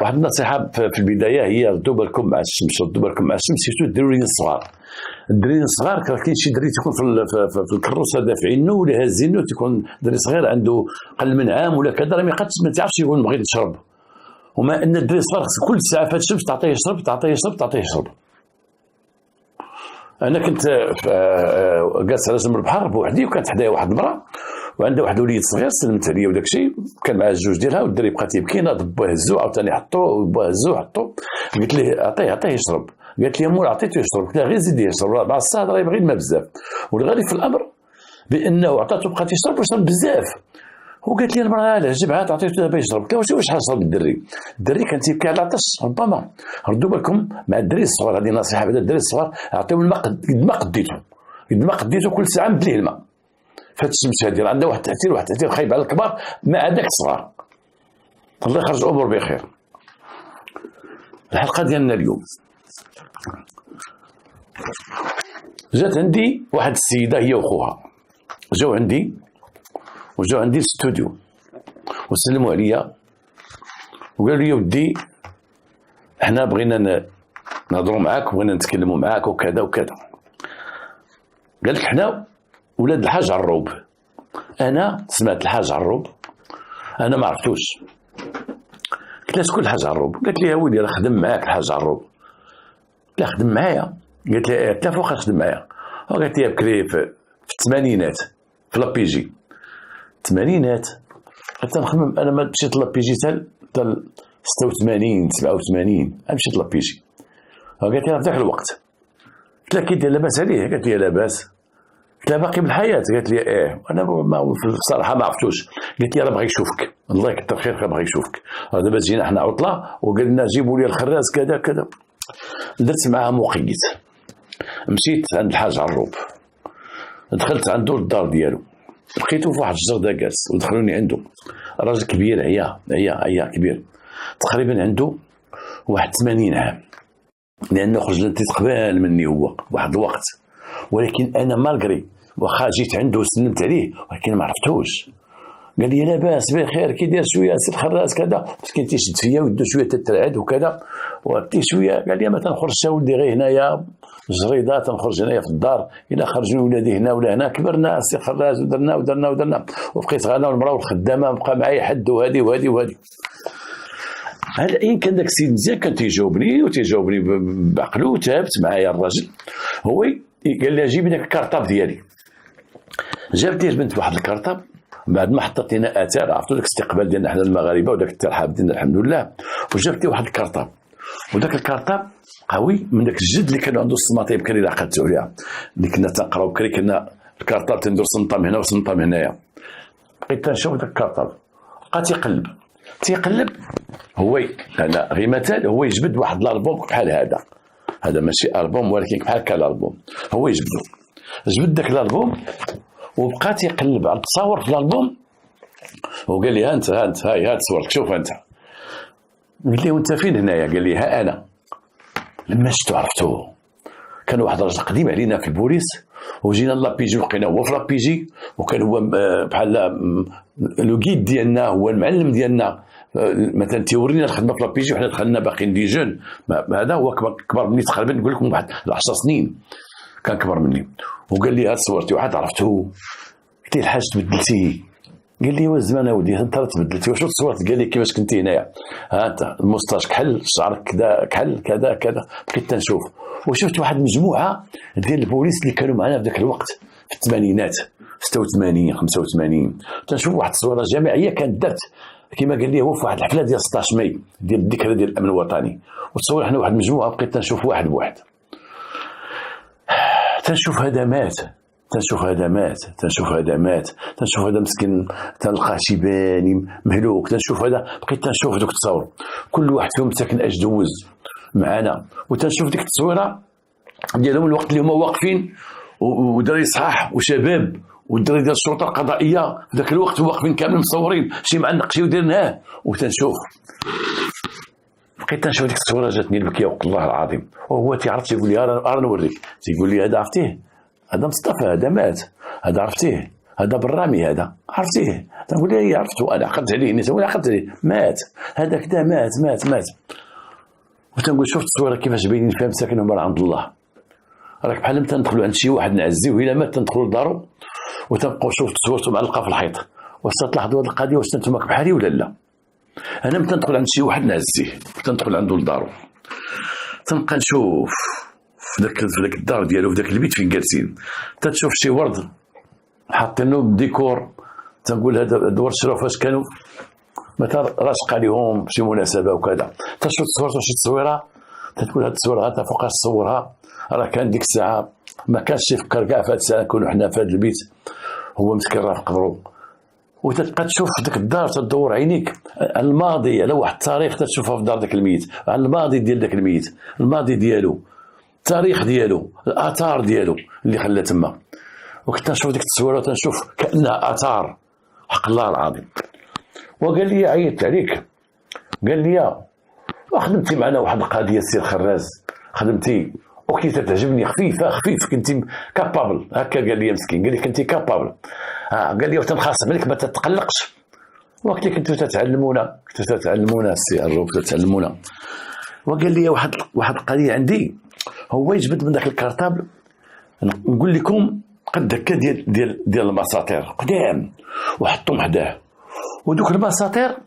واحد النصيحه في البدايه هي ردوا بالكم مع الشمس، ردوا بالكم مع الشمس، سيرتو الدراري الصغار. الدراري الصغار كاين شي دري تيكون في الكروسه دافعينو ولا هازينو، تيكون دري صغير عنده قل من عام ولا كذا، راه ما تعرفش يقول بغيت نشرب. وما ان الدري الصغير كل ساعه فات الشمس تعطيه يشرب تعطيه يشرب تعطيه يشرب. انا كنت جالس على جنب البحر بوحدي، وكانت حدايا واحد المراه وعندها واحد وليد صغير، سلمت عليا وداك الشيء، كان معاه الجوج ديالها، والدري بقى تيبكي، ناض باه هزو عاوتاني حطوه، باه هزو حطوه، قلت ليه عطيه يشرب، قالت لي مول عطيته يشرب، قلت لها غير زيد يشرب، مع الصهد راه يبغي الماء بزاف. والغريب في الامر بانه عطاته بقى تيشرب ويشرب بزاف. وقالت لي المراه لا جبعها تعطيته دابا يشرب، قلت لها واش حاصل بالدري؟ الدري كان تيبكي على العطش ربما. ردوا بالكم مع الدري الصغار، هذه نصيحه بعدا الدري الصغار، عطيو الماء قد ما قديتو، قد ما قديتو كل ساعه مد ليه الماء. فهاد الشمس هادي راه عندها واحد التاثير خايب على الكبار مع داك الصغار. الله يخرج الامور بخير. الحلقه ديالنا اليوم جات عندي واحد السيده هي وخوها، جاو عندي الاستوديو وسلموا عليا وقالوا لي ودي احنا بغينا نهضروا معاك وبغينا نتكلموا معاك وكذا وكذا. قالت حنا ولاد الحاج عروب. انا سمعت الحاج عروب، انا ما عرفتوش. قلت لها شكون الحاج عروب؟ قالت لي يا ولدي راه خدم معاك الحاج عروب. قلت لها خدم معايا؟ قالت لي قلت لها فوقاش خدم معايا؟ قالت لي بكري في الثمانينات في لابيجي. الثمانينات؟ قلت لها نخدم انا، ما مشيت لابيجي حتى 86 87 مشيت لابيجي. قالت لي في ذاك الوقت. قلت لها كي داير لاباس عليه؟ قالت لي لاباس. قلت لها باقي بالحياه؟ قالت لي ايه. انا بصراحه ما عرفتوش. قلت لي راه باغي يشوفك، الله يكثر خيرك باغي يشوفك. دابا جينا حنا عطله وقلنا جيبوا لي الخراز كذا كذا. درت معاها مقيت، مشيت عند الحاج عروب، دخلت عنده الدار ديالو، لقيتو في واحد الجرده جالس، ودخلوني عنده. راجل كبير عيا كبير، تقريبا عنده واحد 80 عام، لانه خرج لنتي قبال مني هو واحد الوقت. ولكن انا مالغري واخا جيت عنده وسلمت عليه ولكن ما عرفتوش. قال لي لاباس بخير، كي داير شويه سي الخراز كذا، مسكين تيشد فيا ويدو شويه تترعد وكذا، وتي شويه قال لي ما تنخرجش ولدي غير هنايا جريده، تنخرج هنايا في الدار، الا خرجوا ولادي هنا ولا هنا. كبرنا سي خراز ودرنا وبقيت انا والمراه والخدامه، بقى معايا حد وهذه. هذا اين كان داك السيد مزيان، كان تيجاوبني بعقلو، وتابت معايا الراجل. هو قال لي جيبي داك الكارطاب ديالي. جابت لي البنت واحد الكارطاب، بعد ما حطت لنا اثار، عرفتوا داك الاستقبال ديالنا حنا المغاربه وداك الترحاب ديالنا الحمد لله. وجابت لي واحد الكارطاب، وداك الكارطاب قوي من داك الجد اللي كانوا عنده السماطيب، كان اللي عقدتو عليها، اللي كنا تنقراو بكري، كنا الكارطاب تندور سنطام هنا وسنطام هنايا. بقيت تنشوف داك الكارطاب، بقى تيقلب هو، انا غير مثال، هو يجبد واحد الالبوم بحال هذا ماشي البوم ولكن بحال كالالبوم، هو جبد داك الالبوم وبقى تيقلب على التصاور في الالبوم، وقال لي ها انت هاي هاد صورتك شوف انت. قلت له وانت فين هنايا؟ قال لي ها انا. لما شفتو عرفتو، كان واحد الراجل قديم علينا في البوليس، وجينا لابيجي لقينا هو في لابيجي، وكان هو بحال لو جيد ديالنا، هو المعلم ديالنا، مثلا تيورينا الخدمه في لابيجي، وحنا دخلنا باقيين دي جون. هذا هو كبر مني تقريبا، نقول لكم واحد 10 سنين كان كبر مني. وقال لي هاد صورتي واحد عرفته. قلت له الحاج تبدلتي؟ قال لي وا زمان اودي انت تبدلتي، واش تصورت؟ قال لي كيفاش كنتي هنايا، ها انت الموستاش كحل، شعرك كذا كحل كذا. بقيت تنشوف وشفت واحد مجموعه ديال البوليس اللي كانوا معنا في ذاك الوقت في الثمانينات 86 85. تنشوف واحد التصويره جماعيه كانت دارت كما قال لي هو في واحد الحفله ديال 16 ماي ديال الذكرى ديال الامن الوطني، وتصور حنا واحد المجموعه. بقيت تنشوف واحد بواحد، تنشوف هذا مات، تنشوف هذا مسكين، تلقاه شيباني مهلوك، تنشوف هذا. بقيت تنشوف دوك التصاور، كل واحد فيهم ساكن اش دوز معنا، وتنشوف ديك التصويره ديالهم الوقت اللي هما واقفين، ودراري صحاح وشباب والدراري ديال الشرطه القضائيه في ذاك الوقت واقفين كامل مصورين، شي معنق شي وديرناه. وتنشوف بقيت تنشوف ديك التصويره، جاتني البكيه والله العظيم. وهو تيعرف تيقول لي راه نوريك، تيقول لي هذا عرفتيه، هذا مصطفى، هذا مات، هذا عرفتيه، هذا بالرامي هذا عرفتيه، تنقول لي عرفتو انا عقدت عليه نيت ولا عقدت عليه مات هذا كذا مات وتنقول شوف التصويره كيفاش باينين فيها مساكن عمر عند الله. راك بحال متى ندخلوا عند شي واحد نعزيوه الا مات تندخلوا لدارو وتنبقاو شوف تصويرته معلقه في الحيط. واش تلاحظوا هذه القضيه؟ واش انتم بحالي ولا لا؟ انا متى ندخل عند شي واحد نعزيه تندخل عنده لدارو تنبقى نشوف في ذاك الدار ديالو في ذاك البيت فين جالسين، تتشوف شي ورد حاطينه بالديكور تنقول هذا الورد شراو فاش كانوا مثلا راشق عليهم شي مناسبه وكذا، تشوف تصورته شي تصويره تتقول هذه التصويره هذا فوقاش صورها راه كان ديك الساعه ما كانش يفكر كاع في هذه الساعه نكونوا حنا في هذا البيت هو مسكين راه في قبرو. وتبقى تشوف في ديك الدار تدور عينيك الماضي على واحد التاريخ تشوفها في دار داك الميت، على الماضي ديال داك الميت، الماضي ديالو، التاريخ ديالو، الاثار ديالو اللي خلى تما. وكنت نشوف ديك التصويره تنشوف كانها اثار حق الله العظيم. وقال لي عيطت عليك، قال لي خدمتي معنا واحد القضيه السي خراز خدمتي وكنتي تعجبني خفيف كنتي كابابل هكا، قال لي مسكين قال لي كنتي كابابل قال لي وتنخاصم عليك ما تتقلقش. وقت اللي كنتو تتعلمونا السي الروب تتعلمونا. وقال لي واحد القضيه عندي هو يجبد من ذاك الكارطابل نقول لكم قد هكا ديال المساطير قدام وحطهم حداه، ودوك المساطير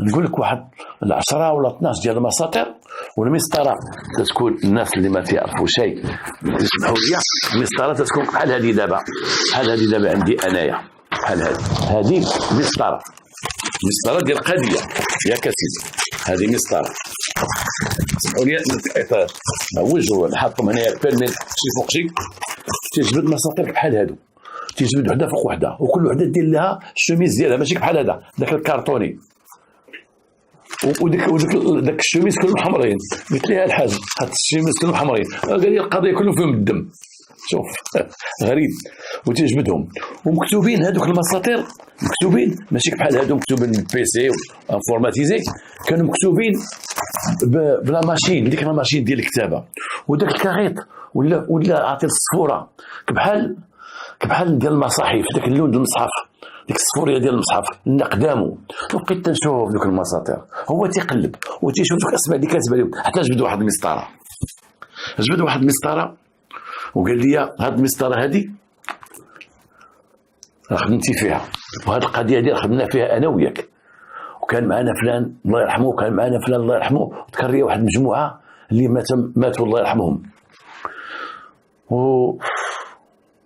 نقول لك واحد 10 ولا 12 ديال المساطير والمسطره تتكون الناس اللي ما تعرفوا شيء يسمحوا لي المسطره تتكون بحال هذه دابا عندي انايا بحال هذه مسطره ديال القضيه يا كاسيدي هذه مسطره سمحوا لي وجهوا نحطهم هنايا بيرميل شي فوق شي تجبد مساطير بحال هادو تجبد وحده فوق وحده وكل وحده دير لها الشميز ديالها ماشي بحال هذا داك الكارطوني وداك الشميز كلهم حمرين. قلت لها الحاج هاد الشميز كلهم حمرين، قال لي القضيه كلهم فيهم الدم. شوف غريب. وتجبدهم ومكتوبين هذوك المساطير مكتوبين ماشي بحال هادو مكتوبين بالبيسي انفورماتيزي، كانوا مكتوبين بلا ماشين ديك لا ماشين ديال الكتابه. وداك الكاريط ولا عاطي الصفوره كبحال ديال المصاحف داك اللون ديال المصحف ديك الصفوريه ديال المصحف قدامه. وبقيت تنشوف دوك المساطير هو تيقلب وتيشوف دوك الاسماء اللي كاتبه لهم حتى جبد واحد المسطره وقال لي هاد المسطره هادي خدمتي فيها وهاد القضيه ديال خدمنا فيها انا وياك وكان معنا فلان الله يرحمه وكان معنا فلان الله يرحمه وذكر لي واحد المجموعه اللي ماتوا الله يرحمهم.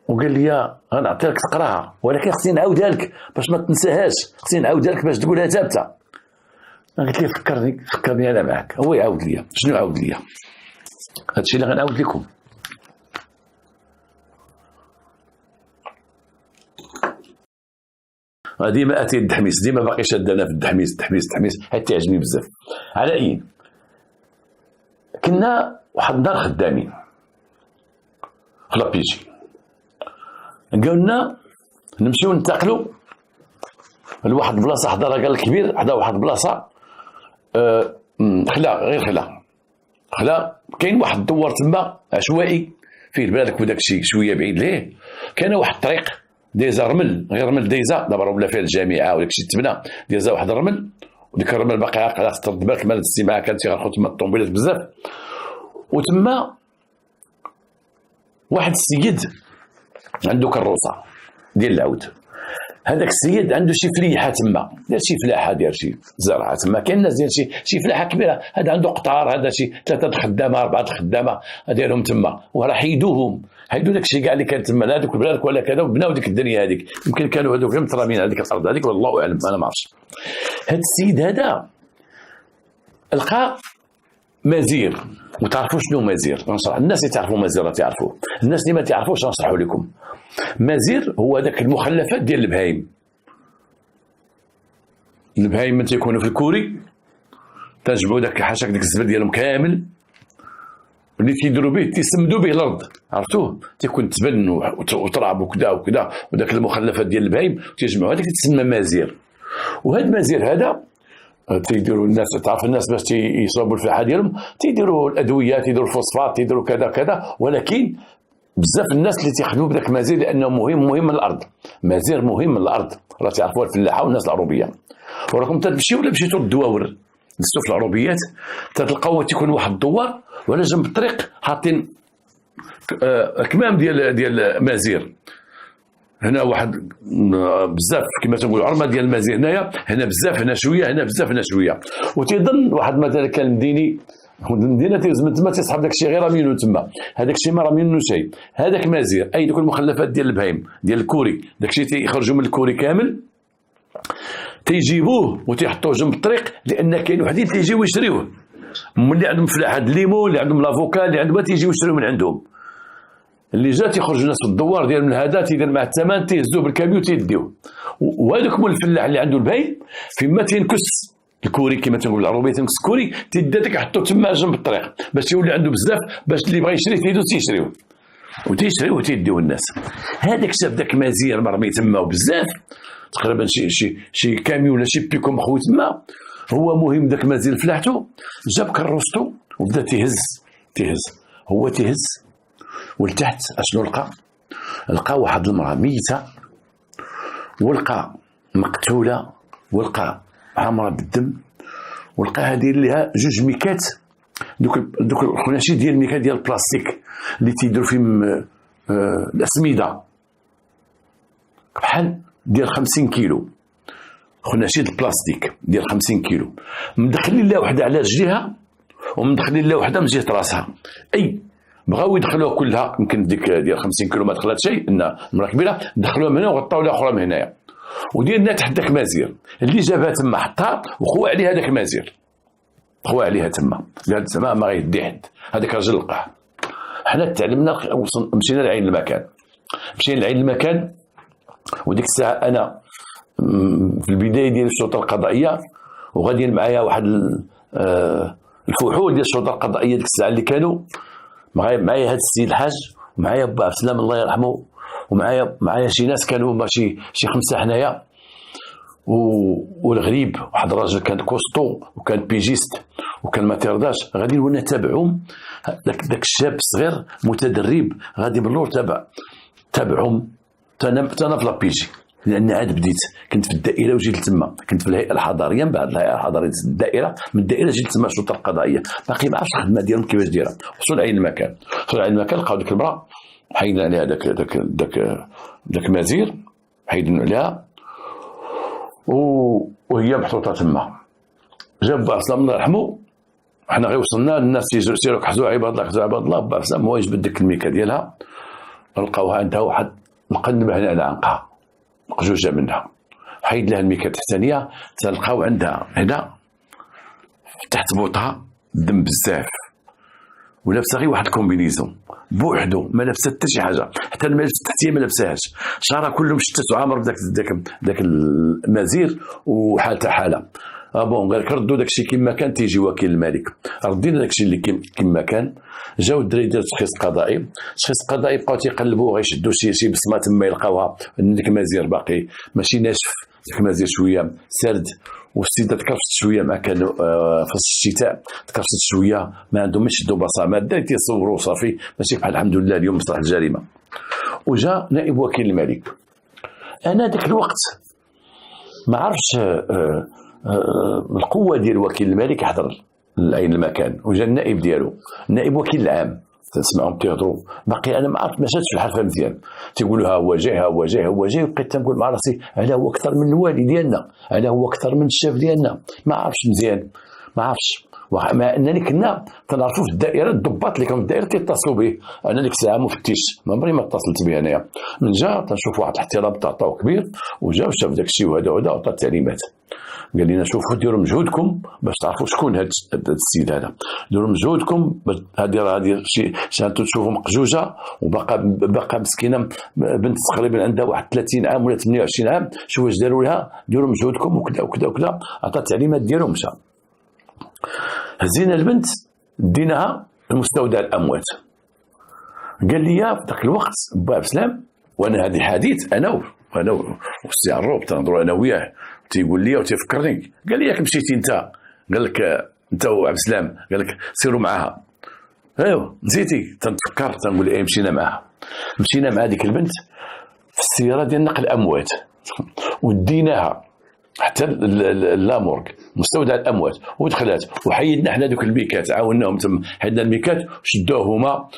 وقال لي غنعطي لك تقراها ولكن خصني نعاودها لك باش ما تنساهاش، خصني نعاودها لك باش تقولها ثابته. قلت لي فكرني انا معك. هو يعاود لي شنو يعاود لي هادشي اللي غنعاود لكم. ديما اتي الدحميس ديما باقي شادنا في الدحميس حتى يعجبني بزاف. على اي كنا واحد الدار خدامين في لابيجي قلنا نمشيو ننتقلوا لواحد البلاصه حدا راجل كبير حدا واحد البلاصه خلا كاين واحد الدوار تما عشوائي فيه بالك وداك الشيء شويه بعيد ليه كان واحد الطريق دايزه غير رمل دايزه دابا ولا فيها الجامعه وداك الشيء تبنى دايزه واحد الرمل وديك الرمل باقي على ترد بالك مال الاستماع كانت تيغرقوا تما الطوموبيلات بزاف. وتما واحد السيد عنده كروسه ديال العود، هذاك السيد عنده شي فليحه تما دار شي فلاحه ديال شي زرعه تما كاين الناس ديال شي فلاحه كبيره. هذا عنده قطار هذا شي 3 خدامه 4 خدامه ديالهم تما وراه حيدوهم حيدوا داك الشيء كاع اللي كان تما هذوك البلاد ولا كذا وبناو ديك الدنيا هذيك. يمكن كانوا هذوك مترامين على ديك الارض هذيك والله اعلم انا ما عرفتش. هذا السيد هذا لقى مزير وتعرفوا شنو مزير؟ نشرح الناس اللي تعرفوا مزير تعرفوه، الناس اللي ما تعرفوش نشرحوا لكم. مزير هو ذاك المخلفات ديال البهايم من تيكونوا في الكوري تنجمعوا داك الحشاك ديك الزبل ديالهم كامل اللي تيديروا به تيسمدوا به الارض عرفتوه تيكون تبن وتراب وكذا وداك المخلفات ديال البهايم تيجمعوا هذيك تسمى مزير. وهذا المزير هذا تيديروا الناس تعرف الناس باش يصابوا الفلاحه ديالهم تيديروا الادويه تيديروا الفوسفات تيديروا كذا ولكن بزاف الناس اللي تيخدموا بداك المزير لانه مهم من الارض، مزير مهم من الارض، راه تعرفوها الفلاحه والناس العروبيه. وراكم تمشيو ولا مشيتوا للدواور دزتوا في العروبيات تلقاو تيكون واحد الدوار ولا جنب الطريق حاطين كمام ديال مزير. هنا واحد بزاف كما تنقولوا عرمه ديال المزير، هنا بزاف، هنا شويه، هنا بزاف، هنا شويه. وتيظن واحد مثلا كان مديني المدينه تيهز من تما تيسحب داك الشيء غير رامينو تما، هذاك الشيء ما رامينو شيء، هذاك مزير. اي دوك المخلفات ديال البهايم ديال الكوري، داك الشيء تيخرجوا من الكوري كامل تيجيبوه وتيحطوه جنب الطريق، لان كاين وحدين تيجيو يشريوه من اللي عندهم فلاحه الليمون، اللي عندهم لافوكا، اللي عندهم تيجيو يشريوه من عندهم. اللي جا تيخرج الناس في الدوار ديال من هذا تيدير مع الثمن تيهزوه بالكاميو تيديوه. وهذاك هو الفلاح اللي عنده البهايم فيما تينكس الكوري كما تنقول العروبيه تنكس الكوري تيداتك يحطوه تما جنب الطريق باش يولي عنده بزاف، باش اللي بغى يشري تيدوز تيشريوه وتيشريوه وتيديوه الناس. هذاك شاف داك مزير مرمي تما وبزاف تقريبا شي كاميو ولا شي بيكو مخوي تما. هو مهم داك مزير فلاحته جاب كروستو وبدا تيهز هو تيهز. ولتحت اشنو لقى واحد المراه ميته، ولقى مقتوله، ولقى عامره بالدم، ولقى هذه لها جوج ميكات، دوك الخناشي ديال الميكات ديال البلاستيك اللي تيديروا فيهم الاسمده بحال ديال 50 كيلو، خناشي البلاستيك ديال 50 كيلو، مدخلين لها وحده على رجليها ومدخلين لها وحده من جهه راسها. اي بغاو يدخلوها كلها، يمكن ديك ديال 50 كيلو ما دخلت شيء، ان المراه كبيره دخلوها من هنا وغطاو لها اخرى من هنايا، وديرنا تحت داك مازير اللي جابها تما حطها وخوى عليها داك مازير، خوى عليها تما قال تما ما غيدي حد. هذاك الراجل لقاه. حنا تعلمنا مشينا لعين المكان، مشينا لعين المكان. وديك الساعه انا في البدايه ديال الشرطه القضائيه وغادي معايا واحد الفحول ديال الشرطه القضائيه ديك الساعه اللي كانوا معايا هذا السيد الحاج ومعايا با عبد السلام الله يرحمه ومعايا شي ناس كانوا ماشي شي خمسه حنايا والغريب واحد الراجل كان كوستو وكان بيجيست وكان ما تيرضاش. غادي نولي نتابعهم داك الشاب الصغير متدرب غادي بالنور تابعهم انا في لابيجي، لان عاد بديت كنت في الدائره وجيت لتما، كنت في الهيئه الحضاريه، من بعد الهيئه الحضاريه الدائره، من الدائره جيت تما الشرطه القضائيه، باقي ما عرفتش الخدمه ديالهم كيفاش دايره. وصلوا لعين المكان، لقاو ديك المراه حيدنا عليها داك مازير، حيدنا عليها وهي محطوطه تما. جاب با عبد الله يرحمه، حنا غير وصلنا الناس يسيروا كحزوا عباد الله كحزوا عباد الله، با عبد هو يجبد ديك الميكا ديالها، لقاوها عندها واحد مقلبه هنا على عنقها مقجوجه منها، حيد لها الميكا التحتانيه تلقاو عندها هنا تحت بوطها الدم بزاف، ولابسه غير واحد الكومبينيزون بوحدو، ما لابسه حتى شي حاجه، حتى الملابس التحتيه ما لابساهاش، شعرها كله مشتت وعامر بداك المازير وحالته حاله. بون قال لك ردوا داكشي كما كان، تيجي وكيل الملك ردينا داكشي اللي كما كان. جاو الدراري ديال التشخيص القضائي، التشخيص القضائي بقاو تيقلبوا غيشدوا شي بصمه تما يلقاوها ان ديك المازير باقي ماشي ناشف، ديك المازير شويه سرد، والسيده تكرفت شويه مع كانوا في الشتاء تكرفت شويه، ما عندهم يشدوا بصمات داك تيصوروا صافي ماشي بحال الحمد لله اليوم مصلح الجريمه. وجا نائب وكيل الملك، انا داك الوقت ما عرفش القوه ديال وكيل الملك يحضر لعين المكان، وجا النائب ديالو النائب وكيل العام تسمعهم تيهضروا، باقي انا ما عرفت ما شفتش الحرفه مزيان، تيقولوا ها هو جاي ها هو جاي ها هو جاي، وبقيت تنقول مع راسي على هو اكثر من الوالي ديالنا، على هو اكثر من الشاف ديالنا، ما عرفتش مزيان ما عرفتش. مع انني كنا تنعرفوا في الدائره الضباط اللي كانوا في الدائره كيتصلوا به، انا ديك الساعه مفتش ما عمري ما اتصلت به انايا، من جا تنشوف واحد الاحترام تعطاو كبير، وجا وشاف داك الشيء وهذا وعطى التعليمات، قال لنا شوفوا ديروا مجهودكم باش تعرفوا شكون هذا السيد هذا، ديروا مجهودكم هذه شي تشوفوا مقجوجه وباقا مسكينه بنت تقريبا عندها واحد 30 عام ولا 28 عام، شوفوا واش داروا لها، ديروا مجهودكم وكذا وكذا وكذا، عطى التعليمات ديالهم. مشى هزينا البنت ديناها لمستودع الاموات. قال لي في ذاك الوقت با بسلام، وانا هذه حديث انا والسي عروب تنهضروا انا وياه، تيقول لي وتفكرني، قال لي ياك مشيتي انت، قال لك انت وعبد السلام، قال لك سيروا معاها، ايوا نسيتي تنتفكر تنقول ايه مشينا معاها. مشينا مع ديك البنت في السياره ديال نقل الاموات وديناها حتى لامورغ مستودع الاموات ودخلات وحيدنا حنا دوك الميكات عاوناهم تما حيدنا الميكات وشدوه هما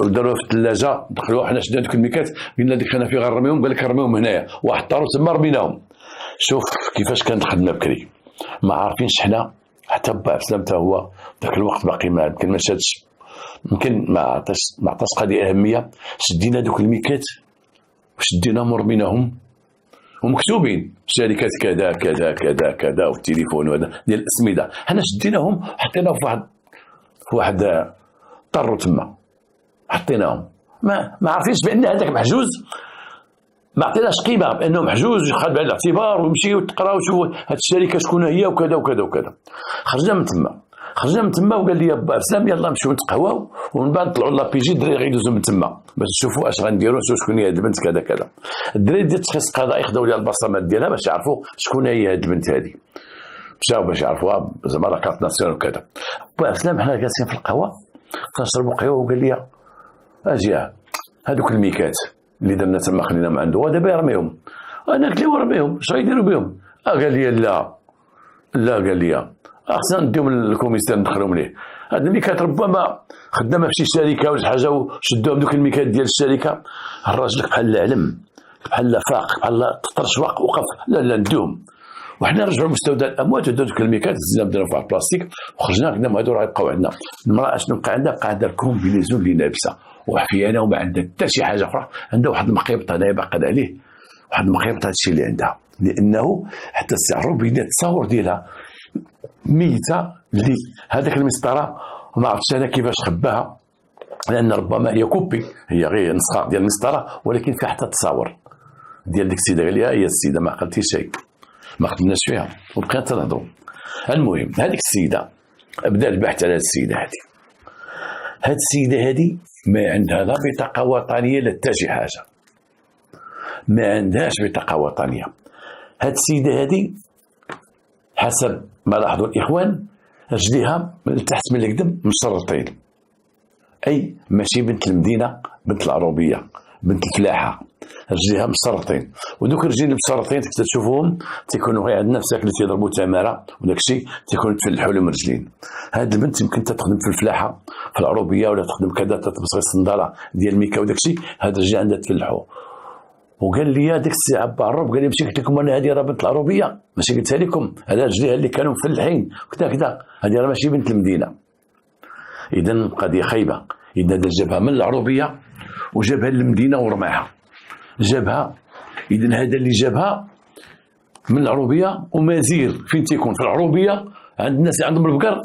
داروها في الثلاجه دخلوها حنا شدنا دوك الميكات قلنا ديك انا في غنرميهم قال لك رميهم هنايا واحد طاروا تما رميناهم. شوف كيفاش كانت خدمه بكري ما عارفينش حنا حتى با عبد حتى هو ذاك الوقت باقي ما يمكن ما شادش يمكن ما عطاش قضيه اهميه. شدينا دوك الميكات وشديناهم ورميناهم ومكتوبين شركات كذا كذا كذا كذا والتليفون وهذا ديال الاسمده. حنا شديناهم حطيناهم في واحد طرو تما حطيناهم ما عارفينش بان هذاك محجوز ما عطيناش قيمه بانه محجوز ويخاد بعين الاعتبار ويمشي وتقرا وشوف هذه الشركه شكون هي وكذا وكذا وكذا. خرجنا من تما وقال لي با سلام يلا نمشيو نتقهواو ومن بعد نطلعوا لابيجي الدراري غيدوزوا من تما باش نشوفوا اش غنديروا شكون هي هاد البنت كذا كذا. الدراري ديال التشخيص القضائي خداو ليها البصمات ديالها باش يعرفوا شكون هي هاد البنت هادي مشاو باش يعرفوها زعما لا كارت ناسيونال وكذا. با سلام حنا جالسين في القهوه كنشربوا قهوه وقال لي اجي هذوك الميكات اللي درنا تما خلينا عنده ودابا يرميهم. انا قلت له ورميهم اش غيديروا بهم؟ قال لي لا قال لي احسن نديهم للكوميسيون ندخلهم ليه. هاد الميكات ربما خدامه في شي شركه ولا شي حاجه وشدوهم دوك الميكات ديال الشركه. الراجل بحال علم بحال فاق بحال تطرش وقف لا نديهم. وحنا رجعوا لمستودع الاموات وداو دوك الميكات زدنا بدنا في البلاستيك وخرجنا قلنا هادو راه يبقاو عندنا. المراه شنو بقى عندها؟ بقى عندها الكومبينيزون اللي لابسه وحفيانه وما عندها حتى شي حاجه اخرى. عندها واحد المقيبط هنايا باقي عليه واحد المقيبط هادشي اللي عندها لانه حتى السعر بيدات التصاور ديالها ميته اللي هذاك المسطره وما عرفتش انا كيفاش خباها لان ربما هي كوبي هي غير نسخه ديال المسطره ولكن فيها حتى التصاور ديال ديك السيده. قال لي هي السيده ما قلتي شيء ما خدمناش فيها وبقينا تنهضروا. المهم هذيك السيده بدا البحث على السيده هذه السيده هذه ما عندها لا بطاقه وطنيه لا حتى شي حاجه ما عندهاش بطاقه وطنيه. هذه السيده هذه حسب ما لاحظوا الاخوان رجليها من تحت من القدم مشرطين اي ماشي بنت المدينه بنت العروبيه بنت الفلاحه رجليها مشرطين. ودوك الرجلين المشرطين تقدر تشوفوهم تيكونوا غير عند نفسك اللي تيضربوا تماره وداك الشيء تيكونوا تفلحوا لهم رجلين. هاد البنت يمكن تخدم في الفلاحه في العروبيه ولا تخدم كذا تلبس غير الصنداله ديال ميكا وداك الشيء هاد الرجال عندها تفلحوا. وقال لي ديك الساعه بعرب قال لي ماشي قلت لكم انا هذه راه بنت العروبيه ماشي قلتها لكم على رجليها اللي كانوا مفلحين كذا هذه راه ماشي بنت المدينه. اذا القضيه خايبه. اذا جابها من العروبيه وجابها للمدينه ورماها جابها. اذا هذا اللي جابها من العروبيه ومازير فين تيكون في العروبيه عند الناس اللي عندهم البقر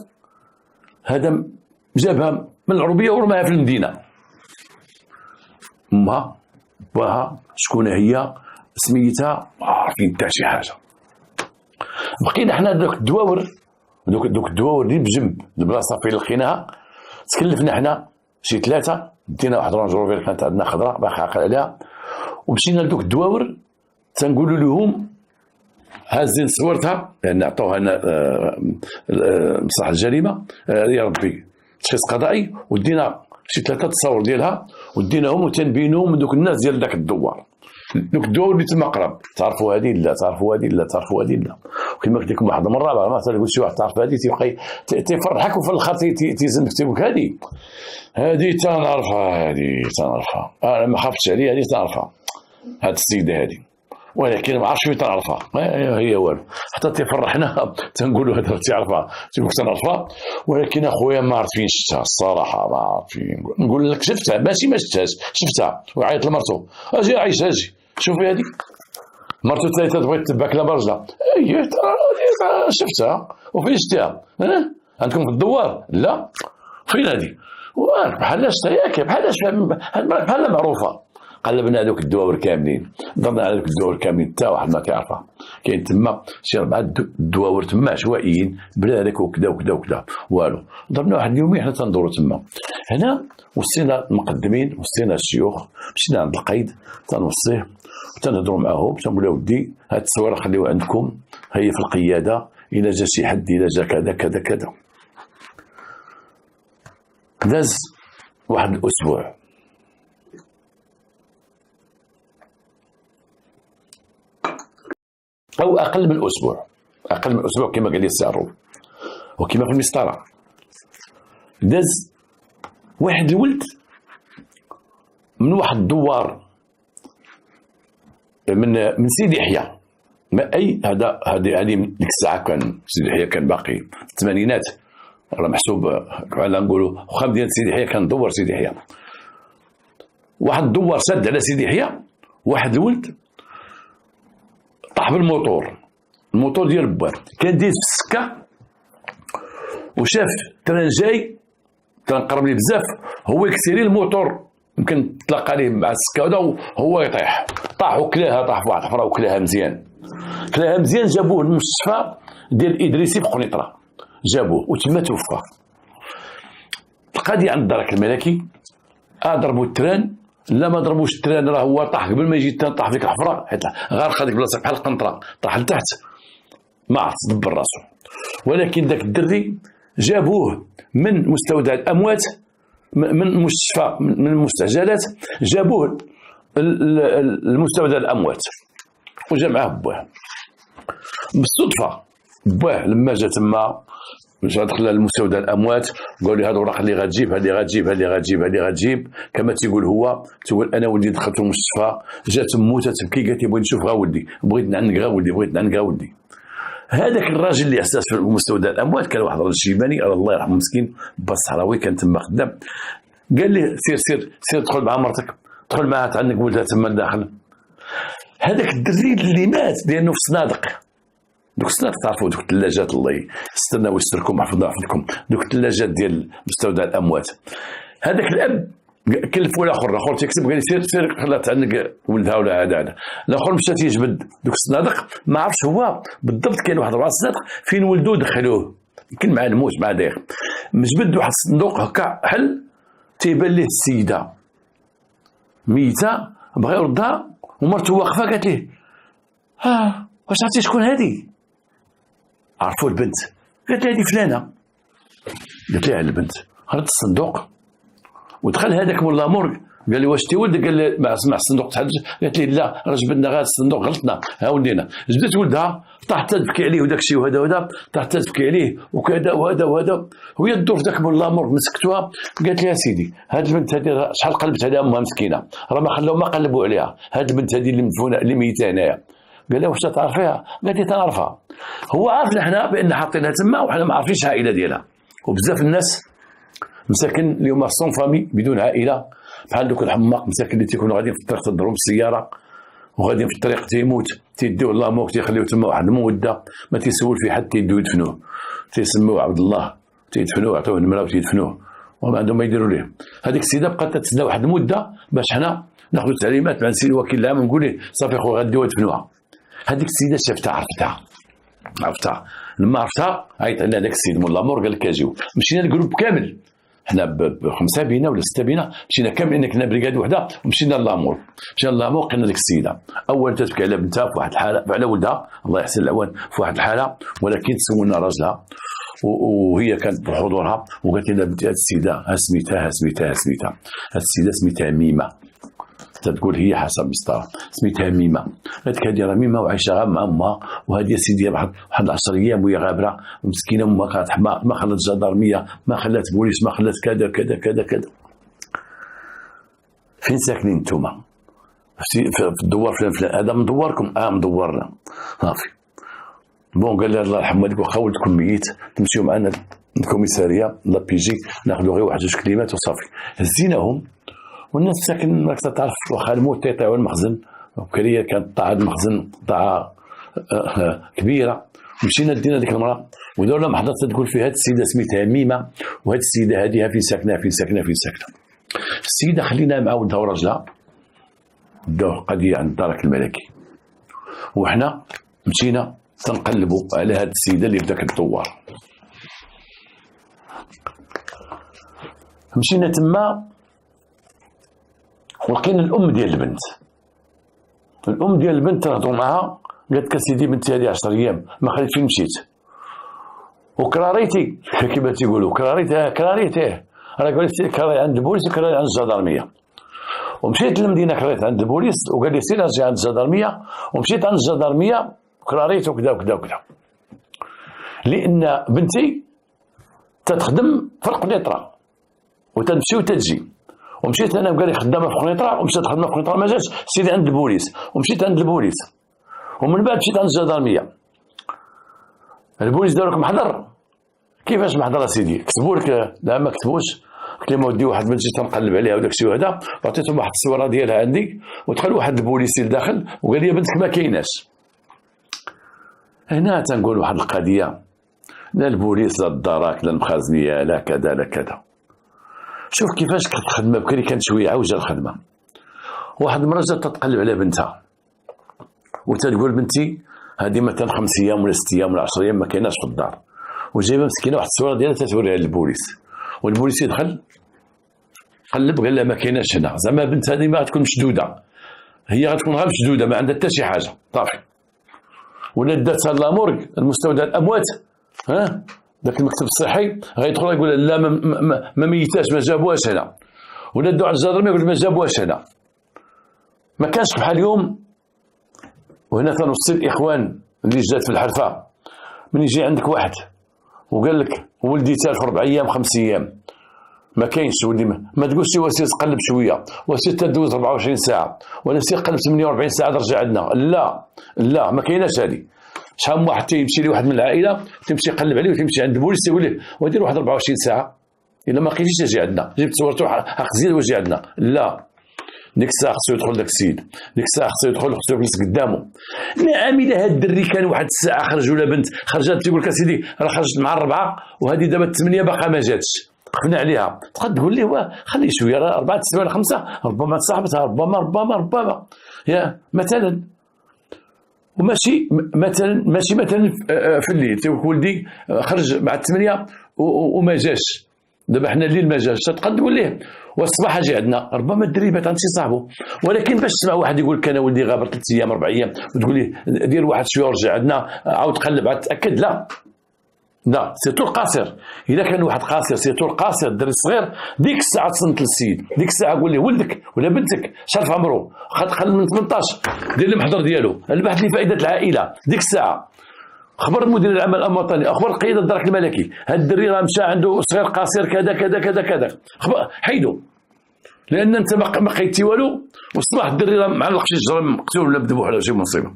هذا جابها من العروبيه ورماها في المدينه. امها باها شكون هي سميتها ما عارفين حتى شي حاجه. بقينا حنا دوك الدواور دوك الدواور اللي بجنب البلاصه فين لقيناها تكلفنا حنا شي ثلاثه دينا واحد رانج روفير كانت عندنا خضراء باقي عاقل عليها ومشينا لدوك الدواور تنقولوا لهم هازين صورتها لان عطوها لنا مصلحه الجريمه يا ربي تشخيص قضائي ودينا شي ثلاثه تصاور ديالها وديناهم وتنبينوهم من دوك الناس ديال داك الدوار دوك الدوار اللي تما قرب تعرفوا هذه لا تعرفوا هذه لا تعرفوا هذه لا. وكما قلت لكم واحد المره ما تقول شي واحد تعرف هذه تيبقى تيفرحك وفي الاخر تيزنك تيقول لك هذه تنعرفها هذه تنعرفها انا ما خافتش عليها هذه تنعرفها هذه السيده هذه ولكن ما عرفتش فين تنعرفها هي والو حتى تيفرحنا تنقولوا هذا تعرفها تيقول تنعرفها ولكن اخويا ما عرفينش شفتها الصراحه ما عرفين. نقول لك شفتها ماشي ما شفتهاش شفتها وعيط لمرته اجي عايشه اجي شوفي هذه مرته ثالثه بغيت تباكلها برجله اي شفتها وفين شفتيها عندكم في الدوار لا فين هذه بحال شفتها ياك بحال معروفه. قلبنا هذوك الدواور كاملين ضربنا على هذوك الدواور كاملين حتى واحد ما كيعرفها. كاين تما شي 4 دواور تما عشوائيين بلا هذاك وكذا وكذا وكذا والو. ضربنا واحد اليومين حنا تندوروا تما هنا وصينا المقدمين وصينا الشيوخ مشينا عند القيد تنوصيه وتنهضروا معاهم تنقول له ودي هاد التصويره خليوها عندكم هي في القياده الى جا شي حد الى جا كذا كذا كذا. داز واحد الاسبوع، او اقل من اسبوع، اقل من اسبوع كما قال لي السي عروب وكما في المسطره. داز واحد الولد من واحد الدوار من سيدي يحيى، ما اي هذه ديك الساعه كان سيدي يحيى كان باقي في الثمانينات، راه محسوب على نقولوا واخا مدينه سيدي يحيى كان دوار سيدي يحيى. واحد الدوار سد على سيدي يحيى، واحد الولد طاح الموتور ديال باه كان دايز في السكه وشاف تران جاي، كان قرب ليه بزاف، هو يكسيري الموتور يمكن تلاقى عليه مع السكه هذا وهو يطيح، طاح وكلاها، طاح في واحد الحفره وكلاها مزيان، جابوه للمستشفى ديال ادريسي في قنيطره، جابوه وتما توفى. القضيه عند الدرك الملكي، ضربوا التران، لا ما ضربوش التران، راه هو طاح قبل ما يجي التران، طاح في ديك الحفره حيت غارق هذيك البلاصه بحال القنطره، طاح لتحت ما عرف دبر راسو. ولكن ذاك الدري جابوه من مستودع الاموات، من مستشفى من المستعجلات، جابوه المستودع الاموات وجا معاه باه. بالصدفه باه لما جا تما جا دخل للمستودع الاموات، قالوا لي هذا الوراق اللي غتجيب، هذه غتجيب كما تيقول هو، تقول انا ولدي دخلت المستشفى، جات مو تبكي، قالت لي بغيت نشوف غا ولدي، بغيت نعنق غا ولدي. هذاك الراجل اللي اسس في مستودع الاموات كان واحد الراجل شيباني الله يرحمه مسكين، با الصحراوي، كان تما خدام. قال لي سير دخل مع مرتك، دخل معها تعنق ولدها تما داخل. هذاك الدري اللي مات لانه في الصنادق، دوك الصنادق تعرفوا دوك الثلاجات، الله يسترنا ويستركم يحفظكم، دوك الثلاجات ديال مستودع الاموات. هذاك الاب كلف ولا الاخر تيكسب، قال لي سير خليها تعنق ولدها ولا هذا. الاخر مشى تيجبد دوك الصنادق، ما عرفش هو بالضبط، كاين واحد 4 صنادق فين ولدو دخلوه، يمكن مع الموت مع داير، مجبد واحد الصندوق هكا حل، تيبان ليه السيده ميته، بغى يردها ومرته واقفه، قالت ليه واش عرفتي شكون هذه؟ عرفوا البنت، قالت لي هذه فلانه. قالت لي على البنت، رد الصندوق ودخل هذاك من لامورغ، قال لي واش تي ولدك؟ قال لي مع الصندوق تحدث. قالت لي لا راه جبدنا غير الصندوق، غلطنا ها ولدينا. جبدت ولدها، طاحت تبكي عليه وداك الشيء وهذا طاحت تبكي عليه وكذا وهذا وهي تدور في ذاك من لامورغ، مسكتوها قالت لي يا سيدي هاد البنت هذه شحال قلبت عليها امها مسكينه، راه ما خلاو ما قلبوا عليها، هاد البنت هذه اللي مدفونه اللي ميته هنايا. قال لها واش تعرفيها؟ قالت لي تنعرفها. هو عارفنا حنا بان حاطينها تما وحنا ما عارفينش العائله ديالها، وبزاف الناس مساكن اليوم سون فامي بدون عائله، بحال دوك الحماق مساكن اللي تيكونوا غاديين في الطريق تضربوا بالسياره وغاديين في الطريق تيموت، تيديوه الله موك، تيخليوه تما واحد المده ما تيسول في حد، تيديو يدفنوه، تيسموه عبد الله، تيدفنوه عطوه المراه وتيدفنوه وما عندهم ما يديروا ليه. هذيك السيده بقات تتسنى واحد المده باش حنا ناخذوا التعليمات مع السيد وكيل العام، نقول ليه صافي خويا غاديوها دفنوها. هذيك السيده شفتها عرفتها لما عرفتها عيط عليها داك السيد من لامور، قال لك اجيو. مشينا الجروب كامل، حنا ب5 بينا ولا 6 بينا، مشينا كامل انك كنا بريغاد وحده ومشينا لامور. قلنا ديك السيده اول تبكي على بنتها في واحد الحاله، على ولدها الله يحسن العوان في واحد الحاله، ولكن سولنا راجلها وهي كانت بحضورها وقالت لنا بنتي هذه السيده سميتها هذه السيده سميتها ميمه، تقول هي حسب مسطره سميتها ميمه. قالت لك هذه راه ميمه وعايشه غير مع امها، وهذه سيدي واحد 10 ايام وهي غابره ومسكينه، امها كانت ما خلات جدارميه، ما خلات بوليس، ما خلات كذا كذا كذا كذا. فين ساكنين نتوما؟ في الدوار فلان هذا من دواركم؟ مدورنا صافي. بون قال لها الله يرحم والديك واخا ولدكم ميت تمشيو معنا الكوميساريه لا بي جي ناخذوا غير واحد 2 كلمات وصافي. هزيناهم والناس ساكن راك تعرف واخا الموت تيطيعوا المخزن، وكريه كانت طاعه المخزن طاعه كبيره. مشينا دينا ديك المراه ودار لها محضر تقول فيها هذه السيده سميتها ميمه، وهذه السيده هذه فين ساكنه. السيده خلينا مع ولدها وراجلها داو قضيه عند الدرك الملكي، وحنا مشينا تنقلبوا على هذه السيده اللي في ذاك الدوار. مشينا تما ولقينا الام ديال البنت تهضروا معها، قالت لك سيدي بنتي هذه 10 ايام ما خليت فين مشيت، وكراريتي كيما تيقولوا كراريتي راه قال لي كراي عند البوليس وكراي عند الجدرميه. ومشيت للمدينه كريت عند البوليس وقال لي سير اجي عند الجدرميه. ومشيت عند الجدرميه وكراريت وكذا وكذا وكذا، لان بنتي تتخدم في القنيطره وتمشي وتجي. ومشيت انا وقال لي خدامه في القنيطره، ومشيت خدامه في القنيطره ما جاتش، سيدي عند البوليس. ومشيت عند البوليس ومن بعد مشيت عند الجدرميه. البوليس دار لك محضر. كيفاش محضر سيدي؟ كتبوا لك؟ لا ما كتبوش. قلت لهم ودي واحد بنتي تنقلب عليها وداك الشيء وهذا، وعطيتهم واحد التصويره ديالها عندي، ودخل واحد البوليسي لداخل وقال لي بنتك ما كايناش. هنا تنقول واحد القضيه، لا البوليس لا الدراك لا المخازنيه لا كذا لا كذا. شوف كيفاش كانت الخدمه بكري، كانت شويه عوجه الخدمه. واحد المرة جات تتقلب على بنتها وتقول بنتي هذه مثلا 5 ايام ولا 6 ايام ولا 10 ايام ما كايناش في الدار، وجايبه مسكينه واحد الصوره ديالها تتوريها للبوليس. والبوليس يدخل قلب قال لها ما كايناش هنا، زعما بنت هذه ما غتكون مشدوده، هي غتكون غير مشدوده ما عندها حتى شي حاجه صافي. ولا داتها لامورغ المستودع الاموات، ها ذاك المكتب الصحي غيدخل يقول لا ما ميتاش ما جابوهاش هنا. ولا داو على الجدرميه يقول ما جابوهاش هنا. ما كانش بحال اليوم. وهنا تنوصي الاخوان اللي جات في الحرفه، من يجي عندك واحد وقال لك ولدي تالف 4 ايام 5 ايام ما كاينش ولدي، ما تقولش وسير تقلب شويه، وسير تدوز 24 ساعه، ولا سير قلب 48 ساعه ترجع عندنا. لا لا ما كايناش هذه. شحال من واحد تيمشي لواحد من العائله تمشي يقلب عليه وتمشي عند البوليس يقول له ودير واحد 24 ساعه الا ما لقيتيش تجي عندنا، جبت صورته حق زيد واجي عندنا. لا ديك الساعه خصو يدخل داك السيد، ديك الساعه خصو يدخل خصو يجلس قدامه. نعم الا هاد الدري كان واحد الساعه خرج ولا بنت خرجت تيقول لك اسيدي راه خرجت مع 4 وهذه دابا 8 باقا ما جاتش، خفنا عليها. تقدر تقول ليه خلي شويه راه 4 9 ولا 5 ربما تصاحبتها ربما يا مثلا. وماشي مثلا في الليل تيقول ولدي خرج مع 8 وما جاش، دابا حنا الليل ما جاش، تقدر تقول ليه والصباح اجي عندنا. ربما الدري بات عند شي صاحبو. ولكن باش تسمع واحد يقول لك انا ولدي غابر 3 ايام 4 ايام وتقول ليه دير واحد شويه ورجع عندنا عاود قلب عاد تاكد، لا سيرتو القاصر. اذا كان واحد قاصر سيرتو القاصر الدري الصغير ديك الساعه تصنت للسيد، ديك الساعه قول ليه ولدك ولا بنتك شحال في عمره خل من 18 دير المحضر ديالو البحث لفائده العائله. ديك الساعه خبر مدير العمل الوطني، اخبر قيد الدرك الملكي هاد الدري راه مشى عنده صغير قاصر كذا كذا كذا كذا، حيدو. لان انت ما قيدتي والو والصباح الدري راه معلق شي شجره مقتول ولا بذبوح ولا شي مصيبه.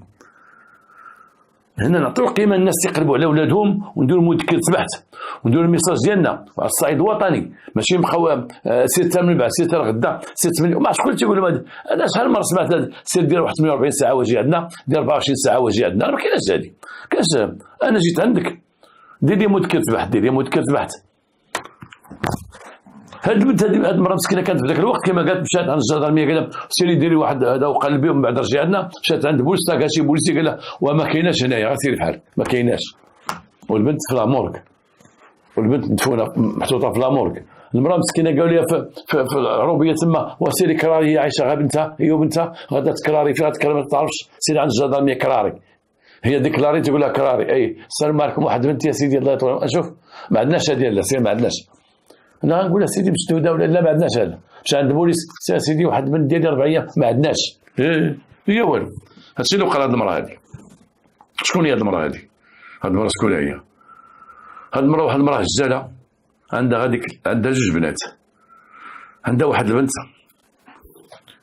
هنا نعطيو القيمه الناس يقلبوا على ولادهم ونديروا مذكر تبعت ونديروا الميساج ديالنا على الصعيد الوطني، ماشي نبقاو سير من بعد سير غدا سير 8 وما شكون تيقول لهم انا شحال مره سمعت سير دير واحد 48 ساعه واجي عندنا، دير 24 ساعه واجي عندنا. ما كايناش هذه. كاش انا جيت عندك دير لي مذكر تبعت. هاد البنت هاد المراه مسكينه كانت في ذاك الوقت كما قالت مشات عند الجدرميه قال لها سيري ديري واحد هذا وقلبي ومن بعد رجعي عندنا. مشات عند بوليس لقى شي بوليسي قال لها وما كايناش هنايا غير سيري بحالك ما كايناش. والبنت في لامورغ، والبنت مدفونه محطوطه في لامورغ. المراه مسكينه قالوا لها في العروبيه تما وسيري كراري هي عايشه غير بنتها هي وبنتها غادا تكراري فيها تكرار ما تعرفش سيري عند الجدرميه كراري. هي ديكلاري تقول لها كراري اي السلام عليكم واحد بنت يا سيدي الله يطول. شوف ما عندناش هذه لا سير ما عندناش. انا غنقول لها سيدي مشدوده ولا لا ما عندناش هذا. مشى عند البوليس سيدي واحد بنت ديالي 4 ايام ما عندناش. هي والو. هادشي اللي وقع لهاد المراه هذه. شكون هي هاد المراه هذه؟ هاد المراه شكون هي؟ هاد المراه واحد المراه هجاله عندها غاديك عندها 2 بنات. عندها واحد البنت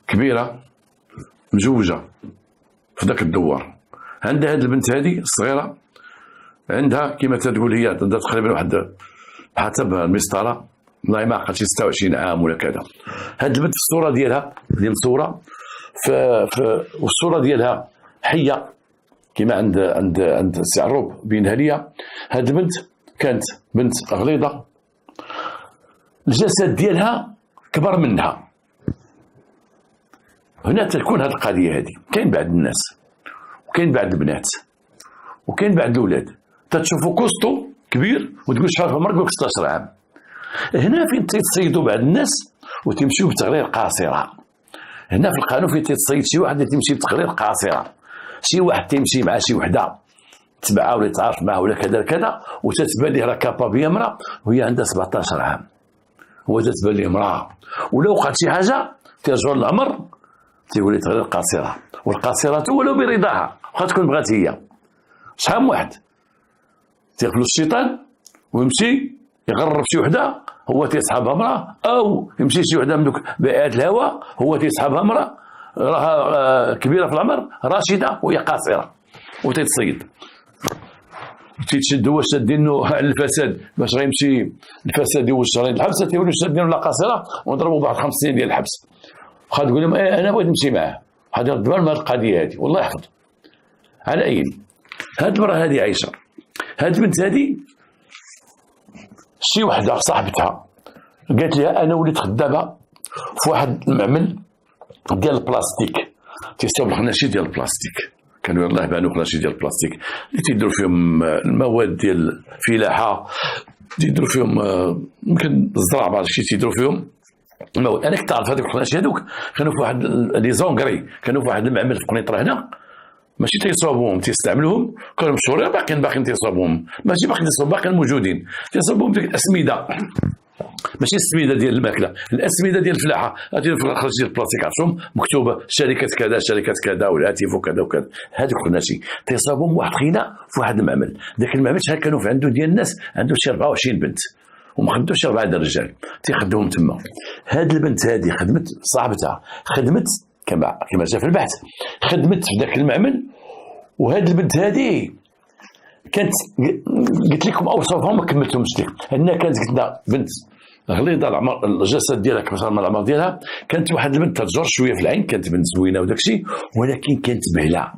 كبيره مزوجه في ذاك الدوار. عندها هاد البنت هذه الصغيره عندها كما تقول هي عندها تقريبا واحد حسب المسطره والله ما عقلت 26 عام ولا كذا. هاد البنت في الصوره ديالها ديال الصوره في والصوره ديالها حيه كما عند السي عروب بينها ليا. هاد البنت كانت بنت غليظه الجسد ديالها كبر منها. هنا تكون هاد القضيه هذه. كاين بعض الناس وكاين بعض البنات وكاين بعض الاولاد تتشوفوا كوستو كبير وتقول شحال في عمرك 16 عام. هنا فين تيتصيدوا بعض الناس وتمشيو بتغرير قاصره. هنا في القانون فين تيتصيد شي واحد تمشي بتغرير قاصره، شي واحد تمشي مع شي وحده تبعها ولا يتعارف معها ولا كذا كذا وتتبان ليه راه كابا بيا امراه وهي عندها 17 عام هو تتبان ليه امراه، ولا وقعت شي حاجه تيرجعوا للعمر تيقول لي تغير القاصره، والقاصره ولو برضاها واخا تكون بغات هي. شحال من واحد تيغفلو الشيطان ويمشي يغرب شي وحده هو تيصحابها امراه، او يمشي شي وحده من دوك بائعات الهوى هو تيصحابها امراه راها كبيره في العمر راشده وهي قاصره وتتصيد، تيتشد هو شادينو على الفساد باش غيمشي الفساد يوج شهرين الحبس، تيوليو شادينو لا قاصره ونضربوا بعض 5 سنين ديال الحبس. واخا تقول لهم انا بغيت نمشي معاه، واحد يرد بال هذه القضيه هذه والله يحفظ. على اي هاد المراه هذه عايشه، هاد البنت هذه شي وحده صاحبتها قالت لها انا وليت خدامه في واحد المعمل ديال البلاستيك تيستوب الخناشي ديال البلاستيك، كانوا يلاه بانوا خناشي ديال البلاستيك اللي تيديروا فيهم المواد ديال الفلاحه، تيديروا فيهم يمكن الزراعه بعض الشيء تيديروا فيهم المواد. انا كنت تعرف هذوك الخناشي هذوك كانوا في واحد لي زونغري، كانوا في واحد المعمل في قنيطره هنا، ماشي تيصاوبوهم تيستعملوهم، كانوا مشهورين باقيين تيصاوبوهم، ماشي باقيين تيصاوبوا باقيين موجودين، تيصاوبوهم ديك الاسمده ماشي السميده ديال الماكله، الاسمده ديال الفلاحه، هذه الخرج ديال البلاستيك عرفتهم مكتوبه شركه كذا شركه كذا والهاتف وكذا وكذا، هذوك الخناشي تيصاوبوهم واحد خينا في واحد المعمل. ذاك المعمل شحال كانوا في عنده ديال الناس، عنده شي 24 بنت وما خدوش 4 د الرجال تيخدوهم تما. هاد البنت هذه خدمت صاحبتها، خدمت كما جاء في البحث، خدمت في ذاك المعمل. وهاد البنت هذه كانت قلت لكم اوصافها ما كملتهمش لك، انها كانت قلنا بنت غليظه العمر الجسد ديالها كثر من العمر ديالها، كانت واحد البنت تتجر شويه في العين، كانت بنت زوينه وداك الشيء، ولكن كانت بهله،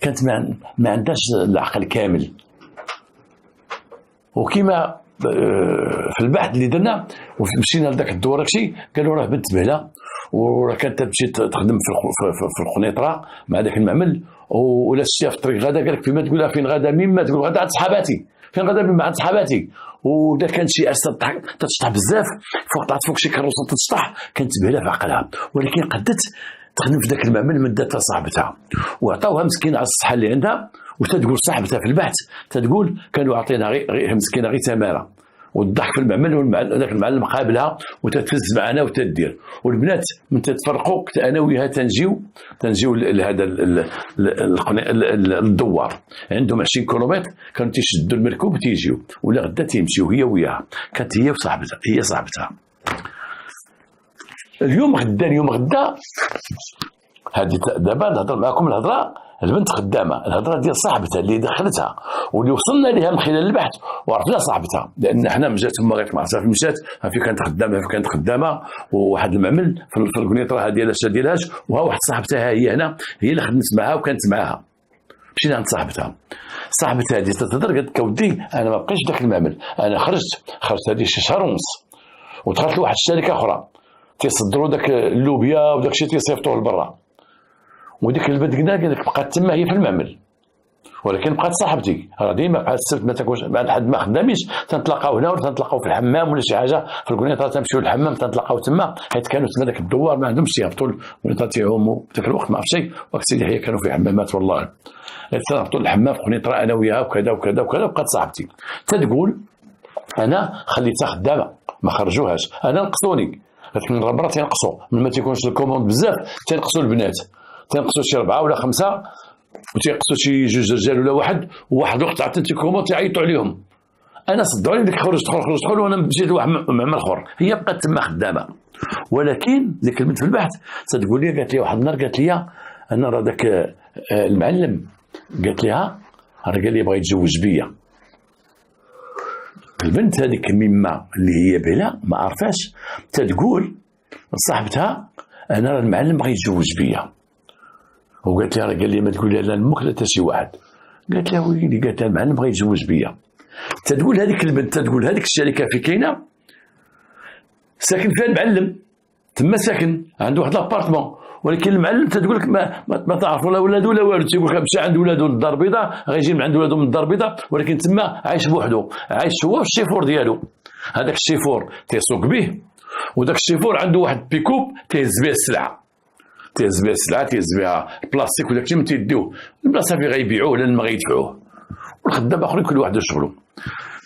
كانت ما عندهاش العقل كامل. وكما في البحث اللي درنا ومشينا لذاك الدور داكشي قالوا راه بنت بهله، وراه كانت تمشي تخدم في القنيطره مع ذاك المعمل، ولا شتيها في الطريق غدا قال لك فيما تقول لها فين غدا مما تقول غدا عند صحاباتي، فين غدا مما عند صحاباتي. ودا كان شي عرس تتشطح بزاف، فوق طلعت فوق شي كروسه تتشطح، كانت بهله في عقلها، ولكن قدت تخدم في ذاك المعمل مدتها صاحبتها، وعطاوها مسكين على الصحه اللي عندها. وتتقول صاحبتها في البحث تتقول كانوا عاطينها غير مسكينه غير تماره، والضحك في المعمل، وذاك المعلم قابلها وتتفز معنا وتدير. والبنات من تتفرقوا انا وياها تنجيو لهذا الدوار، عندهم 20 كيلومتر كانوا تيشدوا المركوب وتيجيو، ولا غدا تيمشيو هي وياها، كانت هي صاحبتها. اليوم غدا هذه دابا نهضر معكم الهضره البنت خدامه، الهضره ديال صاحبتها اللي دخلتها واللي وصلنا لها من خلال البحث وعرفنا صاحبتها، لان حنا مشات تما غير معرفتها في مشات في كانت خدامه وواحد المعمل في القنيطره هذه ديالهاش، وها واحد صاحبتها هي هنا هي اللي خدمت معها وكانت معها. مشينا عند صاحبتها هذه تهضر قالت ودي انا ما بقيتش داك المعمل، انا خرجت هذه شي شهر ونص ودخلت لواحد الشركه اخرى تيصدروا داك اللوبيا وداك الشيء تيصيفطوه لبرا. وديك البنت قال لك بقات تما هي في المعمل، ولكن بقات صاحبتي راه ديما بحال السبت ما تاكلش بعد حد ما خداميش تنتلاقاو هنا ولا تنتلاقاو في الحمام ولا شي حاجه في القنيطره، تمشيو للحمام تنتلاقاو تما، حيت كانوا تما داك الدوار ما عندهمش يهبطوا القنيطره تيعوموا في ذاك الوقت ما عرفتش وقت سيدي حيا كانوا في حمامات والله، تنهبطوا للحمام في القنيطره انا وياها وكذا وكذا وكذا. وبقات صاحبتي تتقول انا خليتها خدامه ما خرجوهاش، انا نقصوني لكن المرات تينقصوا من ما تيكونش الكوموند بزاف تينقصوا البنات، تينقصوا شي 4 ولا 5 وتيقصوا شي 2 رجال ولا واحد، وواحد الوقت عطيتي كوموند تيعيطوا عليهم، انا صدعوني ديك خرج دخل وانا مشيت لواحد معمل اخر. هي بقات تما خدامه، ولكن ديك البنت في البحث تقول لي قالت لي واحد النهار قالت لي انا راه داك المعلم قالت لها راه قال لي بغا يتزوج بيا. البنت هذيك مما اللي هي بلا ما عرفاش تتقول صاحبتها انا راه المعلم بغا يتزوج بيا، وقالت لها راه قال لي ما تقول لها لا امك لا حتى شي واحد. قالت لها ويلي قالت لها المعلم بغا يتزوج بيا. تتقول هذيك البنت تتقول هذيك الشركه في كاينه ساكن فيها المعلم تما، ساكن عنده واحد لابارتمون، ولكن المعلم تتقول لك ما تعرف ولا ولاد ولا والو، تيقول لك مشى عند ولادو للدار البيضاء غيجي من عند ولادو من الدار البيضاء، ولكن تما عايش بوحدو، عايش هو والشيفور ديالو. هذاك الشيفور تيسوق به، وداك الشيفور عنده واحد بيكوب تيهز بها السلعه، تيهز بها البلاستيك وداك الشيء تيديوه البلاصه فين غيبيعوه ولا ما غيدفعوه، والخدام اخرين كل واحد شغله.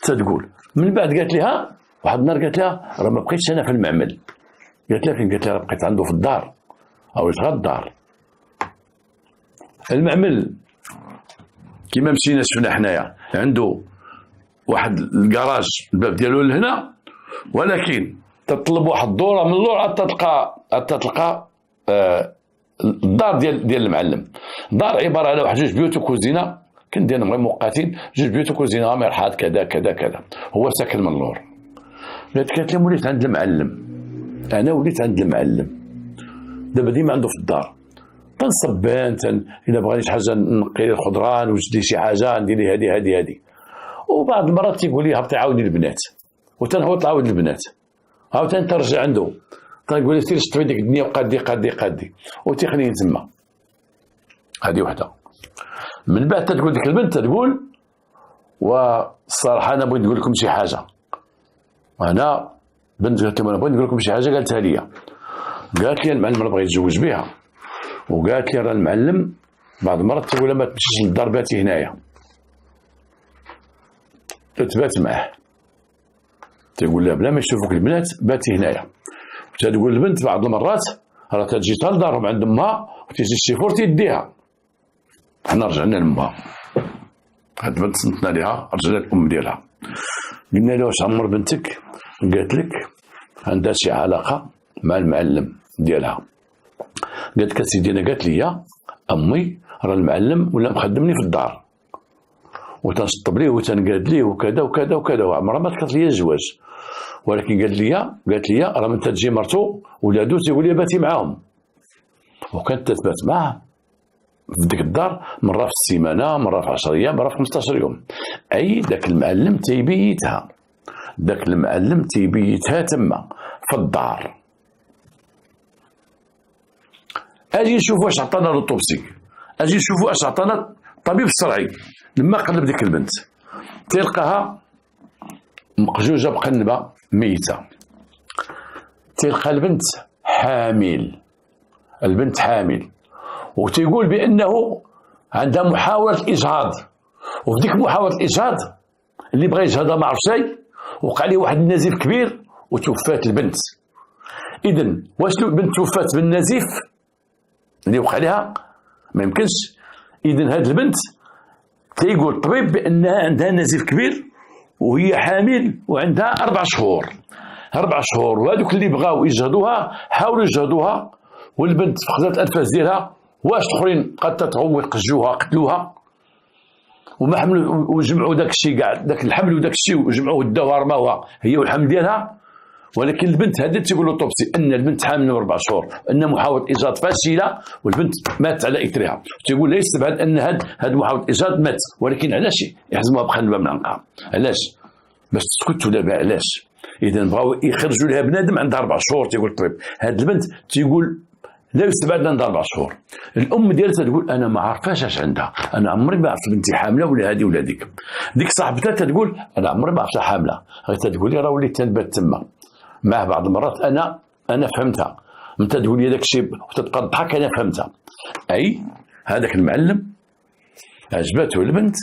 تتقول من بعد قالت لها واحد النهار قالت لها راه ما بقيتش انا في المعمل. قالت لها فين؟ قالت لها راه بقيت عنده في الدار او يتغى الدار. المعمل كيما مشينا شفنا حنايا عنده واحد الكراج الباب ديالو لهنا، ولكن تطلب واحد الدوره من اللور حتى تلقى الدار ديال المعلم. دار عباره على واحد جوج بيوت وكوزينه، كان ديالنا مؤقتين، جوج بيوت وكوزينه مرحاض كذا كذا كذا. هو ساكن من اللور. قالت لهم وليت عند المعلم، انا وليت عند المعلم دابا ديما عنده في الدار، تنصبان الا بغاني شي حاجه نقي لي الخضران وجدي شي حاجه ندير لي هذه. وبعض المرات تيقول لي هبطي عاوني البنات، وتنهبط عاود البنات، عاوتاني ترجع عنده تنقول لي سير شطفي ديك الدنيا وقادي وتيخليني تما. هذه وحده. من بعد تقول ديك البنت تقول والصراحه انا بغيت نقول لكم شي حاجه. انا بنت قالت لهم انا بغيت نقول لكم شي حاجه، قالتها لي. قالت لي المعلم بغى يتزوج بها، وقالت لي راه المعلم بعض المرات تقول ما تمشيش للدار باتي هنايا، تبات معاه. تقول لها بلا ما يشوفوك البنات باتي هنايا. وتقول البنت بعض المرات راه تجي حتى لدارهم عند امها وتيجي الشيفور تيديها. حنا رجعنا لامها، هاد البنت صنتنا ليها، رجعنا للام ديالها قلنا لها واش عمر بنتك؟ قالت لك عندها شي علاقه مع المعلم ديالها. قالت لك سيدي انا قالت لي امي راه المعلم ولا مخدمني في الدار وتنشطب ليه وتنقاد ليه وكذا وكذا وكذا، وعمرها ما ذكرت لي الزواج. ولكن قالت لي راه من تجي مرتو ولادو تيقول لي باتي معاهم، وكانت تثبت معاه في ديك الدار مره في السيمانه، مره في 10 ايام، مره في 15 يوم. اي داك المعلم تيبيتها، داك المعلم تيبيتها تما في الدار. اجي نشوف واش عطانا لوطوبسي، اجي نشوف واش عطانا الطبيب الشرعي. لما قلب ديك البنت تلقاها مقجوجه بقنبه ميته، تلقى البنت حامل، وتيقول بانه عندها محاوله اجهاض. وفي ديك محاوله الاجهاض اللي بغى يجهضها ما عرف شيء، وقع ليه واحد النزيف كبير وتوفات البنت. اذا واش البنت توفات بالنزيف اللي وقع لها؟ ما يمكنش. اذا هاد البنت تيقول الطبيب بانها عندها نزيف كبير وهي حامل وعندها 4 شهور. 4 شهور، وهذوك اللي بغاو يجهضوها حاولوا يجهضوها، والبنت فقدت الانفاس ديالها. واش الاخرين قد تتغوط قجوها قتلوها وما حملوا وجمعوا داك الشيء كاع، داك الحمل وداك الشيء وجمعوه داوها رماوها هي والحمل ديالها. ولكن البنت هذه تيقول لوطوبسي ان البنت حامل 4 شهور، ان محاوله ايجاد فاشله والبنت ماتت على اثرها. تيقول لا يستبعد ان هاد محاوله ايجاد مات، ولكن علاش يحزموها بقنبه منعنقه؟ علاش؟ باش تسكت ولا با؟ علاش؟ اذا بغاو يخرجوا لها بنادم عندها 4 شهور. تيقول الطبيب هاد البنت تيقول لا يستبعد عندها 4 شهور. الام ديالها تقول انا ما عارفاش اش عندها، انا عمري ما عرفت بنتي حامله ولا هذه ولا ديك. ديك صاحبتها تقول انا عمري ما عرفتها حامله، غير تقول لي راه وليت تنبات تما معاه بعض المرات. انا فهمتها، انت تقول لي داك الشيء وتبقى تضحك، انا فهمتها. اي هذاك المعلم عجبته البنت،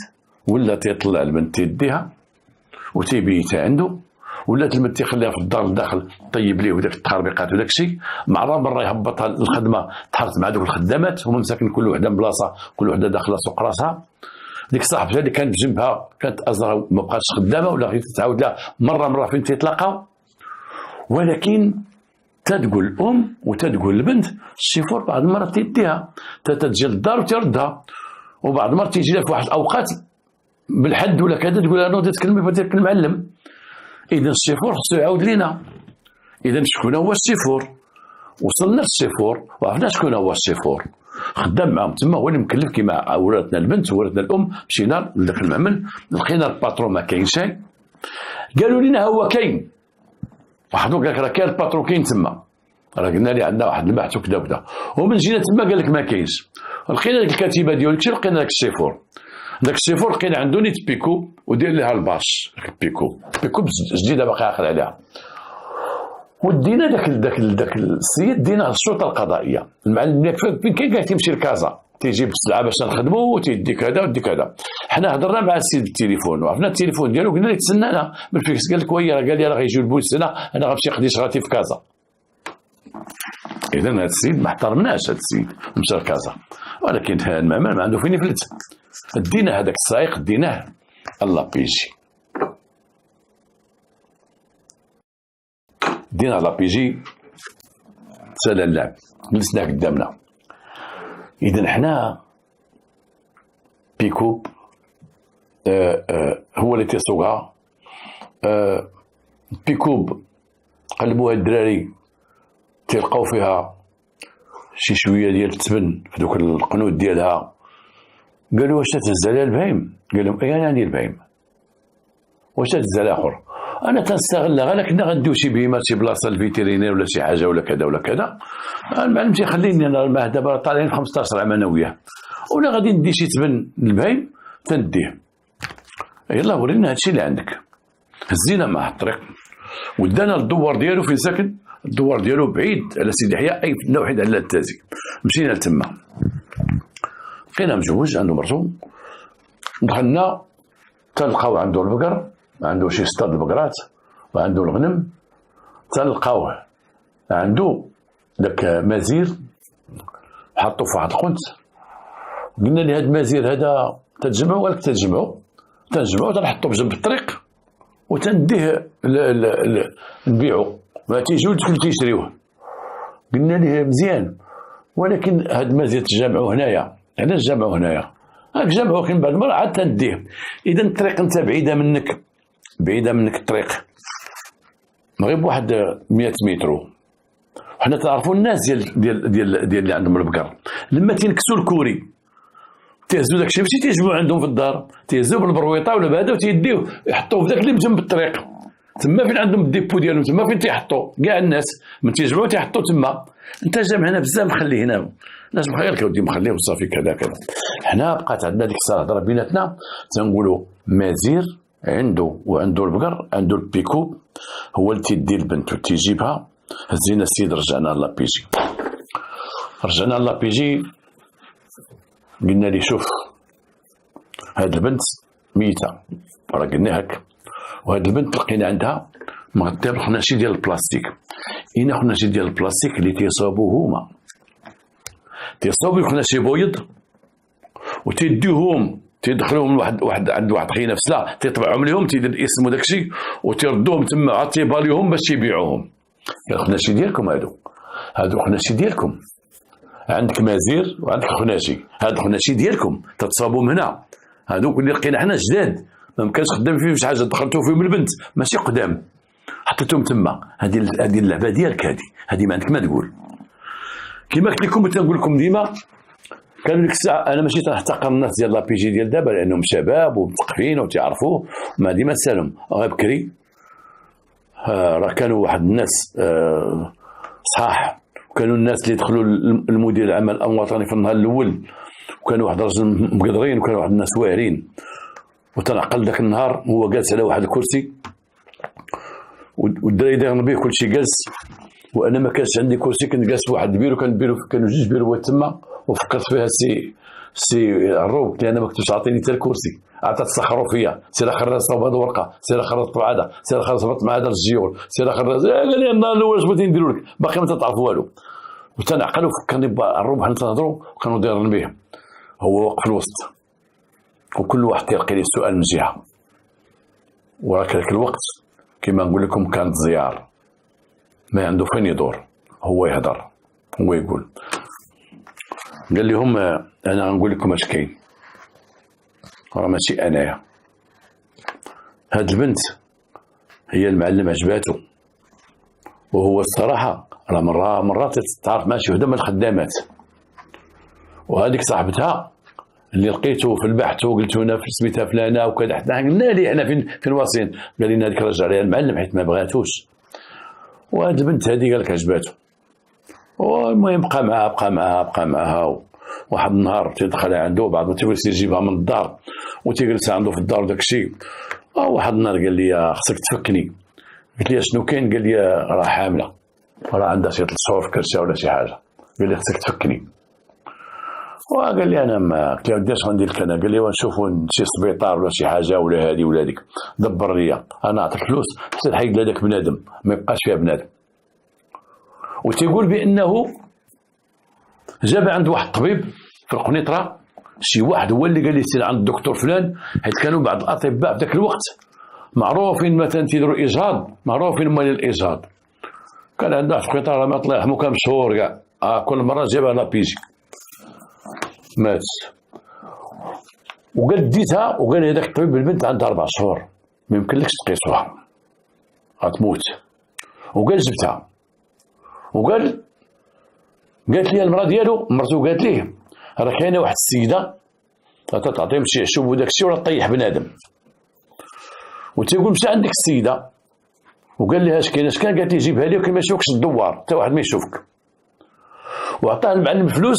ولا تيطلع البنت تيديها وتيبيتها عنده، ولات البنت تيخليها في الدار الداخل طيب ليه وداك التخربيقات وداك الشيء. مره يهبطها للخدمه، تحرت مع دوك الخدامات هما مساكن كل وحده بلاصه، كل وحده داخله سوق راسها. ديك صاحبتها اللي كانت بجنبها كانت ازرها ما بقاتش خدامه، ولا غير تتعاود لها مره فين تيتلاقاو. ولكن تتقول الام وتتقول البنت الشيفور بعض المرات تيديها تتجي للدار وتردها، وبعض المرات تيجي لها في واحد الاوقات بالحد ولا كذا تقول انا بديت تكلمي بديت المعلم. اذا الشيفور خصو يعاود لينا. اذا شكون هو الشيفور؟ وصلنا للشيفور وعرفنا شكون هو الشيفور، خدام معاهم تما، هو اللي مكلف كيما وراتنا البنت وراتنا الام. مشينا لذاك المعمل لقينا الباترون ما كاين شيء، قالوا لنا هو كاين. واحد قال لك راه كاين الباترون كاين تما، راه قلنا لي عندنا واحد البحث وكذا وكذا. ومن جينا تما قال لك ما كاينش. لقينا ديك الكتيبه ديالو لقينا داك الشيفور. داك الشيفور لقينا عنده نيت بيكو ودير لها الباش. بيكو جديده باقي عاقل عليها. ودينا داك السيد دينا الشرطه القضائيه. المعلم فين كان؟ قال تيمشي لكازا. تيجي بالسلعه باش نخدموا وتيديك هذا وديك هذا. حنا هضرنا مع السيد بالتليفون وعرفنا التليفون ديالو، قلنا له تسنانا بالفيكس. قال لك وي راه قال لي راه غيجيو البوليس هنا، انا غنمشي نقضي شغلتي في كازا. اذا هذا السيد ما احترمناش، هذا السيد مشى لكازا، ولكن المعمل ما عنده فين يفلت. دينا هذاك السائق ديناه الله بيجي، دينا لابيجي سال اللعب، جلسنا قدامنا. اذا حنا بيكوب هو اللي تيسوقها. بيكوب قلبوها الدراري تلقاو فيها شي شويه ديال التبن في دوك القنوت ديالها. قالوا واش تهز عليها البهيم؟ قال لهم اي انا عندي البهيم. واش تهز على اخر؟ انا تنستغلها غير كنا غنديو شي بهيمه شي بلاصه الفيترينير ولا شي حاجه ولا كذا ولا كذا. المعلم تيخليني انا دابا طالعين 15 عام انا وياه، ولا غادي ندي شي تبن للبهيم تنديه. يلا ورينا هادشي اللي عندك. هزينا معاه الطريق ودانا للدوار ديالو فين ساكن. الدوار ديالو بعيد على سيدي يحيى، اي في وحيد على التازي. مشينا لتما لقينا مجوج عنده مرتو. دخلنا تلقاو عنده البقر، عنده شي 6 البقرات وعنده الغنم. تلقاوه عنده داك مزير حطو في واحد القنت. قلنا لي هاد المزير هذا تتجمعو؟ قالك تنجمعو تنحطو بجنب الطريق وتنديه نبيعو، ما تيجيو تيشريوه. قلنا ليه مزيان، ولكن هاد المزير تجمعو هنايا. علاش جمعو هنايا؟ هاك جمعو كاين بعد المرة عاد تنديه. اذا الطريق انت بعيده منك الطريق غير بواحد 100 متر. حنا تعرفوا الناس ديال اللي عندهم البقر لما تينكسوا الكوري تيهزوا داكشي ماشي تيجبوه عندهم في الدار، تيهزوه بالبرويطه ولا بهذا وتيديوه يحطوه في داك اللي جنب الطريق. تما فين عندهم الديبو ديالهم، تما فين تيحطوا كاع الناس من تيجمعوا تيحطوا تما. انت جامع هنا بزاف مخليه هنا، لازم غير كودي مخليه وصافي كذا كذا. حنا بقات عندنا ديك الساعه هضره بيناتنا تنقولوا مازير عنده وعنده البقر، عنده البيكوب هو اللي تيدي البنت وتيجيبها. هزينا السيد رجعنا لابيجي. رجعنا لابيجي قلنا لي شوف هاد البنت ميته راه قلنا هك، وهاد البنت لقينا عندها مغطيه بالخناشي ديال البلاستيك. اين خناشي ديال البلاستيك اللي تيصاوبو هما تيصاوبو خناشي بويض وتيديوهم تيدخلوهم واحد عند واحد خينا في سلا تيطبعهم ليهم تيدير اسمو داكشي وتيردوهم تما عاد تيباليوهم باش يبيعوهم. الخناشي ديالكم هادو خناشي ديالكم، عندك مازير وعندك خناشي، هاد الخناشي ديالكم تتصابوا هنا. هادوك اللي لقينا حنا جداد ما مكانش خدام فيهم شي حاجه دخلتو فيهم البنت ماشي قدام حطيتهم تما. هذه اللعبه ديالك، هذه ما عندك ما تقول. كما قلت لكم تنقول لكم ديما كانوا ديك الساعه انا ماشي تنحتقر الناس ديال لابيجي ديال دابا لانهم شباب ومثقفين وتعرفوه ما ديما سالم. غير بكري راه كانوا واحد الناس صحاح، وكانوا الناس اللي دخلوا المدير العام الوطني في النهار الاول، وكانوا واحد الرجل مقدرين وكانوا واحد الناس واعرين. وتنعقل ذاك النهار هو جالس على واحد الكرسي والدراري دايرين به كلشي جالس، وانا ما كانش عندي كرسي، كنت جالس في واحد البيرو، كانوا 2 بيروات تما. وفكرت فيها سي الروب اللي انا ما كنتش عاطيني حتى الكرسي، عاد تسخروا فيا سير خرج صوب هذه الورقه، سير خرج طبع هذا، سير خرج صبط مع هذا الجيول، سير خرج. قال لي النهار الاول اش بغيتي نديروا لك باقي ما تعرفوا والو. وتنعقل وفكرني بالروب حنا تنهضروا وكانوا دايرين به. هو وقف في الوسط وكل واحد تيلقي لي سؤال من جهه، وراك ذاك الوقت كما نقول لكم كانت زيار ما عنده فين يدور، هو يهضر هو يقول. قال لهم انا غنقول لكم اش كاين، راه ماشي انايا. هاد البنت هي المعلم عجباتو، وهو الصراحه راه مرات تتعرف مع شي وحده من الخدامات، وهذيك صاحبتها اللي لقيته في البحث وقلت هنا في سميتها فلانه وكذا، حتى قلنا لي احنا في الوصين، قال لنا هذيك رجع عليها المعلم حيت ما بغاتوش. وهاد البنت هذه قال لك عجباتو، والمهم بقى معاها. واحد النهار تيدخل عنده بعد ما تيجلس يجيبها من الدار وتيجلس عنده في الدار وداك الشيء. واحد النهار قال لي خصك تفكني. قلت لي شنو كاين؟ قال لي راه حامله، راه عندها شي 3 شهور في كرشه ولا شي حاجه. قال لي خصك تفكني. وقال لي انا ما قلت له ودي اش غندير لك انا؟ قال لي ونشوفوا شي سبيطار ولا شي حاجه ولا هذه ولا هذيك، دبر لي انا نعطيك فلوس حتى تحيد لهذاك بنادم ما يبقاش فيها بنادم. وتيقول بانه جاب عند واحد الطبيب في القنيطره، شي واحد هو اللي قال لي سير عند الدكتور فلان، حيت كانوا بعض الاطباء في ذاك الوقت معروفين مثلا تيديروا اجهاض، معروفين مال الاجهاض. كان عندنا في القنيطره ما طلع يرحمو كان مشهور كاع، كل مره جابها لابيجي مات. وقال ديتها وقال لي هذاك الطبيب البنت عندها 4 شهور ما يمكنلكش تقيسوها غتموت. وقال جبتها وقال قالت لي المراه ديالو مرتو قالت ليه راه كاينه واحد السيده تعطيهم شي عشوب وداك الشيء ولا طيح بنادم. وتيقول مشى عندك السيده وقال لها اش كاين اش كان، قالت لي جيبها لي وكي ما يشوفكش الدوار حتى واحد ما يشوفك. وعطاه المعلم فلوس،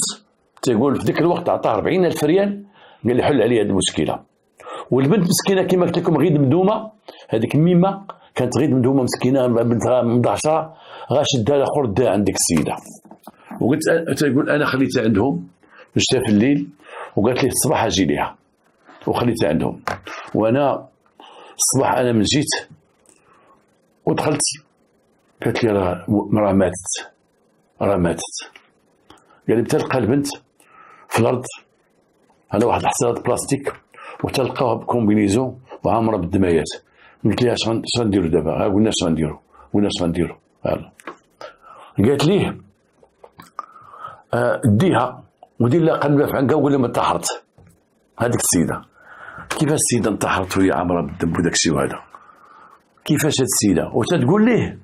تيقول في ذاك الوقت عطاه 40,000 ريال، قال لي حل عليا هذه المشكله. والبنت مسكينه كما قلت لكم غير مدومه، هذيك ميمه كانت غير مدومه مسكينه بنتها من 10 غا شدها الاخر داها عندك السيده. وقلت تيقول انا خليتها عندهم جتها في الليل وقالت لي الصباح اجي ليها وخليتها عندهم. وانا الصباح انا من جيت ودخلت قالت لي راه ماتت راه ماتت. قال لي تلقى البنت في الارض على واحد الحصيره بلاستيك وتلقاوها بكومبينيزون وعامره بالدمايات. قلت لها اش غنديروا دابا؟ قلنا اش غنديروا قالت ليه ديها ودير لها قنبله في عنقها وقول لها ما انتحرت. هذيك السيده كيفاش السيده انتحرت وهي عامره بالدم وداك الشيء وهذا؟ كيفاش هاد السيده؟ وتتقول ليه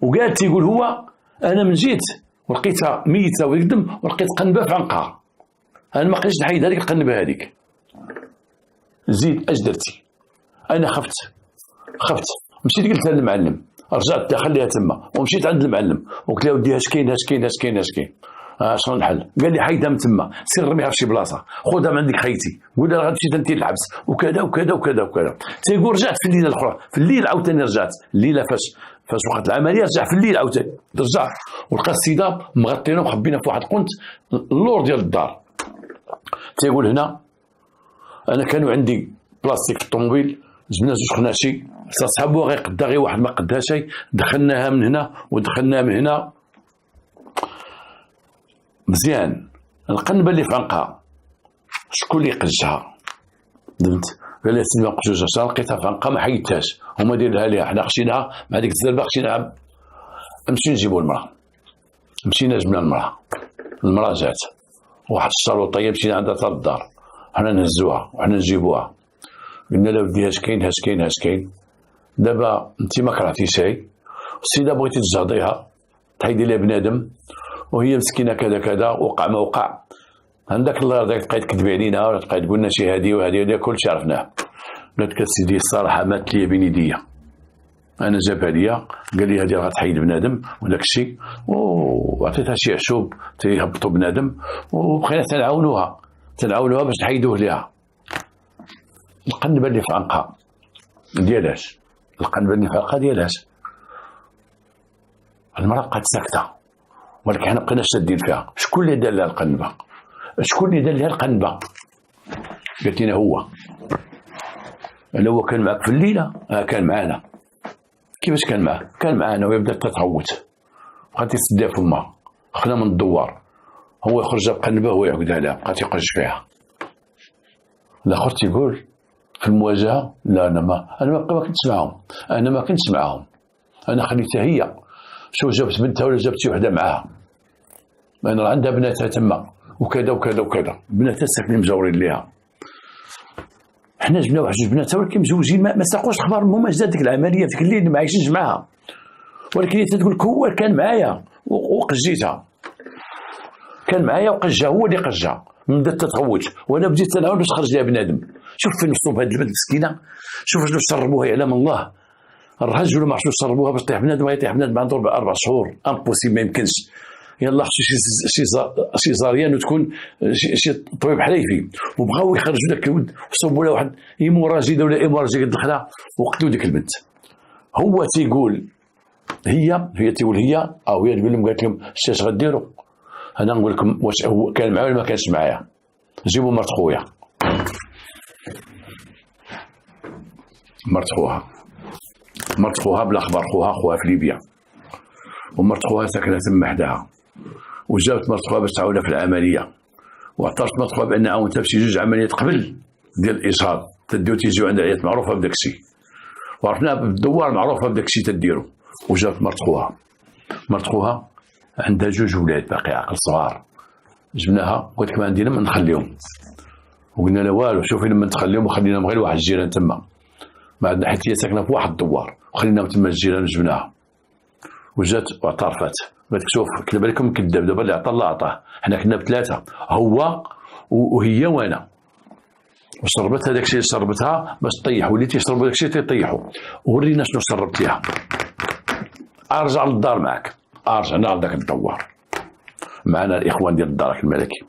وقالت يقول هو انا من جيت ولقيتها ميته ويقدم ولقيت قنبه في عنقها، انا ما قدرتش نحيد هذيك القنبه هذيك. زيد اش درتي؟ انا خفت مشيت قلت للمعلم، رجعت خليها تما ومشيت عند المعلم وقلت له ودي اش كاين شنو الحل؟ قال لي حيدها من تما سير رميها في شي بلاصه، خذها من عندك خيتي، قول لها غتمشي انت للحبس وكذا وكذا وكذا وكذا. تيقول رجعت في الليله الاخرى، في الليل عاوتاني رجعت الليله فاش وقت العمليه رجع في الليل عاوتاني رجع ولقى السيده مغطينا ومخبينا في واحد القنت اللور ديال الدار. تيقول هنا انا كانوا عندي بلاستيك في الطوموبيل، جبنا 2 خناشي صاحبوها غير قدا غير واحد ما قدها شيء، دخلناها من هنا ودخلناها من هنا مزيان. القنبه اللي في عنقها شكون اللي قجها؟ دمت قال لي سيدي ما قجوجهاش، لقيتها في عنقها ما حيدتهاش، هما دايرها ليها، حنا خشيناها مع ديك الزربه خشيناها. نمشي نجيبوا المراه، مشينا جبنا المراه جات واحد الشروطيه مشينا عندها حتى للدار، حنا نهزوها وحنا نجيبوها. قلنا لها ودي اش كاين دابا انت ما كرهتي شيء، السيده بغيتي تجهضيها تحيدي لها بنادم وهي مسكينه كذا وقع ما وقع، عندك الله يرضيك تبقاي تكذبي علينا ولا تبقاي تقول لنا شي هذه وهذه كلشي عرفناه. قالت لك سيدي الصراحه مات لي بين يديا، انا جابها ليا قال لي هذه غتحيد بنادم وداك الشيء، وعطيتها شي عشوب تيهبطوا بنادم وبقينا تنعاونوها باش نحيدوه ليها. القنبه اللي في عنقها ديالاش؟ المراه بقات ساكته، ولكن حنا بقينا شادين فيها. شكون اللي دار لها القنبه؟ قالت لنا هو كان معك في الليله؟ كان معنا. كيفاش كان معاه؟ كان معنا وهي بدات تتغوت بقات تسدها فمها، خنا من الدوار هو يخرج بقنبه وهو يعقدها لها بقات يقج فيها. الاخر تيقول في المواجهه لا انا ما كنتش معاهم، انا خليتها هي شو جابت بنتها ولا جابت شي وحده معاها، لان عندها بناتها تما وكذا بناتها ساكنين مجاورين ليها. حنا جبنا واحد 2 بناتها ولكن مزوجين ما ساقوش اخبار هما جات ديك العمليه ديك الليل ما عايشينش معاها، ولكن هي تقول لك هو كان معايا وقجيتها، كان معايا وقجها، هو اللي قجها بدات تتغوت وانا بديت تنعاون باش نخرج لها بنادم. شوف فين وصلوا بهاد البنت مسكينه، شوف شنو شربوها يعلم الله، الرجل ما عرفش شنو شربوها باش طيح بنادم، غيطيح بنادم عنده 4 شهور امبوسيبل ما يمكنش. يلا خصو شي زاريان وتكون شي طبيب حريفي، وبغاو يخرجوا داك الولد وصوبوا له واحد هيموراجي ولا هيموراجي قد الخلا وقتلوا ديك البنت. هو تيقول هي تقول هي تقول لهم قالت لهم اش غديروا؟ انا نقول لكم واش هو كان معايا ولا ما كانش معايا. جيبوا مرت خويا، مرت خوها بلا خبر، خوها في ليبيا، ومرت خوها ساكنه تما حداها، وجاوت مرت خوها باش تعاونها في العمليه، واعترفت مرت خوها بان عاونتها في شي جوج عمليات قبل ديال الاجهاض تديو تيجيو عند عيادات معروفه بداك الشيء، وعرفناها بالدوار معروفه بداك الشيء تديرو. وجات مرت خوها عندها جوج ولاد باقي عقل صغار، جبناها قلت لك ما عندي لما نخليهم، وقلنا لا والو شوفي لما تخليهم وخليناهم غير واحد الجيران تما، ما عندنا حيت هي ساكنه في واحد الدوار وخليناهم تما الجيران وجبناها. وجات واعترفت قالت لك شوف كتب عليكم كذاب، دابا اللي عطى الله عطاه، حنا كنا بثلاثه هو وهي وانا، وشربت هذاك الشيء شربتها باش تطيح، وليتي يشربوا داك الشيء تيطيحوا، ورينا شنو شربت ليها. ارجع للدار معك، رجعنا لذاك الدوار معنا الاخوان ديال الدار الملكي،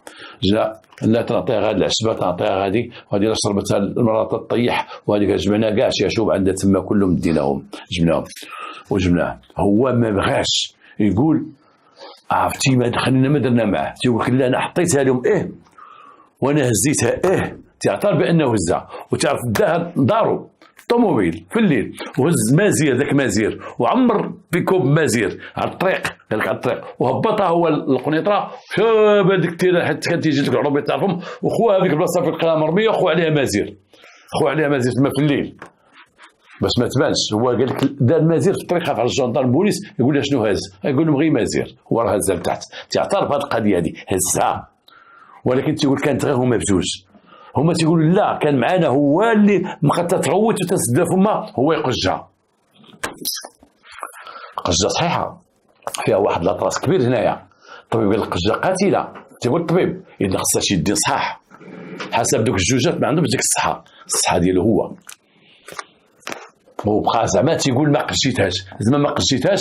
جا لا تعطيها غادي العشبه تعطيها غادي، وهذه شربتها المراه تطيح، وهذيك جبنا كاع شي شوب عندها تما كلهم ديناهم جبناهم وجبناه. هو ما بغاش يقول عرفتي ما خلينا ما درنا معاه، تيقول لك لا انا حطيتها لهم وانا هزيتها تعترف بانه هزها، وتعرف داها دارو طوموبيل في الليل وهز مازير، ذاك مازير وعمر بيكوب مازير على الطريق، قال لك على الطريق، وهبطها هو القنيطره شاب هذيك التيره حتى كانت تيجي لك العربيه تعرفهم، وخوها هذيك البلاصه في القناه مرميه، وخو عليها مازير تما في الليل باش ما تبانش. هو قال لك دار مازير في الطريق على الجندار البوليس، يقول له شنو هاز؟ يقول لهم غير مازير، هو راه هزها لتحت، تعترف بهذه القضيه هذه هزها، ولكن تيقول كانت غير هما بجوج، هما تيقولوا لا كان معنا هو اللي مخطط تغوت وتسد فما هو يقجها. قجه صحيحه فيها واحد لاطراس كبير هنايا، الطبيب قال قجه قاتله، تيقول الطبيب اذا خصها شي دين صحاح حسب دوك الجوجات ما عندهمش ديك الصحه ديالو هو، وبقى زعما تيقول ما قجيتهاش، زعما ما قجيتهاش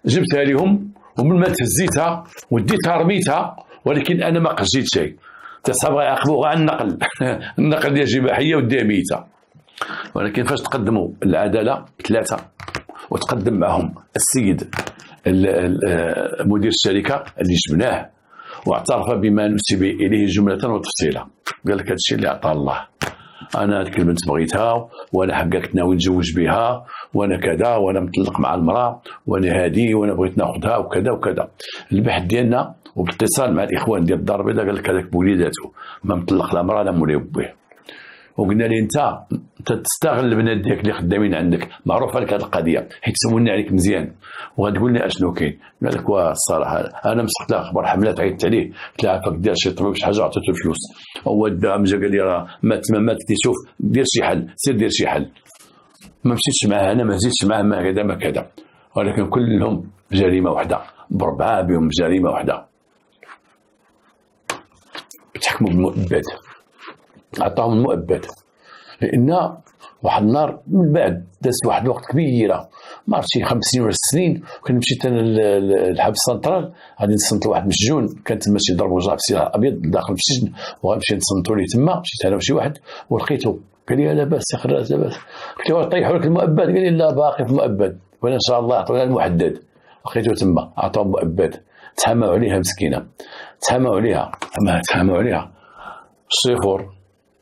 جبتها لهم ومن ما تهزيتها وديتها رميتها، ولكن انا ما قجيت شيء. تصحاب غيعاقبوه على النقل ديال الجباحيه وديها ميته. ولكن فاش تقدموا العداله ثلاثه وتقدم معهم السيد مدير الشركه اللي جبناه واعترف بما نسب اليه جمله وتفصيلا، قال لك هذا الشيء اللي عطاه الله، انا هذيك البنت بغيتها وانا حققت ناوي نتزوج بها وانا كذا وانا مطلق مع المراه وانا هادي وانا بغيت ناخذها وكذا وكذا. البحث ديالنا وباتصال مع الاخوان ديال الدار البيضاء قال لك هذاك بوليداته ما مطلق لا مراه لا مولاي به، وقلنا لي انت تستغل البنات ديالك اللي خدامين عندك، معروفه لك هذه القضيه حيت سولنا عليك مزيان وغتقول لي اشنو كاين. قال لك الصراحه انا مسكت له اخبار حملات عيطت عليه قلت له عافاك دير شي طبيب شي حاجه عطيته الفلوس، هو دا جا قال لي راه مات شوف دير شي حل، سير دير شي حل. ما مشيتش معاه انا، ما زيدتش معاه ما كذا ما كذا، ولكن كلهم بجريمه واحده، بربعه بهم بجريمه واحده، تحكموا بالمؤبد، عطاهم المؤبد. لان واحد النهار من بعد دازت واحد الوقت كبيره ما عرفتش 5 سنين ولا 6 سنين، وكنت مشيت انا للحبس السنترال غادي نصنت لواحد مسجون كان تما شي ضرب وجع بسلاح ابيض داخل في السجن، وغنمشي نصنتو ليه تما. مشيت انا وشي واحد ولقيته قال لي لاباس يا خراج لاباس، قلت له طيحوا لك المؤبد، قال لي لا باقي في المؤبد، وانا ان شاء الله عطونا المحدد. لقيته تما عطاو مؤبد، تحاموا عليها مسكينه، تحاموا عليها الصفر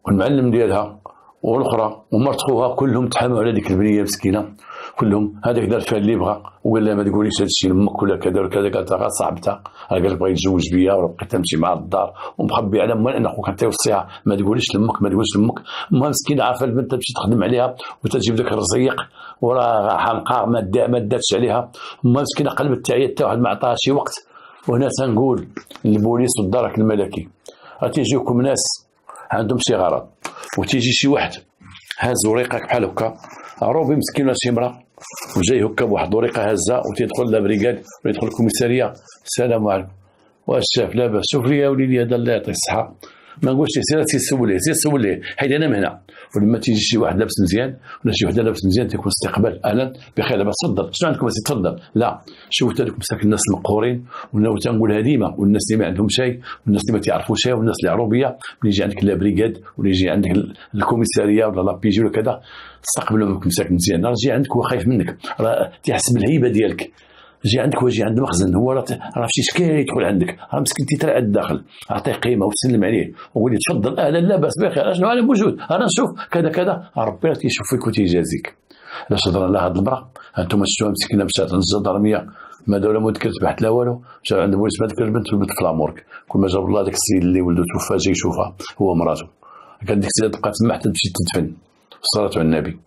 والمعلم ديالها والاخرى ومرت خوها كلهم تحاموا على ديك البنيه مسكينه كلهم. هذاك دار فيها اللي بغى وقال لها ما تقوليش هذا الشيء لامك ولا كذا وكذا، قالت لها صاحبتها قال لك بغى يتزوج بيا وبقيت تمشي مع الدار ومخبي على امها لان خوك تيوصيها ما تقوليش لامك ما تقوليش لامك. امها مسكينه عارفه البنت تمشي تخدم عليها وتجيب ذاك الرزيق وراه حمقى ما داتش عليها. امها مسكينه قلبت تعيط حتى واحد ما عطاها شي وقت. وهنا تنقول للبوليس والدرك الملكي غتيجيوكم ناس عندهم شي غرض وتيجي شي واحد هاز وريقك بحال هكا روبي مسكين ولا شي مرا وجاي هكا بواحد الوريقه هازه وتيدخل لا بريكاد ولا يدخل الكوميساريه السلام عليكم واش شاف لاباس شوف لي يا وليدي هذا الله يعطيه الصحه ما نقولش سير سول ليه حيت انا من هنا. ولما تيجي شي واحد لابس مزيان ولا شي وحده لابس مزيان تيكون استقبال اهلا بخير لاباس تفضل شنو عندكم تفضل. لا شوف هذوك مساكن الناس المقهورين ولا تنقولها ديما والناس اللي ما عندهم شيء والناس اللي ما تعرفوا شيء والناس اللي عروبيه ملي يجي عندك لا بريكاد ولا يجي عندك الكوميساريه ولا لا بيجي ولا كذا استقبلوا مساكن مزيان. راه جاي عندك هو خايف منك راه تيحسب الهيبه ديالك جي عندك واجي عند المخزن، هو راه فشي شكاية يدخل عندك، راه مسكين تيترعد الداخل، اعطيه قيمه وتسلم عليه وقول لي تفضل اهلا لا باس بخير، شنو انا موجود، انا نشوف كذا كذا، ربي راه تيشوف فيك وتيجازيك. علاش هضرنا لها هاد المراه، انتم شفتوها مسكينه مشات عند الجدرميه، ما داو لا ما ذكرت بحث لا والو، مشاو عند بوليس ما ذكر البنت والبنت في لامورك، كل ما جاب الله داك السيد اللي ولدو توفى جاي يشوفها هو مراته، كان ديك السيده تبقى تما حتى تمشي تدفن الصلاة على النبي.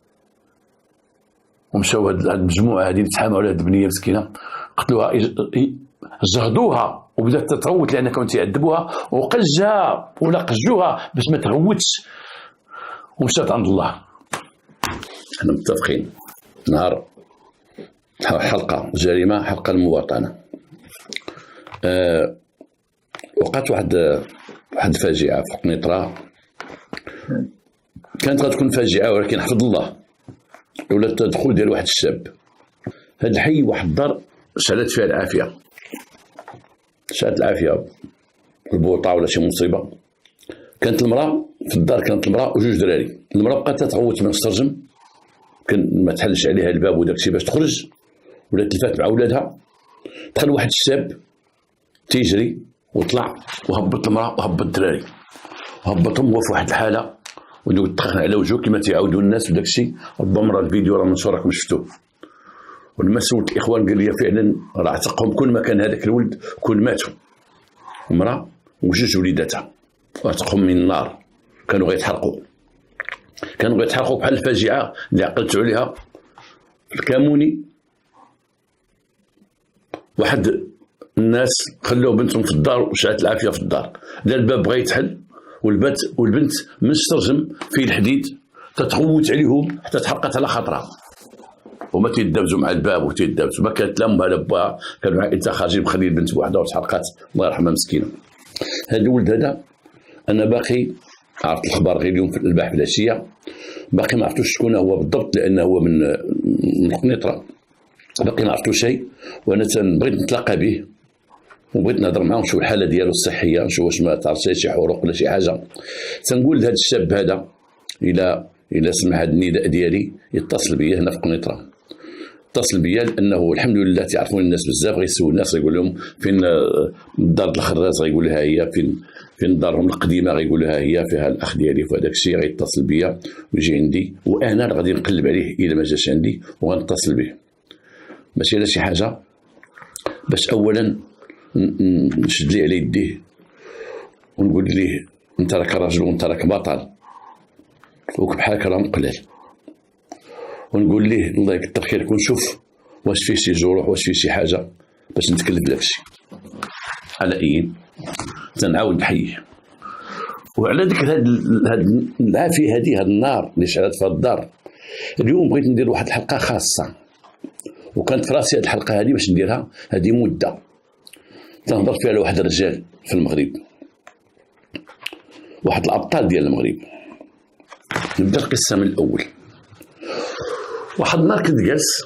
ومشاو هاد المجموعه هادي اللي تحاموا على هاد البنيه مسكينه، قتلوها جهدوها وبدات تتغوت لان كانوا تيعذبوها، وقجها ولا قجوها باش ما تغوتش، ومشات عند الله. احنا متفقين نهار حلقه جريمه، حلقه المواطنه، وقعت واحد الفاجعه في قنيطره، كانت غتكون فاجعه ولكن حفظ الله ولا التدخل ديال واحد الشاب. هاد الحي واحد الدار شعلت فيها العافيه، شعلت العافيه البوطه ولا شي مصيبه. كانت المراه في الدار، كانت المراه وجوج دراري. المراه بقات تغوت من السرجم، كان ما تحلش عليها الباب وداكشي باش تخرج، ولا تلفات مع ولادها. دخل واحد الشاب تيجري وطلع وهبط المراه وهبط الدراري، وهبطهم هو في واحد الحاله ودو تخن على وجهه كما تيعاودوا الناس وداك الشيء. ربما راه الفيديو راه منشور راكم شفتوه. ولما سولت الاخوان قال لي فعلا راه عتقهم كل ما كان هذاك الولد كل ماتوا، المراه وجوج وليداتها عتقهم من النار، كانوا غيتحرقوا بحال الفاجعه اللي عقلت عليها في الكاموني. واحد الناس خلوا بنتهم في الدار وشعلت العافيه في الدار، لا الباب بغى يتحل والبنت من السرجم فيه الحديد تتغوت عليهم حتى تحرقت على خاطرها، وما تيدابزوا مع الباب وتيدابزوا، ما كانت لا امها لا باها، كانوا عائلتها خارجين مخلي البنت بوحدها وتحرقات، الله يرحمها مسكينه. هذا الولد هذا انا باقي عرفت الخبر غير اليوم في البارح في العشيه، باقي ما عرفتوش شكون هو بالضبط لانه هو من قنيطره، باقي ما عرفتو شيء. وانا بغيت نتلاقى به وبغيت نهضر معاه ونشوف الحاله ديالو الصحيه، نشوف واش ما تعرف شي حروق ولا شي حاجه. تنقول لهذا الشاب هذا الى سمع هذا النداء ديالي يتصل بيا هنا في قنيطره، اتصل بيا لانه الحمد لله تعرفون الناس بزاف، غيسول الناس غيقول لهم فين دار الخراز، غيقول لها هي فين دارهم القديمه، غيقول لها هي فيها الاخ ديالي وهذاك الشيء. غيتصل بيا ويجي عندي وانا غادي نقلب عليه الا ما جاش عندي وغنتصل به، ماشي على شي حاجه، باش اولا نشد ليه على يديه ونقول ليه انت راك راجل وانت راك بطل وبحالك راه مقلل، ونقول ليه الله يكثر خيرك ونشوف واش فيه شي جروح واش فيه شي حاجه باش نتكلم داك الشيء. على اي تنعاود نحييه. وعلى ذكر هاد العافيه هاد النار اللي شعلت في الدار، اليوم بغيت ندير واحد الحلقه خاصه، وكانت في راسي هاد الحلقه هادي باش نديرها هادي مده تنهضر فيها على واحد الرجال في المغرب، واحد الابطال ديال المغرب. نبدا القصه من الاول. واحد النهار كنت جالس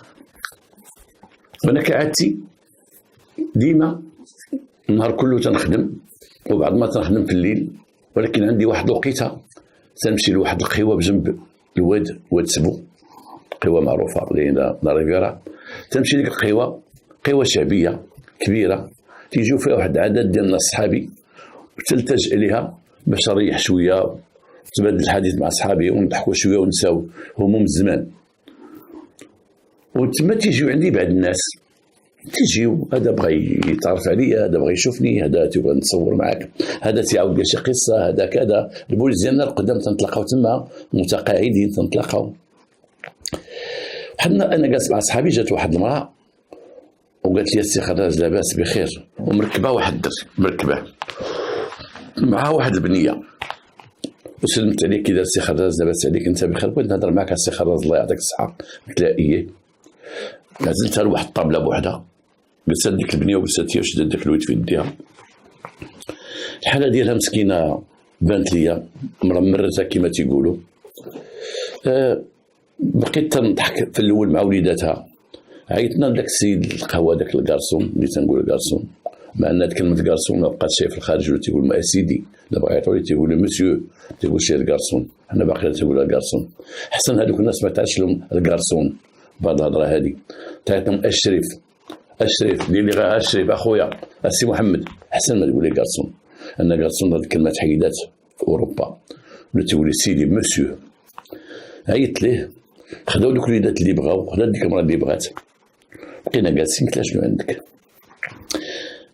وانا كعادتي ديما النهار كله تنخدم، وبعد ما تنخدم في الليل، ولكن عندي واحد الوقيته تنمشي لواحد القهوه بجنب الواد، واد سبو، قهوه معروفه اللي لا ريفيرا. تمشي لك القهوه، قهوه شعبيه كبيره، تيجيو فيها واحد العدد ديال الناس صحابي، وتلتجئ اليها باش نريح شويه، تبادل الحديث مع صحابي ونضحكوا شويه ونساو هموم الزمان. وتما تيجيو عندي بعض الناس، تيجيو هذا بغى يتعرف عليا، هذا بغى يشوفني، هذا تيبغى نتصور معاك، هذا تيعاود لي شي قصه، هذا كذا. البوليس ديالنا القدام تنتلاقاو تما متقاعدين تنتلاقاو. حنا انا جالس مع صحابي، جات واحد المراه وقالت لي السي خراز لاباس بخير، ومركبه واحد الدري مركبه معها واحد البنيه، وسلمت عليك كي دار السي خراز لاباس عليك انت بخير، بغيت نهضر معاك السي خراز الله يعطيك الصحه. قلت لها ايه. نزلتها لواحد الطابله بوحدها، جلست ديك البنيه وجلست هي وشدت داك الويت في يديها. الحاله ديالها مسكينه بانت ليا مرمرتها كما تيقولوا. بقيت تنضحك في الاول مع وليداتها. عيطنا لذاك السيد القهوه، داك الكارسون اللي تنقول الكارسون، مع ان كلمه كارسون ما بقات شي في الخارج، ولا تيقول ما سيدي، لا بغا يعيطوا لي تيقول مسيو، تيقول شي الكارسون، حنا باقي تنقول الكارسون. حسن هذوك الناس ما تعرفش لهم الكارسون بهاد الهضره هادي، تعيطهم الشريف الشريف دير لي غير الشريف اخويا السي محمد احسن ما تقول لي كارسون. انا كارسون هذه الكلمه تحيدات في اوروبا ولا تقول لي سيدي مسيو. عيطت ليه خداو دوك الوليدات اللي بغاو خدا ديك المراه اللي بغات بقينا جالسين قلت لها شنو عندك؟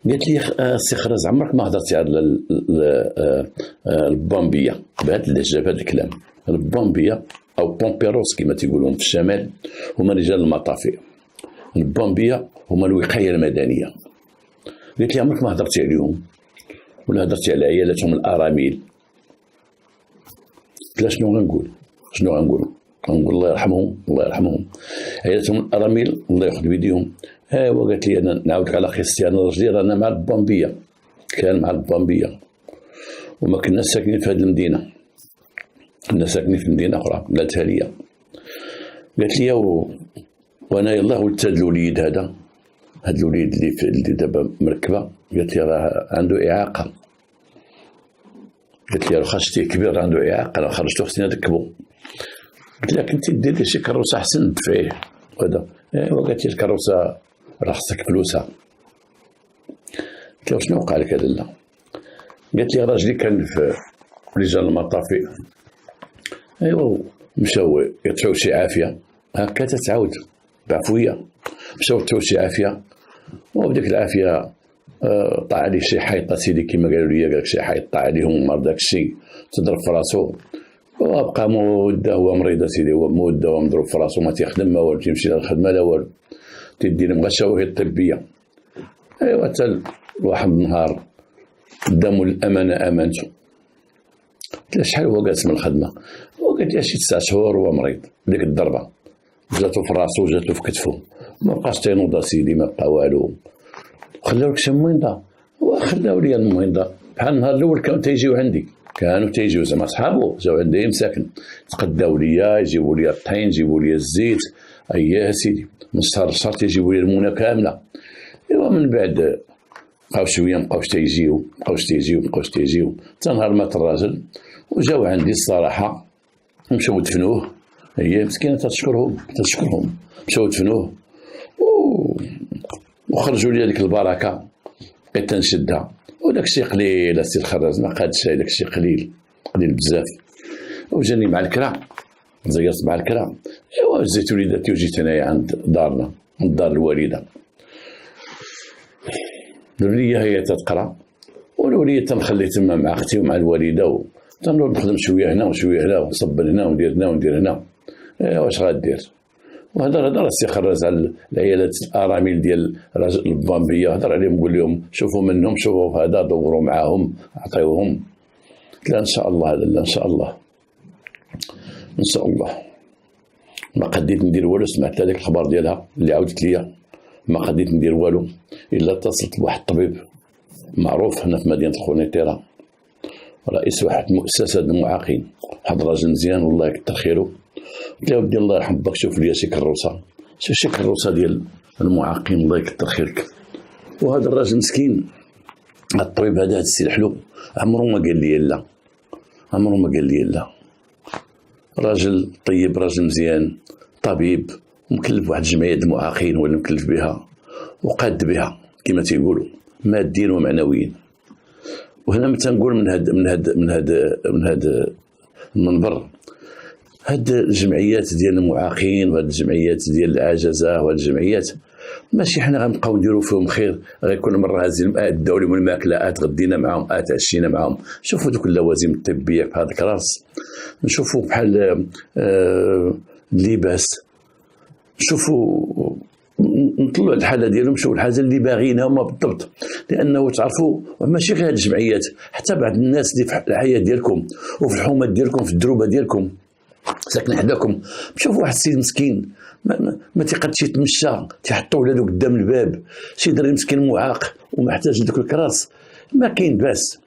قالت لي السي خراز عمرك ما هضرتي على البامبيه بهذا اللهجه بهذا الكلام. البامبيه او بومبيروس كما تيقولون في الشمال هما رجال المطافئ. البامبيه هما الوقايه المدنيه. قالت لي عمرك ما هضرتي عليهم ولا هضرتي على عيالاتهم الارامل؟ قلت لها شنو غنقول غنقول الله يرحمهم عيالاتهم الارامل الله ياخذ بيديهم. ايوا قالت لي انا نعاودك على قصتي انا رجلي رانا مع البامبيه كان مع البامبيه وما كناش ساكنين في هذه المدينه كنا ساكنين في مدينه اخرى قالتها لي. قالت لي وانا يلاه ولدت هذا الوليد هذا الوليد اللي دابا مركبه. قالت لي راه عنده اعاقه. قالت لي راه خرجتيه كبير عنده اعاقه انا خرجته خصني نركبو. قلت لها كنتي دير لي شي كروسه احسن تدفعيه وهذا. ايوا قالت لي الكروسه راه خصك فلوسها. قلت لها شنو وقع لك هذا لا؟ قالت لي راجلي كان في رجال المطافئ. ايوا مشاو يدفعوا شي عافيه هكا تتعاود بعفويه. مشاو يدفعوا شي عافيه وبديك العافيه طاع عليه شي حيطه سيدي كما قالوا لي قالك شي حيط طاع عليهم ومرض داك الشيء تضرب في راسو وبقى مده هو مريض سيدي هو مده ومضروب في راسو ما تيخدم ما والو تيمشي للخدمه لا والو تيدير مع الشواهد الطبيه. ايوا حتى واحد النهار قدامو الامانه امانته. قلت له شحال هو جالس من الخدمه؟ وقالت لي شي 9 شهور هو مريض ديك الضربه جاتو في راسو جاتو في كتفو ما بقاش تينوض سيدي ما بقى والو. خلاو لك شي موينضه وخلاو لي الموينضه بحال النهار الاول كانوا تيجيو زعما صحابو جاو عندي مساكن تقداو ليا يجيبوا لي الطحين يجيبوا لي الزيت اييه سيدي من شهر لشهر تيجيبوا لي المونه كامله. ايوا من بعد بقاو شويه مبقاوش تيجيو حتى نهار مات الراجل وجاو عندي الصراحه مشاو دفنوه. هي مسكينه تشكرهم مشاو دفنوه وخرجوا لي هذيك البركه بقيت تنشدها وداك الشيء قليل السي الخراز ما قادش داك الشيء قليل بزاف. وجاني مع الكرا زيرت مع الكرا ايوا جيت وليداتي وجيت انايا عند دارنا عند دار الوالده. الوليه هي تتقرا والوليه تنخلي تما مع اختي ومع الوالده تنروح نخدم شويه هنا وشويه هنا ونصبر هنا وندير هنا. واش غادير وهضر السي خراز على العيالات الارامل ديال البامبيه هضر عليهم قول لهم شوفوا منهم شوفوا هذا دوروا معاهم عطيوهم. قلت لا ان شاء الله هذا لا ان شاء الله ما قديت ندير والو. سمعت هذاك الخبر ديالها اللي عاودت ليا ما قديت ندير والو الا اتصلت بواحد الطبيب معروف هنا في مدينه الخونيتيره رئيس واحد مؤسسه المعاقين واحد راجل مزيان والله يكثر خيره. قلت له ودي الله يرحم باك شوف لي شي كروسه شي كروسه ديال المعاقين الله يكثر خيرك. وهذا الراجل مسكين الطبيب هذا السي الحلو عمره ما قال لي لا راجل طيب راجل مزيان طبيب مكلف واحد الجمعيه المعاقين هو اللي مكلف بها وقاد بها كما تيقولوا ماديين ومعنويين. وهنا متى نقول من هذا المنبر هاد الجمعيات ديال المعاقين وهاد الجمعيات ديال العجزه وهاد الجمعيات ماشي حنا غنبقاو نديرو فيهم خير غيكون مره هازين داو لهم الماكله تغدينا معاهم تعشينا معاهم. شوفوا دوك اللوازم الطبيه في هذاك الراس نشوفوا بحال اللباس نشوفوا نطلعوا الحاله ديالهم نشوفوا الحاجه اللي باغيينها هما بالضبط. لانه تعرفوا ماشي غير هاد الجمعيات حتى بعض الناس اللي في الحياه ديالكم وفي الحومات ديالكم في الدروبه ديالكم ساكن حداكم شوفوا واحد السيد مسكين ما تيقدش يتمشى تيحطوا ولادو قدام الباب شي دري مسكين معاق ومحتاج لذوك الكراس ما كاين باس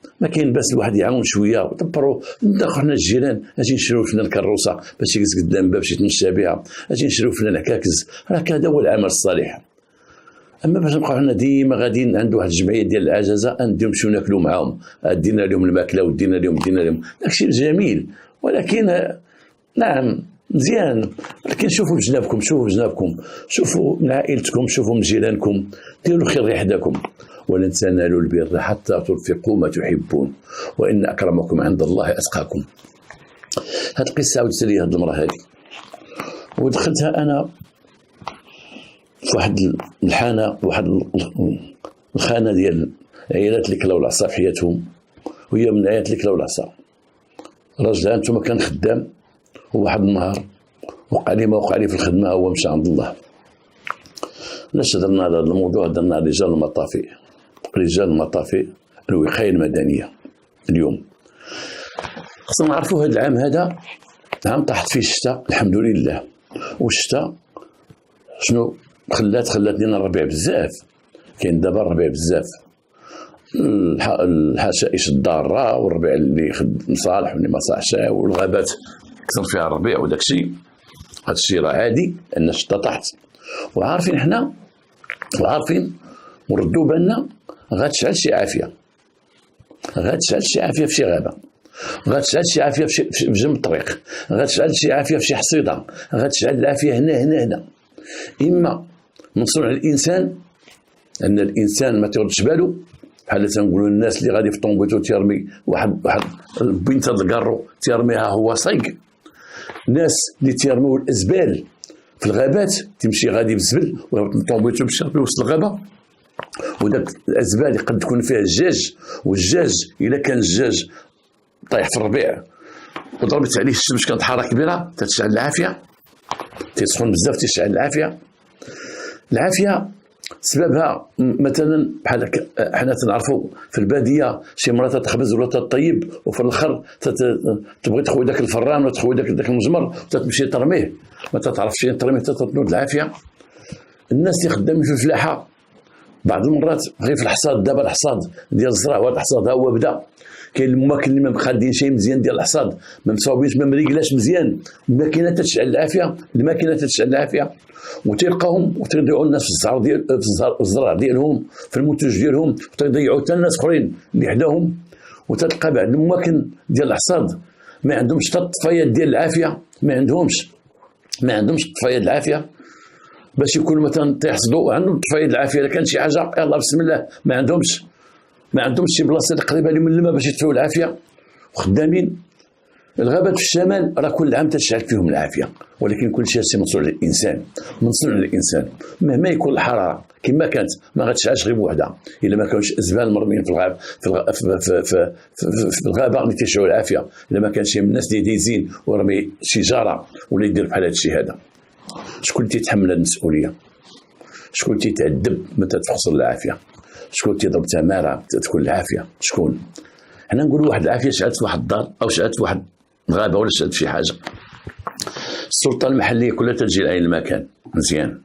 الواحد يعاون شويه ودبروا ندخلوا حنا الجيران اجي نشريو فينا الكروسه باش يجلس قدام الباب باش يتمشى بها اجي نشريو فينا العكاكز راه هذا هو العمل الصالح. اما باش نبقاو حنا ديما غاديين عند واحد الجمعيه ديال العجزه نديو نمشيو ناكلوا معاهم دينا لهم الماكله ودينا لهم داكشي جميل ولكن نعم مزيان، لكن شوفوا بجنابكم، شوفوا بجنابكم، شوفوا من عائلتكم، شوفوا من جيرانكم، ديروا الخير لحداكم. ولن تنالوا البر حتى تنفقوا ما تحبون وان اكرمكم عند الله اتقاكم. هاد القصه عاودت لي هاد المراه هذه، ودخلتها انا في واحد الحانه، واحد الخانه ديال عيالات اللي كلاو العصا في حياتهم، وهي من عيالات اللي كلاو العصا. راجلها انتم كان خدام، وواحد النهار وقع لي ما وقع لي في الخدمه، هو مشى عند الله. علاش هضرنا على هذا الموضوع؟ هضرنا على رجال المطافئ، رجال المطافئ الوقايه المدنيه. اليوم خصنا نعرفوا هذا العام، هذا عام طاحت فيه الشتاء الحمد لله. والشتاء شنو خلات لنا الربيع بزاف. كاين دابا الربيع بزاف، الحشائش الضاره، والربيع اللي يخدم صالح واللي ما صالحش، والغابات كثر فيها الربيع وداك الشيء. هذا الشيء راه عادي ان الشتاء طاحت، وعارفين حنا، وعارفين وردوا بالنا غتشعل شي عافيه، غتشعل شي عافيه في شي غابه، غتشعل شي عافيه في جنب الطريق، غتشعل شي عافيه في شي حصيده، غتشعل العافيه هنا. اما من صنع الانسان، ان الانسان ما تردش باله، بحال تنقولوا الناس اللي غادي في طومبيتو تيرمي واحد بنت الكارو تيرميها هو صيق. ناس اللي تيرميو الازبال في الغابات، تمشي غادي بالزبل وطومبيتو باش يرمي وسط الغابه، وداك الازبال يقد تكون فيها الدجاج، والدجاج الا كان الدجاج طايح في الربيع وضربت عليه الشمس كانت حراره كبيره تتشعل العافيه، تيسخن بزاف تيشعل العافيه. العافيه سببها مثلا بحال حنا تنعرفوا في الباديه شي مرات تخبز ولا تطيب، وفي الاخر تبغي تخوي داك الفران ولا تخوي داك المجمر وتمشي ترميه، ما تعرفش ترميه تتنوض العافيه. الناس اللي خدامين في الفلاحه بعض المرات غير في الحصاد، دابا الحصاد ديال الزرع وهذا الحصاد ها هو بدا، كاين الماكن اللي ما مخادين شي مزيان ديال الحصاد، ما مصاوبينش، ما مريقلاش مزيان، الماكينه تتشعل العافيه، الماكينه تتشعل العافيه، وتلقاهم وتضيعوا الناس في الزرع ديالهم، في المنتوج ديالهم، وتضيعوا حتى الناس اخرين اللي حداهم. وتلقى بعض المواكن ديال الحصاد ما عندهمش حتى الطفايات ديال العافيه، ما عندهمش الطفايات العافيه باش يكونوا مثلا تيحصدوا، عندهم الطفايات العافيه، الا كان شي حاجه يلاه بسم الله، ما عندهمش شي بلاصه اللي قريبه لهم من الماء باش يطفيو العافيه. وخدامين الغابات في الشمال راه كل عام تشعل فيهم العافيه، ولكن كل شيء من صنع الانسان، مهما يكون الحراره كما كانت ما غتشعلش غير بوحدها، الا ما كانوش ازبال مرميين في الغابه في الغابه اللي تيشعلوا العافيه، الا ما كان شي من الناس اللي دايزين ورمي شجره ولا يدير بحال هذا الشيء هذا. شكون تيتحمل المسؤوليه؟ شكون تيتعذب متى تخسر العافيه؟ شكون تيضرب تماره تكون العافيه؟ شكون؟ حنا نقولوا واحد العافيه شعلت في واحد الدار او شعلت في واحد الغابه ولا شعلت في شي حاجه، السلطه المحليه كلها تجي لعين المكان مزيان.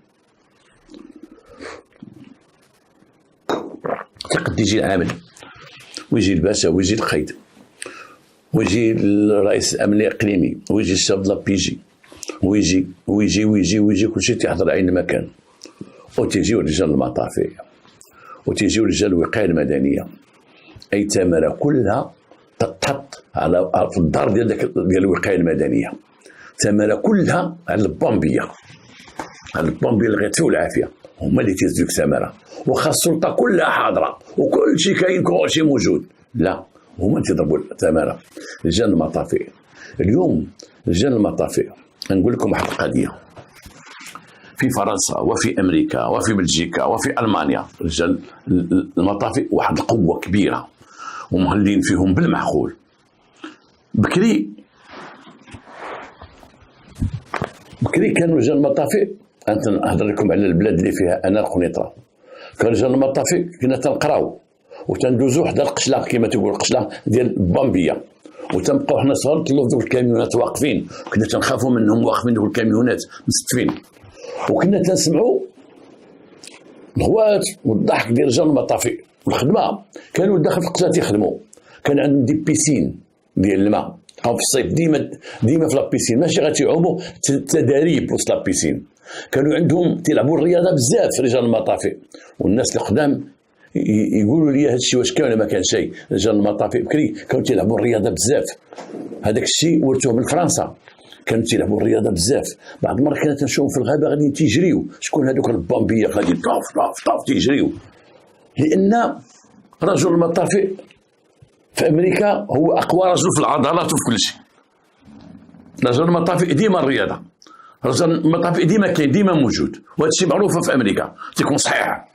قد يجي العامل ويجي الباشا ويجي القيد ويجي الرئيس الامن الاقليمي ويجي الشاب لابيجي ويجي كلشي تيحضر عين المكان، وتيجيو رجال المطافئ وتيجيو رجال الوقايه المدنيه. اي تماره كلها تتحط على في الدار ديال الوقايه المدنيه، تماره كلها على البومبيه اللي غيطفيو العافيه، هما اللي تيزدوك تماره، واخا السلطه كلها حاضره وكل شيء كاين كل شيء موجود، لا هما تيضربوا التماره. رجال المطافئ اليوم، رجال المطافئ نقول لكم واحد القضيه، في فرنسا وفي امريكا وفي بلجيكا وفي المانيا رجال المطافئ واحد القوه كبيره ومهلين فيهم بالمعقول. بكري كانوا رجال المطافئ، انت نهضر لكم على البلاد اللي فيها انا القنيطره، كان رجال المطافئ كنا تنقراو وتندوزو حدا القشله كما تقول القشله ديال بامبيه، وتنبقاو حنا صغار نطلعوا دوك الكاميونات واقفين، كنا تنخافوا منهم واقفين دوك الكاميونات مستفين، وكنا تنسمعوا الغوات والضحك ديال رجال المطافئ والخدمه. كانوا داخل في القشله تيخدموا، كان عندهم دي بيسين ديال الماء، في الصيف ديما في لابيسين، ماشي غتيعوموا تداريب وسط لابيسين. كانوا عندهم تيلعبوا الرياضه بزاف رجال المطافئ، والناس القدام يقولوا لي هذا الشيء واش كان ولا ما كان شيء. رجال المطافئ بكري كانوا تيلعبوا الرياضه بزاف، هذاك الشيء ورثوه من فرنسا. كانوا تيلعبوا الرياضه بزاف. بعض المرات كنا تنشوفهم في الغابه غاديين تيجريو، شكون هذوك البامبيه غادي طاف تيجريو، لان رجل المطافئ في امريكا هو اقوى رجل في العضلات وفي كل شيء. رجل المطافئ ديما الرياضه، رجل المطافئ ديما كاين، ديما موجود، وهذا الشيء معروف في امريكا تيكون صحيح.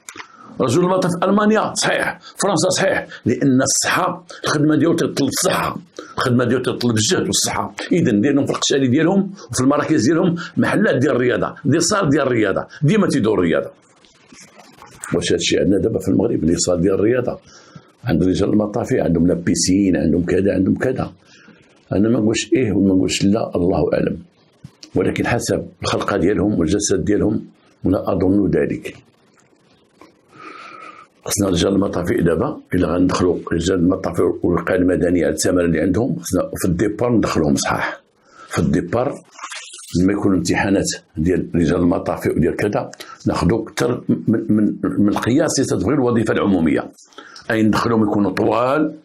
رجل المطافئ في المانيا صحيح، فرنسا صحيح، لان الصحه الخدمه ديالو تطلب الصحه، الخدمه ديالو تطلب الجهد والصحه. اذا ديرهم في القشالي ديالهم وفي المراكز ديالهم محلات ديال الرياضه، ديال صال ديال الرياضه، ديما تيدور الرياضه. واش هذا الشيء عندنا دابا في المغرب اللي صال ديال الرياضه؟ عند رجال المطافئ عندهم لا بيسين، عندهم كذا عندهم كذا. انا ما نقولش ايه وما نقولش لا، الله اعلم، ولكن حسب الخلقه ديالهم والجسد ديالهم ولا اظن ذلك. خصنا رجال المطافئ دابا الا غندخلوا رجال المطافئ والوقايه المدنيه على الثمن اللي عندهم، خصنا في الديبار ندخلوهم صحاح. في الديبار لما يكونوا امتحانات ديال رجال المطافئ وديال كذا ناخذوا اكثر من القياس اللي تتبغي الوظيفه العموميه، اي ندخلوهم يكونوا طوال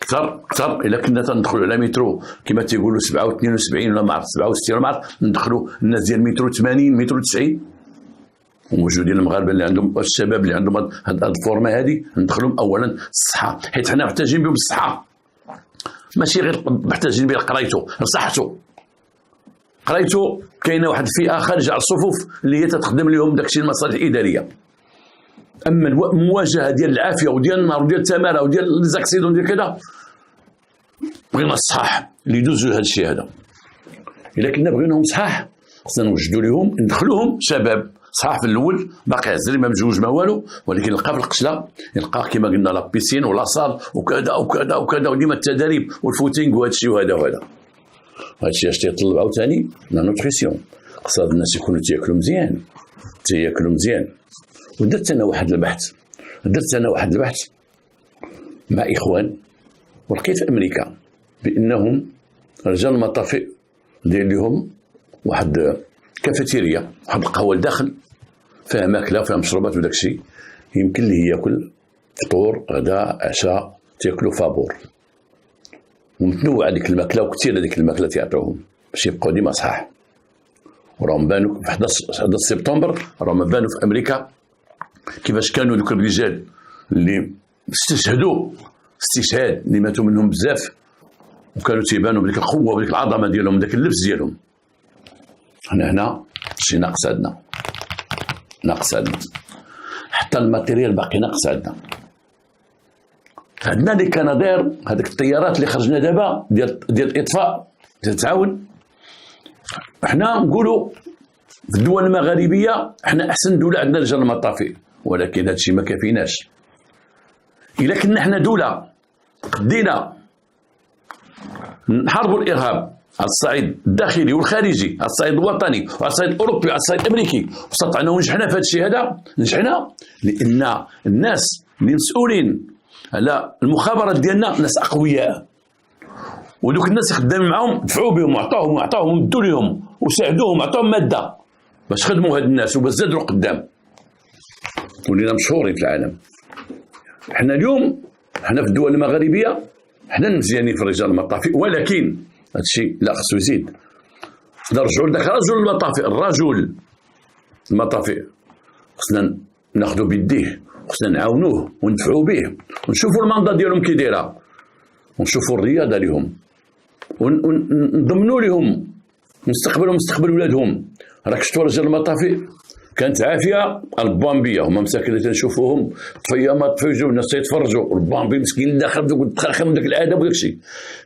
اكثر. الا كنا تندخلوا على مترو كما تيقولوا 72 ولا ما عرفت 67 ولا ما عرفت، ندخلوا الناس ديال مترو 80 مترو 90 وموجودين المغاربه اللي عندهم الشباب اللي عندهم هاد الفورمه هذه، ندخلهم اولا الصحه، حيت حنا محتاجين بهم الصحه، ماشي غير محتاجين بها قرايته صحته. قرايته كاينه واحد الفئه خارجه على الصفوف اللي هي تتخدم لهم داكشي المصالح الاداريه، اما المواجهه ديال العافيه وديال النار وديال التماره وديال ليزاكسيدون ديال كذا بغينا الصحاح اللي يدوزوا هذا الشيء هذا. الا كنا بغيناهم صحاح خصنا نوجدوا لهم ندخلوهم شباب صحاح في الاول باقي عزري ما مجوج ما والو، ولكن نلقى في القشله نلقى كما قلنا لا بيسين ولا صال وكذا وكذا وكذا، وديما التدريب والفوتينغ وهذا الشيء وهذا وهذا. هذا الشيء اش تيطلب عاوتاني لا نوتريسيون، خص هاد الناس يكونوا تياكلوا مزيان. ودرت انا واحد البحث مع اخوان، ولقيت في امريكا بانهم رجال المطافئ داير لهم واحد كافيتيريا، واحد القهوه لداخل فيها ماكله فيها مشروبات وداك الشيء، يمكن ليه ياكل فطور غداء عشاء، تياكلوا فابور ومتنوع هذيك الماكله، وكثير هذيك الماكله تيعطيوهم باش يبقاو ديما صحاح. وراهم بانوا في 11 سبتمبر راهم بانوا في امريكا كيفاش كانوا ذوك الرجال اللي استشهدوا استشهاد اللي ماتوا منهم بزاف، وكانوا تيبانوا بديك القوه وبديك العظمه ديالهم بداك اللبس ديالهم. هنا شي ناقص عندنا حتى الماتيريال باقي ناقص عندنا اللي كان داير هذيك الطيارات اللي خرجنا دابا ديال الاطفاء تتعاون. حنا نقولوا في الدول المغاربيه حنا احسن دوله عندنا رجال المطافئ، ولكن هذا الشيء ما كافيناش. الا كنا حنا دوله قدينا نحاربوا الارهاب على الصعيد الداخلي والخارجي، على الصعيد الوطني وعلى الصعيد الاوروبي وعلى الصعيد الامريكي، واستطعنا ونجحنا في هذا الشيء هذا، نجحنا لان الناس اللي مسؤولين على المخابرات ديالنا ناس اقوياء، ودوك الناس خدامين معاهم دفعوا بهم وعطاوهم مدوا لهم وساعدوهم وعطاوهم ماده باش خدموا هاد الناس وباش زادوا قدام، ولينا مشهورين في العالم. حنا اليوم حنا في الدول المغاربيه حنا مزيانين في رجال المطافئ، ولكن هذا الشيء لا خصو يزيد. نرجعوا لذاك الرجل المطافئ خصنا ناخذوا بيديه، خصنا نعاونوه وندفعوا به ونشوفوا المنظر ديالهم كي دايره، ونشوفوا الرياضه لهم ونضمنوا لهم مستقبلهم مستقبل ولادهم. راك شفتوا رجال المطافئ كانت عافيه البامبيه، هما مساكن اللي تنشوفوهم طفيه تفيجوا الناس تيتفرجوا، البامبي مسكين داخل دوك التخاخم وداك الادب وداك الشيء.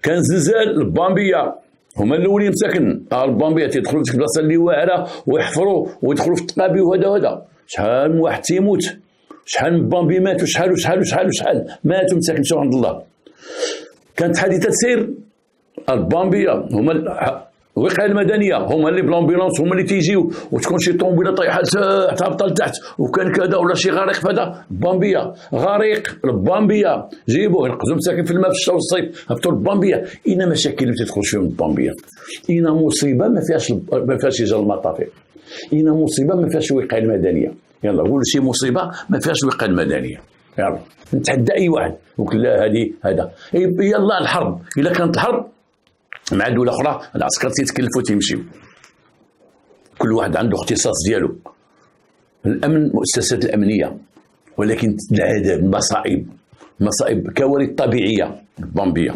كان زلزال البامبيه هما الاولين مساكن البامبيه تيدخلوا في ديك البلاصه اللي واعره ويحفروا ويدخلوا في التقابي وهذا شحال من واحد تيموت، شحال من بامبي ماتوا، شحال ماتوا مساكن مشاو عند الله. كانت حادثه سير البامبيه هما الوقايه المدنيه هما اللي بلامبيلونس هما اللي تيجيو، وتكون شي طوموبيله طايحه تهبط لتحت وكان كذا ولا شي غريق في هذا البامبيه، غريق البامبيه جيبوه ينقذوا مساكن في الماء في الشتاء والصيف هبطوا البامبيه. اين مشاكل اللي تدخل فيهم البامبيه، اين مصيبه ما فيهاش رجال المطافئ، اين مصيبه ما فيهاش الوقايه المدنيه. يلا قولوا شي مصيبه ما فيهاش الوقايه المدنيه، يلا نتحدى اي واحد يقول لا هذه هذا. يلا الحرب، الا كانت الحرب مع دولة أخرى العسكر تيتكلفوا تيمشيو، كل واحد عنده اختصاص ديالو. الأمن مؤسسات الأمنية، ولكن العذاب، مصائب، كوارث طبيعية بامبية،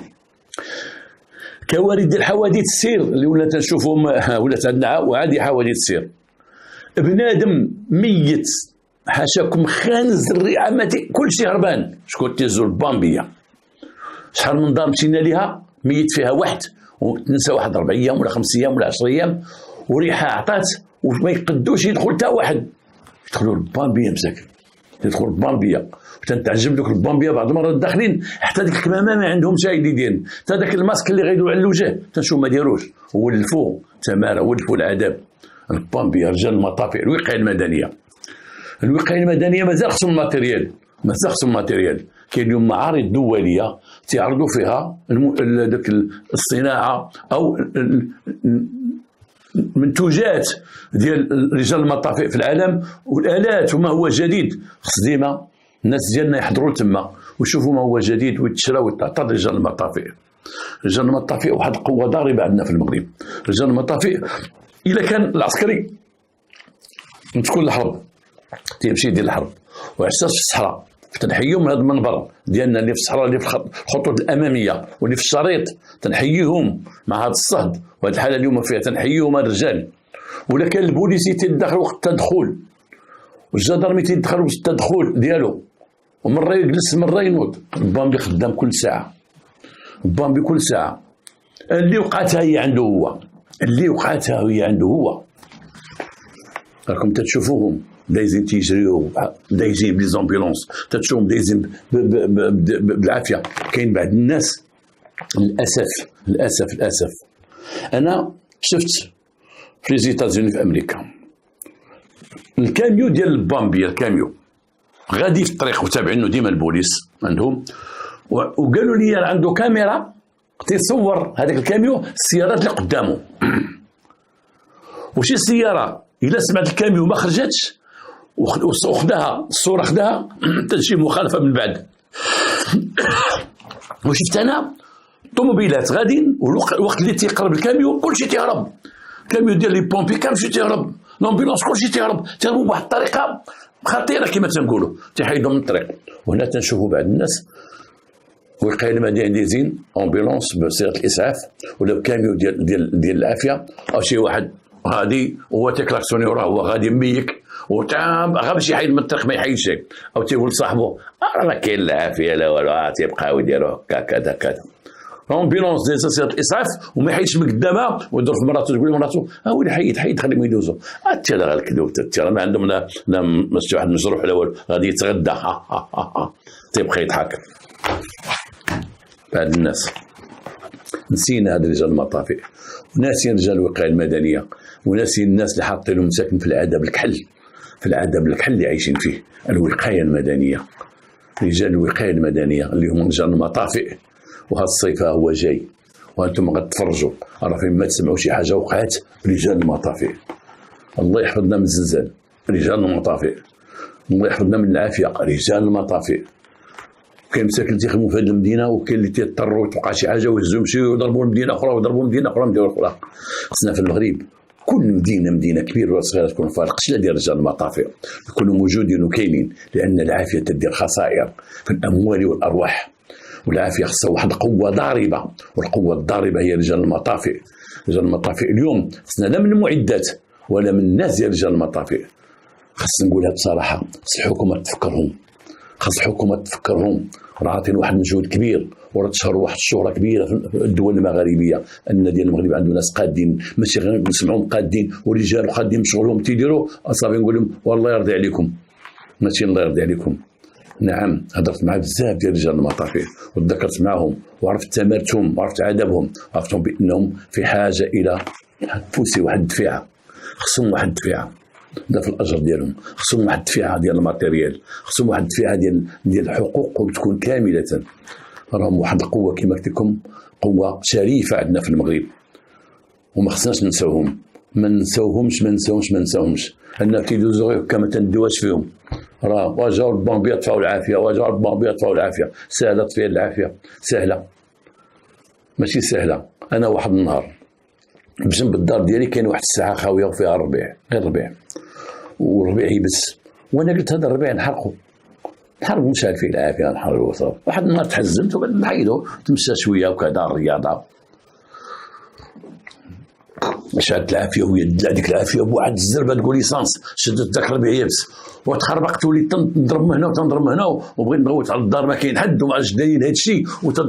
كوارث ديال حوادث السير اللي ولا تنشوفهم، ولات عندنا وعادي حوادث السير، بنادم ميت حاشاكم خانز الرئه كل شيء هربان. شكون تيزو البامبيه؟ شحال من دار مشينا ليها ميت فيها واحد وتنسى واحد 4 ايام ولا 5 ايام ولا 10 ايام، وريحه عطات وما يقدوش يدخل حتى واحد. يدخلوا البامبيه مساكن، يدخلوا البامبيه وتنتعجب دوك البامبيه بعض المرات داخلين حتى ديك الكمامه ما عندهمش ايديين، حتى داك الماسك اللي غيديروا على الوجه تنشوف ما ديروش، ولفوه تماره ولفوا العذاب. البامبيه رجال المطافئ، الوقايه المدنيه. الوقايه المدنيه مازال خصهم الماتيريال، كاين اليوم معارض دوليه تعرضوا فيها داك الصناعه او المنتوجات ديال رجال المطافئ في العالم والالات وما هو جديد. خص ديما الناس ديالنا يحضروا تما ويشوفوا ما هو جديد ويتشرى ويتعطى رجال المطافئ. رجال المطافئ واحد القوه ضاربه عندنا في المغرب. رجال المطافئ الا كان العسكري تكون الحرب تيمشي يدير الحرب وعساس في الصحراء، تنحييهم من هذا المنبر ديالنا اللي في الصحراء اللي في الخطوط الاماميه واللي في الشريط، تنحييهم مع هذا الصهد وهذه الحاله اليوم فيها، تنحييهم الرجال. ولا كان البوليسي تيدخل وقت التدخل والجدرمي تيدخل وقت التدخل ديالو، ومره يجلس مره ينوض. البامبي خدام كل ساعه، البامبي كل ساعه. اللي وقعتها هي عنده هو، راكم تتشوفوهم دايزين تيجريو، دايزين بليزامبيلونس، تتشوفهم دايزين بالعافيه. كاين بعض الناس للاسف انا شفت في لي زيتازوني في امريكا الكاميو ديال البامبي، الكاميو غادي في الطريق وتابعينه ديما البوليس عندهم، وقالوا لي عنده كاميرا تيصور هذاك الكاميو السيارات اللي قدامه. وشي سياره الا سمعت الكاميو ما خرجتش وخداها الصوره خداها تجي مخالفه من بعد. وشفت انا طوموبيلات غاديين والوقت اللي تيقرب الكاميو كلشي تيهرب، الكاميو ديال لي بومبي كاملشي تيهرب، لومبيلونس كلشي تيهربوا بواحد الطريقه خطيره كما تنقولوا، تيحيدهم من الطريق. وهنا تنشوفوا بعض الناس وقايه المدنيه دايزين امبيلونس بصيغه الاسعاف ولا كاميو ديال العافيه، او شي واحد غادي وهو تيكلاكسوني وراه هو غادي مبيك وتعام غير باش يحيد من الطريق ما يحيدش، او تيقول لصاحبو راه كاين العافيه لا والو، تيبقاو يديروا هكا كذا. امبيلونس ديال صيغه الاسعاف وما يحيدش من قدامها ويضرب في مراته، تقول لمراته ويلي حيد خليهم يدوزوا. حتى لا الكذوب حتى ما عندهم لا ماشي واحد مجروح لا والو، غادي يتغدى تيبقى يضحك. بعض الناس نسينا هاد رجال المطافئ، وناسين رجال الوقايه المدنيه، وناسين الناس اللي حاطين لهم مساكن في العذاب الكحل اللي عايشين فيه. الوقايه المدنيه، رجال الوقايه المدنيه اللي هم رجال المطافئ. وهذا الصيف هو جاي وانتم غتفرجوا، راه فين ما تسمعوا شي حاجه وقعت رجال المطافئ. الله يحفظنا من الزلزال رجال المطافئ، الله يحفظنا من العافيه رجال المطافئ. كاين مساكن تيخدموا في هذه المدينه وكاين اللي تيضطروا توقع شي حاجه ويهزوا يمشيو ويضربوا المدينه اخرى ويضربوا مدينه اخرى. خصنا في المغرب كل مدينه كبيره ولا صغيره تكون فيها القشله ديال رجال المطافئ يكونوا موجودين وكاينين، لان العافيه تدير خسائر في الاموال والارواح، والعافيه خصها واحد القوه ضاربه، والقوه الضاربه هي رجال المطافئ. رجال المطافئ اليوم خصنا لا من المعدات ولا من الناس ديال رجال المطافئ، خص نقولها بصراحه، خص الحكومه تفكرهم، راه عاطين واحد المجهود كبير وراه تشهروا واحد الشهره كبيره في الدول المغاربيه ان ديال المغرب عنده ناس قادين، ماشي غير نسمعوهم قادين ورجال قادين بشغلهم تيديروا صافي نقول لهم والله يرضي عليكم، ماشي الله يرضي عليكم. نعم هضرت مع بزاف ديال رجال المطافئ وتذكرت معهم وعرفت تمارتهم وعرفت عذابهم، عرفتهم بانهم في حاجه الى فوسي واحد الدفيعه، خصهم واحد الدفيعه دا في الاجر ديالهم، خصهم واحد الدفيعه ديال الماتيريال، خصهم واحد الدفيعه ديال الحقوق وتكون كامله. راهم واحد القوه كما قلت لكم، قوه شريفه عندنا في المغرب وما خصناش ننساوهم، ما ننساوهمش ان كيدوزو غير كما تندواش فيهم. راه واجاو البامبيه طفاو العافيه، سهله تطفيها العافيه، سهله ماشي سهله. انا واحد النهار بجنب الدار ديالي كاين واحد الساعه خاويه وفيها الربيع، غير الربيع، والربيع يبس، وانا قلت هذا الربيع نحرقو نشال فيه العافيه، نحرقو الوسط. واحد النهار تحزمت وقلت نحيدو، تمشى شويه وكذا الرياضه، شعلت العافيه ويد هذيك العافيه بواحد الزربه تقول ليسانس، شدت ذاك الربيع يبس وتخربقت، وليت تنضرب من هنا وتنضرب من هنا، وبغيت نغوت على الدار ما كاين حد وما عرفتش دايرين هذا الشيء،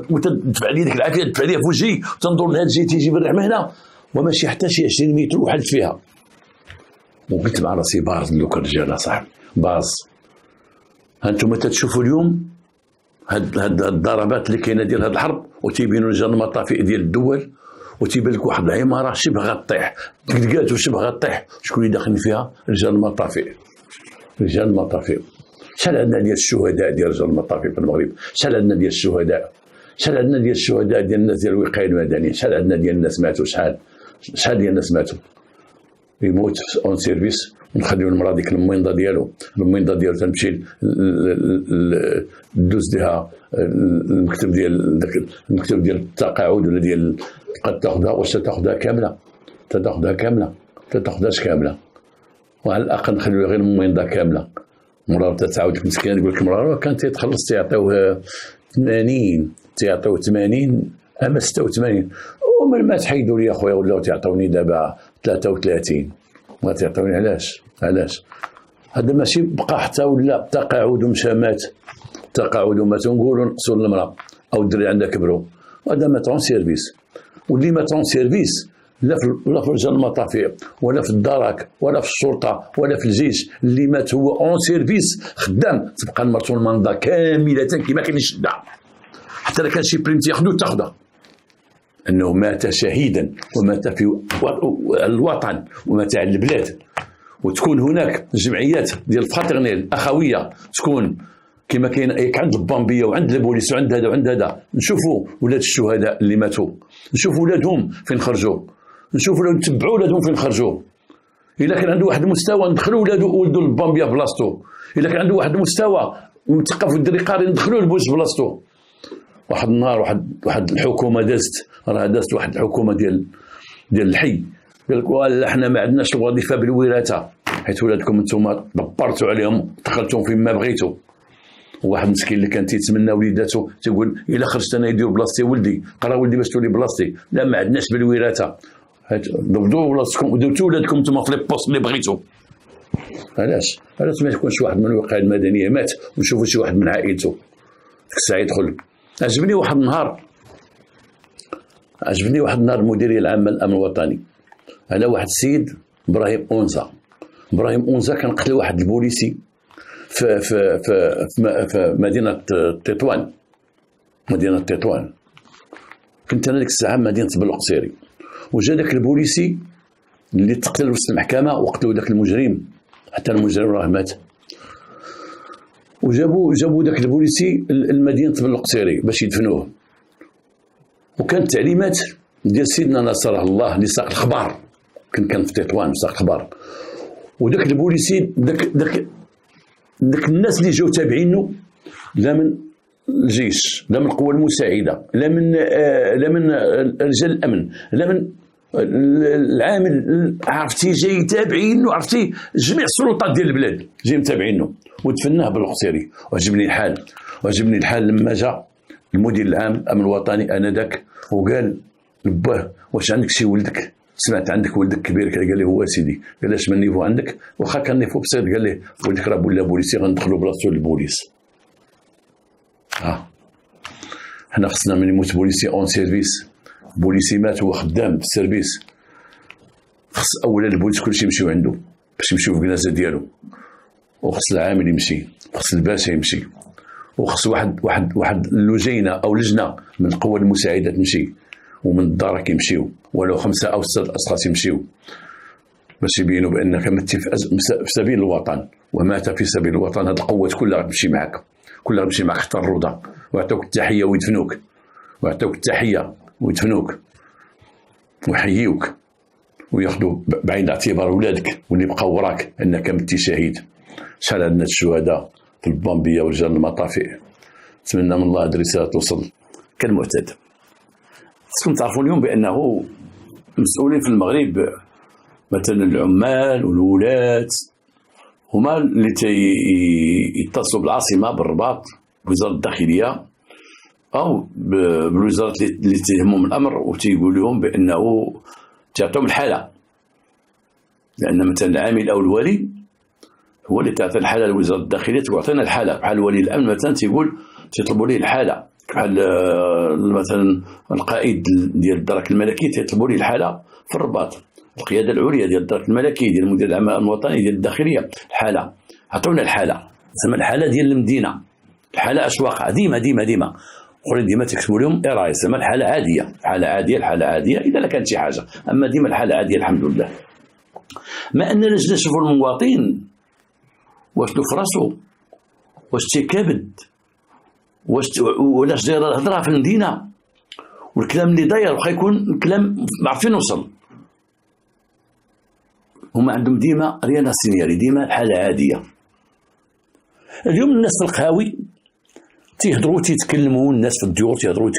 وتدفع لي ديك العافيه تدفع ليها في وجهي، وتنظر لهذا الجهه تيجي بالريح من هنا وماشي حتى شي 20 متر وحدت فيها. وقلت مع راسي باز دوك الرجال اصاحبي باز، هانتوما تتشوفوا اليوم هاد الضربات اللي كاينه ديال هاد الحرب، وتيبينوا رجال المطافئ ديال الدول، وتيبان لك واحد العماره شبه غطيح دقات وشبه غطيح، شكون اللي داخلين فيها؟ رجال المطافئ. رجال المطافئ. شحال عندنا ديال الشهداء ديال رجال المطافئ في المغرب؟ شحال عندنا ديال الشهداء؟ شحال عندنا ديال الشهداء ديال الناس ديال الوقايه المدنيه؟ شحال عندنا ديال الناس ماتوا؟ شحال ديال الناس ماتوا؟ يموت اون سيرفيس ونخليو المراه ديك المينضه ديالو تمشي دوز ليها المكتب ديال التقاعد ولا ديال قد تاخذها، واش تاخذها كامله؟ تاخذهاش كامله، وعلى الاقل نخليو غير المينضه كامله. مرة تعاود مسكين تقول لك مرة كان تيتخلص تيعطيوه 80 اما 86، ومن ما تحيدوا لي اخويا ولاو تيعطوني دابا 33. ما تعطوني علاش؟ هذا ماشي بقى حتى ولا تقاعد ومشى مات، تقاعد ومات ونقولوا نقصوا المراه او الدري عندها كبروا، وهذا مات اون سيرفيس. واللي مات اون سيرفيس لا في رجال المطافئ ولا في الدرك ولا في الشرطه ولا في الجيش، اللي مات هو اون سيرفيس خدام، تبقى المرته المنضه كامله كيما كاين شدها، حتى لو كان شي بريمتي ياخذوا تاخذها، انه مات شهيدا ومات في الوطن ومات على البلاد. وتكون هناك جمعيات ديال الفاترنيل اخويه، تكون كما كاين عند البامبيه وعند البوليس وعند هذا وعند هذا، نشوفوا ولاد الشهداء اللي ماتوا، نشوفوا ولادهم فين خرجوا، نشوفوا لو نتبعوا ولادهم فين خرجوا. الا كان عنده واحد المستوى ندخلوا ولده للبامبيه بلاصتو، الا كان عنده واحد المستوى مثقف والدري قاري ندخلوا البوليس بلاصتو. واحد النهار واحد الحكومه دازت واحد الحكومه ديال الحي، قال لك ولا حنا ما عندناش الوظيفه بالوراثه، حيت ولادكم انتم دبرتوا عليهم دخلتهم فيما بغيتوا. وواحد مسكين اللي كان تيتمنى وليداتو تيقول الا خرجت انا يدير بلاصتي ولدي، قرا ولدي باش تولي بلاصتي، لا ما عندناش بالوراثه، ضبطوا بلاصتكم ودرتوا ولادكم انتم في لي بوست اللي بغيتوا. علاش ما يكونش واحد من الوقايه المدنيه مات ونشوفوا شي واحد من عائلته ديك الساعه يدخل. عجبني واحد النهار المديريه العامه للامن الوطني على واحد السيد ابراهيم اونزا كان قتل واحد البوليسي في مدينه تطوان. كنت انا ديك الساعه مدينه بلقصيري، وجا داك البوليسي اللي تقتل وسط المحكمه وقتلوا داك المجرم، حتى المجرم راه مات. وجابوا داك البوليسي لمدينه بلقصيري باش يدفنوه. وكانت تعليمات ديال سيدنا نصره الله اللي ساق الخبر، كان في تطوان ساق الخبر. وداك البوليسي داك الناس اللي جاو تابعينه، لا من الجيش لا من القوى المساعده لا من رجال الامن لا من العامل، عرفتي جاي تابعينه، عرفتي جميع السلطات ديال البلاد جاي متابعينه، ودفناه بالقصيري. وعجبني الحال لما جاء المدير العام الامن الوطني انذاك وقال لباه واش عندك شي ولدك؟ سمعت عندك ولدك كبير؟ قال لي هو سيدي. قال اش من نيفو عندك؟ واخا كان نيفو بسيط. قال لي ولدك راه ولا بوليسي غندخلوا بلاصتو للبوليس. حنا خصنا من يموت بوليسي اون سيرفيس، بوليسي مات هو خدام في السيرفيس، خص اولا البوليس كلشي يمشيو عنده باش يمشيو في الجنازه ديالو، وخص العامل يمشي، وخص الباشا يمشي، وخص واحد اللجينه او لجنه من القوى المساعده تمشي، ومن الدرك يمشيو، ولو 5 أو 6 اشخاص يمشيو باش يبينوا بانك مت في سبيل الوطن ومات في سبيل الوطن. هذه القوات كلها غتمشي معك، حتى الروضه، ويعطوك التحيه ويدفنوك ويحييوك وياخذوا بعين الاعتبار ولادك واللي بقاو وراك انك متي شهيد. شحال عندنا الشهداء في البامبيه ورجال المطافئ. نتمنى من الله هذه الرساله توصل كالمعتاد. خصكم تعرفوا اليوم بأنه المسؤولين في المغرب مثلا العمال والولاة هما اللي يتصلوا بالعاصمة بالرباط بوزارة الداخلية أو بالوزارة اللي تهمهم الأمر وتيقول لهم بأنه تعطيهم الحالة، لأن مثلا العامل أو الولي هو اللي تعطي الحالة لوزارة الداخلية، تعطينا الحالة بحال ولي الأمن مثلا تيطلبوا ليه الحالة، بحال مثلا القائد ديال الدرك الملكي تيطلبوا ليه الحالة في الرباط، القيادة العليا ديال الدرك الملكي ديال المدير العام الوطني ديال الداخلية الحالة، عطونا الحالة، تسمى الحالة ديال المدينة، الحالة أشواق ديما ديما ديما قولي ديما تكتبوا لهم راه يسمى الحالة عادية، الحالة عادية الحالة عادية إذا كانت شي حاجة، أما ديما الحالة عادية الحمد لله. ما أننا نجي نشوفوا المواطن واش له فراسو، واش تيكابد، ولاش دايره الهضره في المدينه، والكلام اللي داير واخا يكون كلام ما عرفتش فين نوصل. هما عندهم ديما ريانا سينياري، ديما الحاله عاديه. اليوم الناس في القهاوي تيهضروا تيتكلموا، الناس في الديور تيهضروا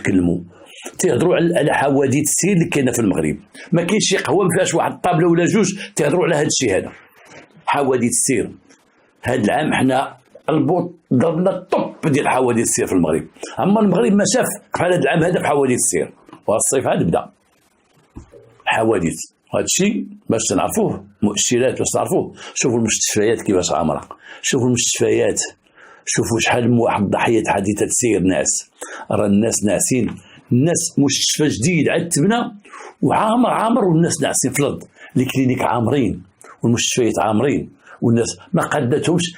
تيهضروا على حوادث السير اللي كاينه في المغرب. ما كاينش شي قهوه ما فيهاش واحد الطابله ولا جوج تيهضروا على هذا الشيء هذا، حوادث السير. هذا العام حنا البوط ضربنا الطب ديال حوادث السير في المغرب، اما المغرب ما شاف بحال هذا العام هذا في حوادث السير، وهذا الصيف هذا بدا حوادث. هذا الشيء باش تنعرفوه مؤشرات باش تعرفوه، شوفوا المستشفيات كيفاش عامره، شوفوا المستشفيات، شوفوا شحال من واحد ضحيه حادثه سير ناس، راه الناس ناعسين، الناس مستشفى جديد عاد تبنى وعامر والناس ناعسين في الارض، الكلينيك عامرين والمستشفيات عامرين والناس ما قدتهمش.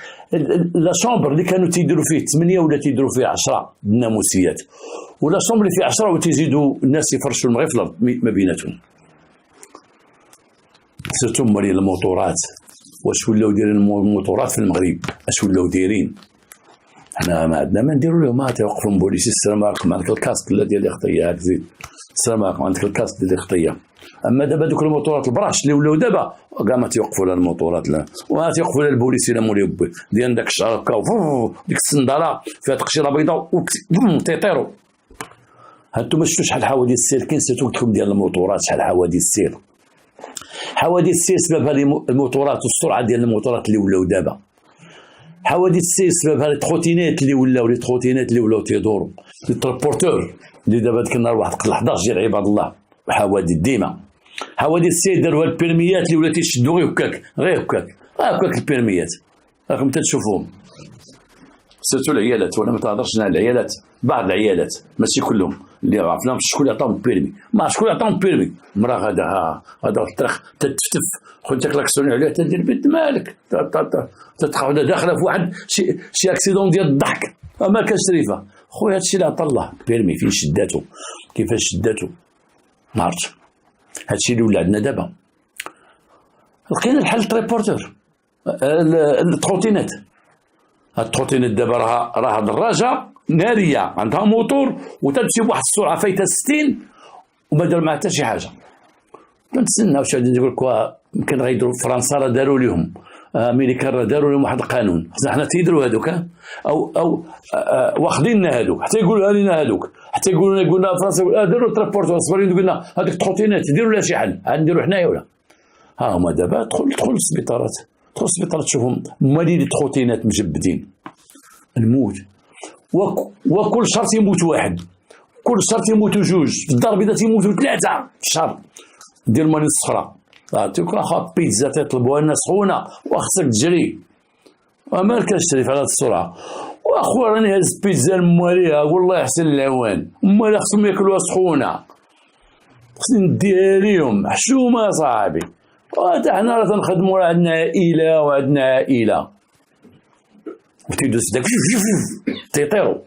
لا شومبر اللي كانوا تيديروا فيه 8 ولا تيديروا فيه 10 الناموسيات، ولا شومبر اللي فيه 10 وتيزيدوا الناس يفرشوا المغرب في الارض ما بيناتهم. سيرتو مريض الموتورات، واش ولاو دايرين الموتورات في المغرب؟ اش ولاو دايرين؟ حنا ما عندنا ما نديروا لهم، ما توقفوا بوليسي السلام عليكم عندك الكاسك ديال الخطيه، هاك زيد السلام عليكم عندك الكاسك ديال الخطيه. اما دابا دوك الموتورات البراش اللي ولاو دابا كاع ما تيوقفوا لا الموتورات لا، وما تيوقفوا لا البوليسي لا مولي ديال داك الشعر هكا ديك الصنداله فيها تقشيره بيضاء تيطيروا. هانتوما شفتوا شحال حوادث السير كاين، سيرتو قلتلكم ديال الموتورات شحال حوادث السير. حوادث السير سببها الموتورات والسرعه ديال الموتورات اللي ولاو دابا. حوادث السير سببها لي تروتينات اللي ولاو تيدوروا، لي ترونبورتور اللي دابا ديك النهار واحد قتل 11 ديال عباد الله، حوادث ديما. حوادث السير داروها البيرميات اللي ولا تيشدوا غير هكاك البيرميات راكم تشوفوهم. سيرتو العيالات، وانا ما تهضرش على العيالات، بعض العيالات ماشي كلهم اللي عرفناهم شكون اللي عطاهم البيرمي، ما شكون اللي عطاهم البيرمي، مرا غادا في الطريق تتفتف خويا تاكلاكسوني عليها تدير بنت مالك تتقعد داخله في واحد شي اكسيدون ديال الضحك، ما كانش شريفه خويا. هادشي اللي عطا الله البيرمي، فين شداتو كيفاش شداتو ما عرفتش. هادشي اللي ولا عندنا دابا. لقينا الحل تريبورتور التروتينات. هاد التروتينات دابا راها دراجه ناريه عندها موتور وتمشي بواحد السرعه فايته 60 وما دار معها حتى شي حاجه. كنتسناو شي غادي يقول لك يمكن غيديروا فرنسا راه داروا لهم، امريكا راه داروا لهم واحد القانون، خصنا حنا تيديروا هذوك او واخديننا هذوك حتى يقولوا لنا هذوك، حتى يقولوا لنا قلنا فرنسا داروا تريبورتور صبرين قلنا هذيك التروتينات يديروا لها شي حل، نديروا حنايا ولا ها هما دابا دخل للسبيطارات، تشوفهم مالين التروتينات مجبدين الموت، وكل شهر يموت واحد، كل شهر يموتوا جوج، في الدار البيضاء يموتوا 3 في الشهر ديال المالين الصخره. تيقول اخا بيتزا تطلبوها لنا سخونه وخصك تجري وما كانش تشري على السرعه، واخويا راني هز بيتزا الماليها والله يحسن العوان، هما خصهم ياكلوها سخونه، خصني نديها ليهم حشومه صاحبي. وحتى حنا راه تنخدموا، راه عندنا عائله وتيدوز داك تيطيروا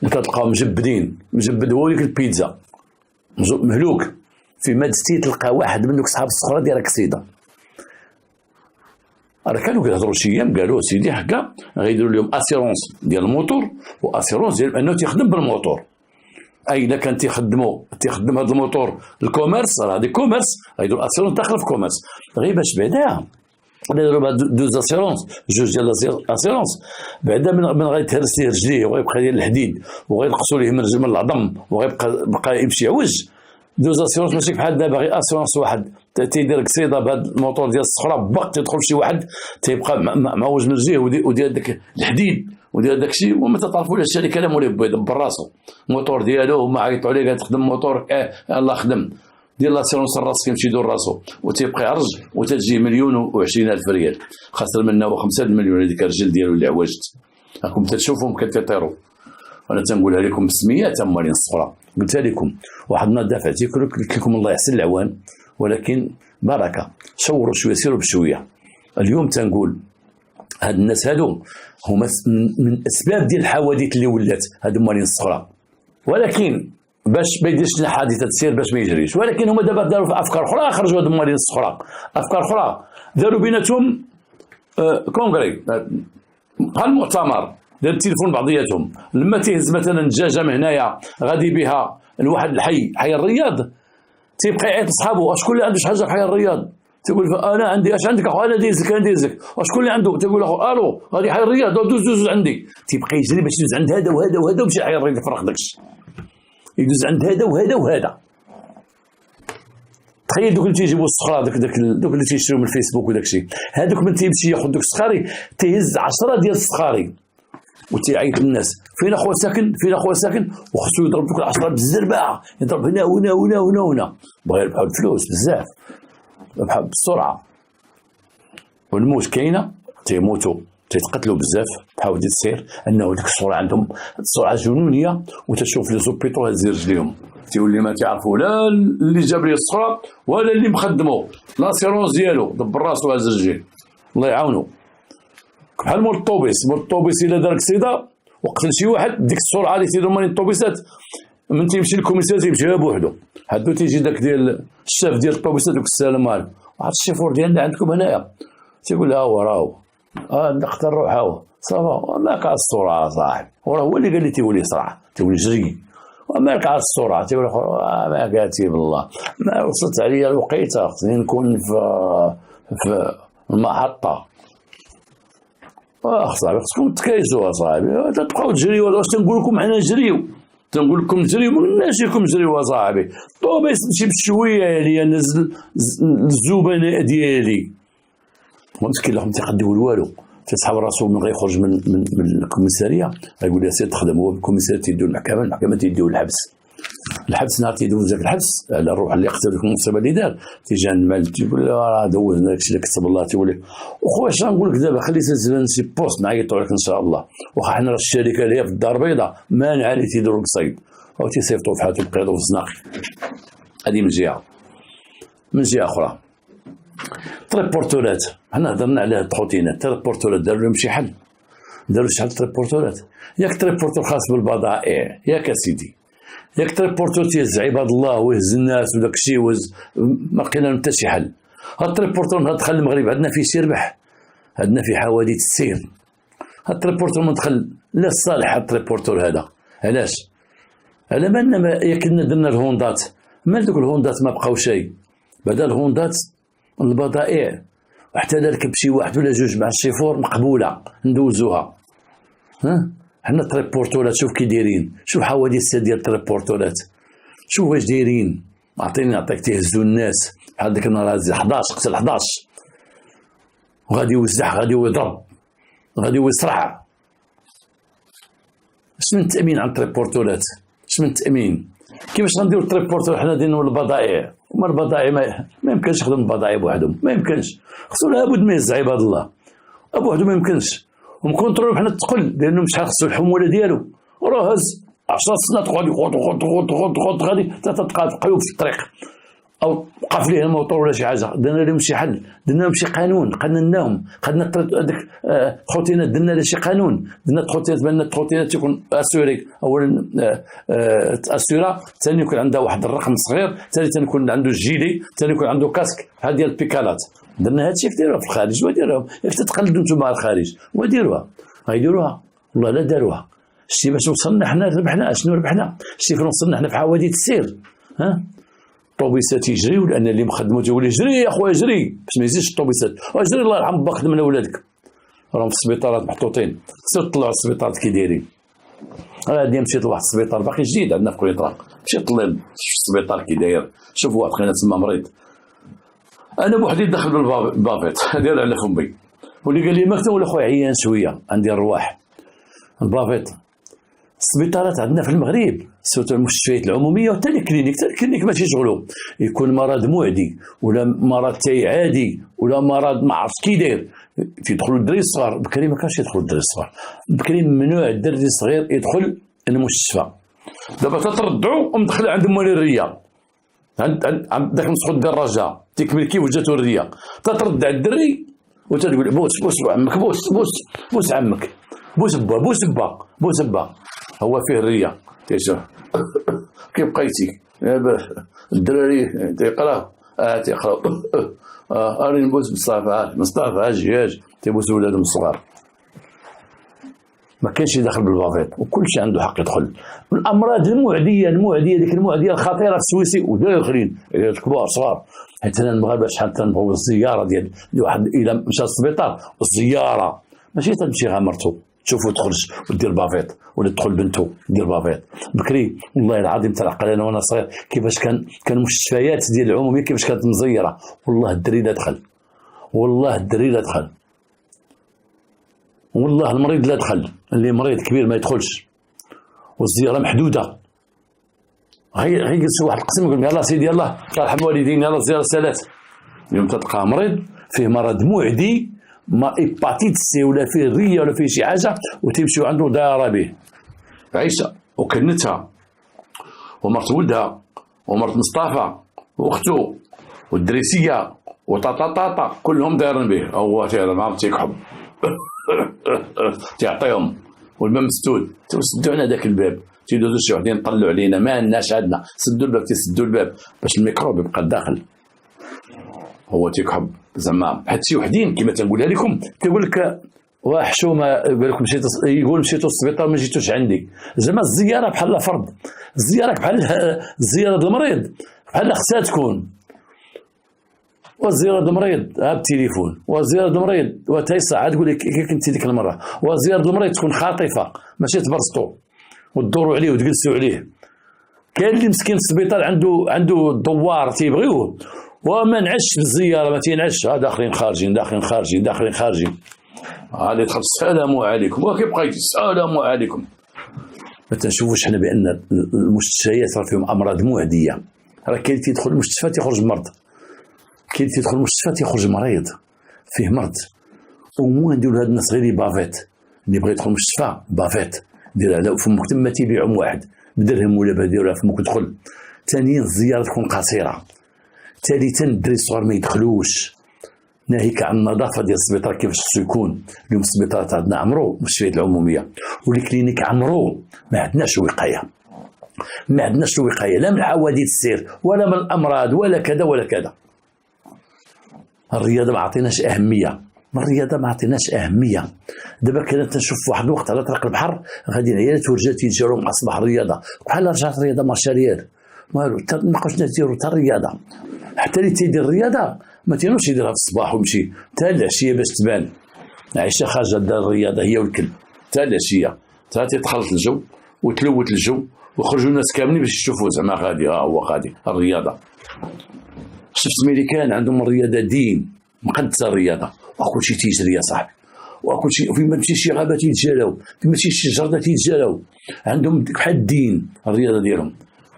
وتلقاو مجبد هو ديك البيتزا مهلوك في مدستي، تلقى واحد من دوك صحاب الصخره داير اكسيدا. راه كانوا كيهضروا شي ايام قالوا سيدي حكا غيديروا لهم اسيرونس ديال الموتور واسيرونس ديال انه تيخدم بالموتور. اي الا كان تيخدم هذا الموتور الكوميرس، راه هذه كوميرس غيديروا اسيرونس داخل في كوميرس غير باش بعدا داروا دوز اسيرونس، جوج ديال اسيرونس، بعدا من غيتهرس ليه رجليه وغيبقى ديال الحديد وغينقصوا ليه من العظم وغيبقى يمشي عوج. دوز اسيرونس ماشي بحال دابا غير اسيرونس واحد تيدير قصيده بهذا الموتور ديال الصخره باق تيدخل شي واحد تيبقى معوج من رجليه وديال داك الحديد وديال داك الشيء، وما تتعرفوا على الشركه لا مولاي يدبر راسو الموتور ديالو، هما عيطوا عليه قال تخدم موتور الله خدم ديال لاسيرونس الراس كيمشي يدور راسو وتيبقى يعرج وتجي 1,020,000 ريال، خسر منها 5 المليون هذيك الرجل ديالو اللي عوجت. راكم تشوفهم كتطيروا. انا تنقولها لكم بسميات مالين الصخره، قلتها لكم واحد النهار دافعتي قلت لكم الله يحسن العوان، ولكن بركه شوروا شويه سيروا بشويه. اليوم تنقول هاد الناس هادو هما من اسباب ديال الحوادث اللي ولات هادو مالين الصخره، ولكن باش ما يديرش لنا حادثه تصير باش ما يجريش. ولكن هما دابا داروا في افكار اخرى، خرجوا هادو مالين الصخره افكار اخرى، داروا بيناتهم كونغري بحال المؤتمر ديال التليفون بعضياتهم. لما تيهز مثلا دجاجه من هنايا غادي بها لواحد الحي، حي الرياض، تيبقى يعيط لصحابو شكون اللي عنده شي حاجه في حي الرياض، تيقول انا عندي. اش عندك اخو؟ انا دايزك انا دايزك. شكون اللي عنده؟ تيقول اخو الو غادي حي الرياض دوز عندي. تيبقى يجري باش يدوز عند هذا وهذا وهذا ويمشي حي الرياض يفرق داكشي، يدوز عند هذا وهذا وهذا. تخيل دوك اللي تيجيبوا الصخره دوك اللي تيشريو من الفيسبوك وداك الشيء، هذوك من تيمشي ياخذ دوك الصخاري تيهز 10 ديال الصخاري وتيعيط للناس فين اخويا ساكن فين اخويا ساكن، وخصو يضرب دوك ال10 بالزرباعه، يضرب هنا وهنا وهنا وهنا وهنا، بغا يربحوا الفلوس بزاف بحال بالسرعه. والموت كاينه، تيموتوا تيتقتلوا بزاف بحال ودي السير، انه ديك السرعه عندهم سرعه جنونيه، وتشوف لي زوبيطو هازين رجليهم تيولي ما تعرفوا لا اللي جاب لي الصخره ولا اللي مخدمو، لاسيرونس ديالو دبر راسو هاز رجليه الله يعاونو. بحال مول الطوبيس الا دار قصيده وقتل شي واحد، ديك السرعه اللي تيديروا مالين الطوبيسات من تيمشي للكوميسار تيمشي بوحدو، هادو تيجي داك ديال الشاف ديال الطوبيسات دوك السلام مال واحد الشيفور ديالنا عندكم هنايا، تيقول له ها هو راهو نقدر نروح ها هو صافا مالك على السرعه صاحبي، وراه هو اللي قال لي تيولي سرعه تيولي جري، ومالك على السرعه تيقول ما قالتي بالله ما وصلت عليا الوقيته خصني نكون في المحطه. صاحبي خصكم تكايسوا اصاحبي، تبقاو تجريو. واش تنقول لكم حنا نجريو؟ تنقول لكم نجريو ماشي لكم نجريو اصاحبي، طوبيس نمشي بشويه عليا نزل الزبناء ديالي مسكين لهم تيقدموا والو، تيسحب راسو من غير يخرج من الكوميساريه يقول لها سير تخدم، هو الكوميساريه تيديو المحكمه، المحكمه تيديو الحبس نهار تيدوز ذاك الحبس على الروح اللي قتل ديك المصيبه اللي دار، تيجي عند المال تيقول له راه دوزنا داكشي اللي كتب الله، تيقول لك وخويا اش غنقول لك دابا خلي تنزل شي بوست نعيطوا لك ان شاء الله، واخا حنا راه الشركه اللي هي في الدار البيضاء مانعه اللي تيديروا القصيد او تيصيفطوا في حالته بقيضوا في الزناق. هذه من جهه اخرى تريبورتورات، حنا هضرنا على التروتينات، تريبورتورات داروا لهم شي حل، داروا شحال تريبورتورات، ياك تريبورتور خاص بالبضائع ياك اسيدي، ياك تريبورتور تيهز عباد الله ويهز الناس وداك الشيء ويهز ما لقينا حتى شي حل. هاد التريبورتور من دخل المغرب عندنا فيه سيربح، عندنا فيه حوادث السير. هاد التريبورتور من دخل لا صالح هاد التريبورتور هذا، علاش؟ على بالنا ياك درنا الهوندات، مال دوك الهوندات ما بقاو شيء، بعدا الهوندات البضائع وحتى نركب شي واحد ولا جوج مع الشيفور مقبوله ندوزوها. حنا التريبورتورات شوف كي دايرين، شوف حوادث ديال التريبورتورات، شوف واش دايرين، نعطيك تيهزوا الناس بحال ديك النهار 11 قتل 11 وغادي يوزع غادي يضرب غادي يصرع. اش من تامين على التريبورتورات؟ اش من تامين؟ كيفاش غنديروا التريبورتور حنا ديالنا البضائع؟ وما البضائع ما يمكنش يخدم البضائع بوحدهم، ما يمكنش، خصو لابد ما يهز عباد الله بوحدو ما يمكنش، ومكونترول بحال الثقل لانه شحال خصو الحموله ديالو، وراه هز 10 سنوات غادي يخوط غادي 3 دقائق قيوب في الطريق او وقف ليه الموتور ولا شي حاجه. درنا لهم شي حل، درنا لهم شي قانون قنناهم، خدنا هذاك التخوتينات درنا لها شي قانون، درنا التخوتينات بان التخوتينات تكون اسوري اولا تاسورا، ثاني يكون عندها واحد الرقم صغير، ثالثا يكون عنده الجيلي، ثاني يكون عنده كاسك بحال ديال البيكالات. درنا هادشي كثير في الخارج وديروها، ياك تتقلدوا نتوما على الخارج وديروها، غيديروها والله لا داروها. شتي باش وصلنا حنا ربحنا، شنو ربحنا؟ شتي فين وصلنا حنا في حوادث السير. الطوبيسات يجريو، لان اللي مخدمو تيقول جري يا خويا جري باش ما يزيدش الطوبيسات، جري الله يرحم باك خدم ولادك راهم في السبيطارات محطوطين، خصو تطلعوا السبيطارات كي دايرين. غادي مشيت لواحد السبيطار باقي جديد عندنا في كويطرا، مشيت طلع في السبيطار كي داير، شوف واحد بقينا تما مريض، انا بوحدي داخل بالبافيت داير على فمي، واللي قال لي مكتب ولا خويا عيان شويه عندي الرواح. البافيت السبيطارات عندنا في المغرب سوت المستشفيات العموميه وحتى الكلينيك ماشي شغلو، يكون مرض معدي ولا مرض تاي عادي ولا مرض ما عرفت كي داير، تيدخلوا الدراري الصغار. بكري ما كانش يدخلوا الدراري الصغار، بكري ممنوع الدري الصغير يدخل المستشفى. دابا تتردعوا ومدخل عند مول الريه، عند داك مسخود الدراجه تكمل كيف جاتو الريه، تتردع الدري وتقول بوس عمك، بوس عمك، بوس با هو فيه الريه تيشوف كيف بقيتي الدراري تيقرا تيقرا راني نبوس مصطفى جياج تيبوس ولادهم الصغار. ما كانش يدخل بالبافيت وكل شيء عنده حق يدخل. الامراض المعديه ديك المعديه الخطيره في السويسي وداخلين كبار صغار، حيت انا المغاربه شحال تنبغيو الزياره ديال واحد الى مشى للسبيطار، والزياره ماشي تمشي غير مرتو تشوفو تخرج ودير بافيت ولا تدخل بنتو دير بافيت. بكري والله العظيم تلقى انا وانا صغير كيفاش كان المستشفيات ديال العموميه كيفاش كانت مزيره، والله الدري لا دخل، والله الدري لا دخل، والله المريض لا دخل، اللي مريض كبير ما يدخلش، والزياره محدوده. غير جلس واحد القسم يقول يلاه سيدي يلاه ترحم والدين يلاه الزياره سالات. اليوم تلقى مريض فيه مرض معدي، ما إيباتيت سي ولا فيه ريه ولا فيه شي حاجه، وتمشيو عنده دايره به عيشه وكنتها ومرت ولدها ومرت مصطفى واختو والدريسيه وطاطا كلهم دايرين به، هو ما عرفت يكحب تعطيهم والباب مسدود، تسدوا لنا ذاك الباب، تيدوزو شي وحدين يطلعوا علينا ما عندناش عندنا، سدوا الباب تيسدوا الباب باش الميكروب يبقى داخل، هو تيكحب زعما حتى شي وحدين كما تنقولها لكم تيقول لك وحشومه يقول لك مشيتو للسبيطار ما جيتوش عندي، زعما الزياره بحال فرض، الزياره بحال زياره المريض بحال خصها تكون، وزيارة المريض بالتليفون، وزيارة المريض وتيسع تقول لك كي كنتي ديك المره، وزيارة المريض تكون خاطفه ماشي تبرسطو وتدوروا عليه وتجلسوا عليه. كاين اللي مسكين في السبيطار عنده الدوار تيبغيوه وما نعش في الزياره ما تينعش، داخلين خارجين داخلين خارجين داخلين خارجين، غادي تدخل السلام عليكم وكيبقى السلام عليكم. ما تنشوفوش حنا بان المستشفيات راه فيهم امراض معديه، راه كاين تيدخل المستشفى تيخرج مرض، كاين تيدخل المستشفى تيخرج مريض فيه مرض، ومو نديرو هاد الناس غير بافيت، اللي بغى يدخل المستشفى بافيت دير على فمك تما تيبيعهم واحد بدرهم ولا بديرها فمك ودخل. ثانيا الزياره تكون قصيره. ثالثا الدراري الصغار ما يدخلوش، ناهيك عن النظافه ديال السبيطار كيفاش خصو يكون. اليوم السبيطارات عندنا عمرو المستشفيات العموميه والكلينيك عمرو، ما عندناش وقايه، ما عندناش وقايه لا من حوادث السير ولا من الامراض ولا كذا ولا كذا. الرياضه ما عطيناش اهميه، الرياضه ما عطيناش اهميه. دابا كانت تنشوف واحد الوقت على طريق البحر غادي العيالات ورجات يجروا مع اصبح الرياضه بحال رجعت الرياضه مارشاليير، والو ما بقاوش نديروا حتى الرياضه، حتى اللي تيدير الرياضه ما تينوش يديرها في الصباح ويمشي حتى العشيه باش تبان عايشه خارجه دار الرياضه هي والكل، حتى العشيه حتى تيتخلط الجو وتلوث الجو وخرجوا الناس كاملين باش يشوفوا زعما غادي هو غادي الرياضه. شفت الميريكان عندهم الرياضه دين مقدسه الرياضه، وكل شيء تيجري يا صاحبي، وكل شيء فين ما تمشي شي غابه تيتجالاو، فين ما تمشي شي جرده تيتجالاو، عندهم بحال الدين الرياضه ديالهم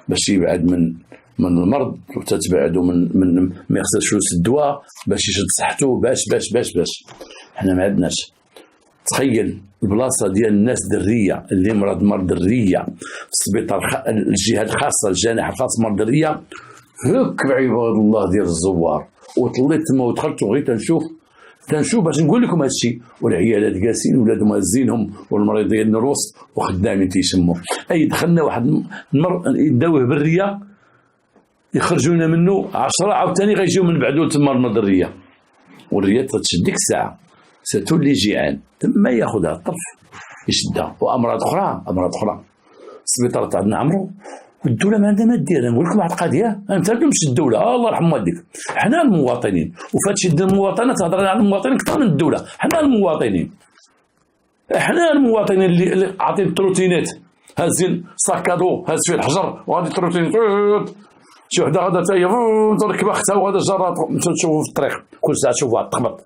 باش يبعد من المرض وتتبعدوا من ما يخسرش فلوس الدواء باش يشد صحته باش حنا ما عندناش. تخيل البلاصه ديال الناس دريه اللي مرض دريه في السبيطار الجهه الخاصه الجناح الخاص مرض دريه، هك عباد الله ديال الزوار، وطليت تما ودخلت وبغيت تنشوف باش نقول لكم هادشي، والعيالات جالسين ولادهم هازينهم والمريض ديال النروس وخدامين تيشموا. اي دخلنا واحد يداوه بالريه يخرجونا منه 10 عاوتاني غيجيو من بعدو تما المرض الريه، والريه تشد ديك الساعه ستولي جيعان تما ياخذها الطرف يشدها. وامراض اخرى السبيطارات عندنا عمرو والدوله ما عندها ما دير. نقول لكم واحد القضيه، انا ما تركمش الدوله، الله يرحم والديك، حنا المواطنين، وفهادشي ديال المواطنه تهضر على المواطنين اكثر من الدوله. حنا المواطنين، حنا المواطنين اللي عاطين التروتينات، هازين ساكادو هاز فيه الحجر وغادي تروتين، شي وحده غادا حتى هي تركب اختها وغادا جرات تشوفوا في الطريق كل ساعه تشوفوا واحد تخبط.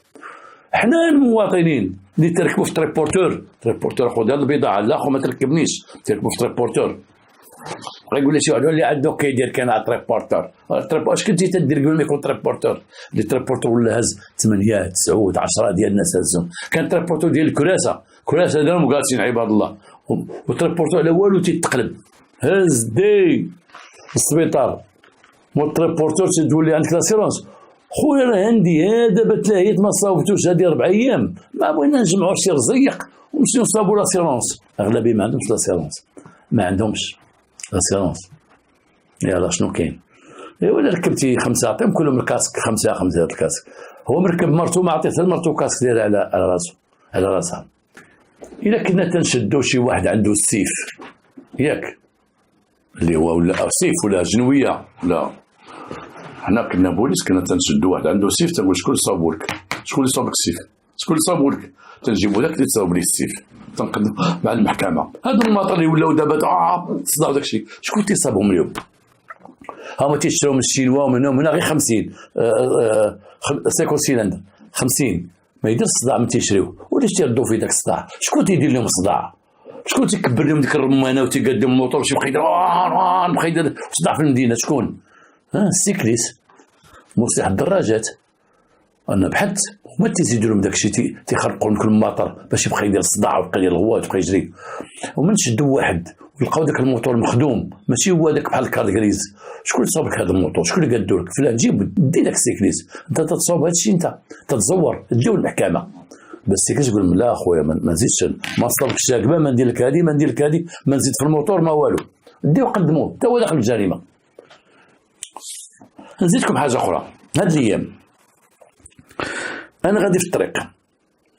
حنا المواطنين اللي تركبوا في تريبورتور خو ديال البضاعه، لا خو ما تركبنيش، تركبوا في تريبورتور. غيقول لي شي واحد اللي عنده كيدير كان على تريبورتور، اش كنتي تدير قبل ما يكون تريبورتور؟ اللي تريبورتور ولا هز 8 9 10 ديال الناس هزهم. كان تريبورتور ديال الكراسه ديالهم جالسين عباد الله، وتريبورتور على والو تيتقلب، هز دي السبيطار والتريبورتور تولي عندك لاسيرونس. خويا راه عندي دابا تلاهيت ما صاوبتوش هذه 4 أيام، ما بغينا نجمعوا شي رزيق ونمشيو نصاوبوا لاسيرونس. اغلبيه ما عندهمش لاسيرونس، ما عندهمش لاسيرونس. يلاه شنو كاين؟ ايوا الا ركبتي 5 عطيهم كلهم الكاسك، 5 هذا الكاسك. هو مركب مرتو ما عطيت لمرتو كاسك ديالها على راسو، على راسها. الا كنا تنشدو شي واحد عنده السيف ياك اللي هو ولا سيف ولا جنويه، لا حنا كنا بوليس كنا تنشدو واحد عنده سيف تنقول شكون اللي صاوبو لك، شكون اللي صاوب لك السيف، شكون اللي صاوبو لك، تنجيبو داك اللي تصاوب ليه السيف تنقدم مع المحكمه. هادو الماطر اللي ولاو دابا تصدعوا داكشي، شكون تيصابهم اليوم؟ هما تيشراو من الشينوا ومن هنا غير 50 سيكو سيلندر 50 ما يدير الصداع من تيشريو. ولاش تيردوا في داك الصداع؟ شكون تيدير لهم الصداع؟ شكون تيكبر لهم ديك الرمانه وتيقدم الموطور شي بقى يدير بقى يدير صداع في المدينه؟ شكون؟ السيكليس موسيح الدراجات. انا بحثت وما تيزيدوا لهم داكشي، تيخرقوا من كل ماطر باش يبقى يدير الصداع ويبقى يدير الغوات ويبقى يجري. ومن شدوا واحد ولقاو داك الموتور مخدوم ماشي هو داك بحال الكار غريز، شكون اللي صاوب لك هذا الموتور؟ شكون اللي قادو لك؟ فلان جيب دي داك السيكليس، انت تتصاوب هذا الشيء، انت تتزور ديو المحكمه. بس السيكليس يقول لا اخويا ما نزيدش، ما صاوبكش راكبه، ما ندير لك هذه، ما ندير لك هذه، ما نزيد في الموتور ما والو، ديو قدموه حتى هو داخل الجريمه. نزيدكم حاجه اخرى. هاد الايام انا غادي في الطريق،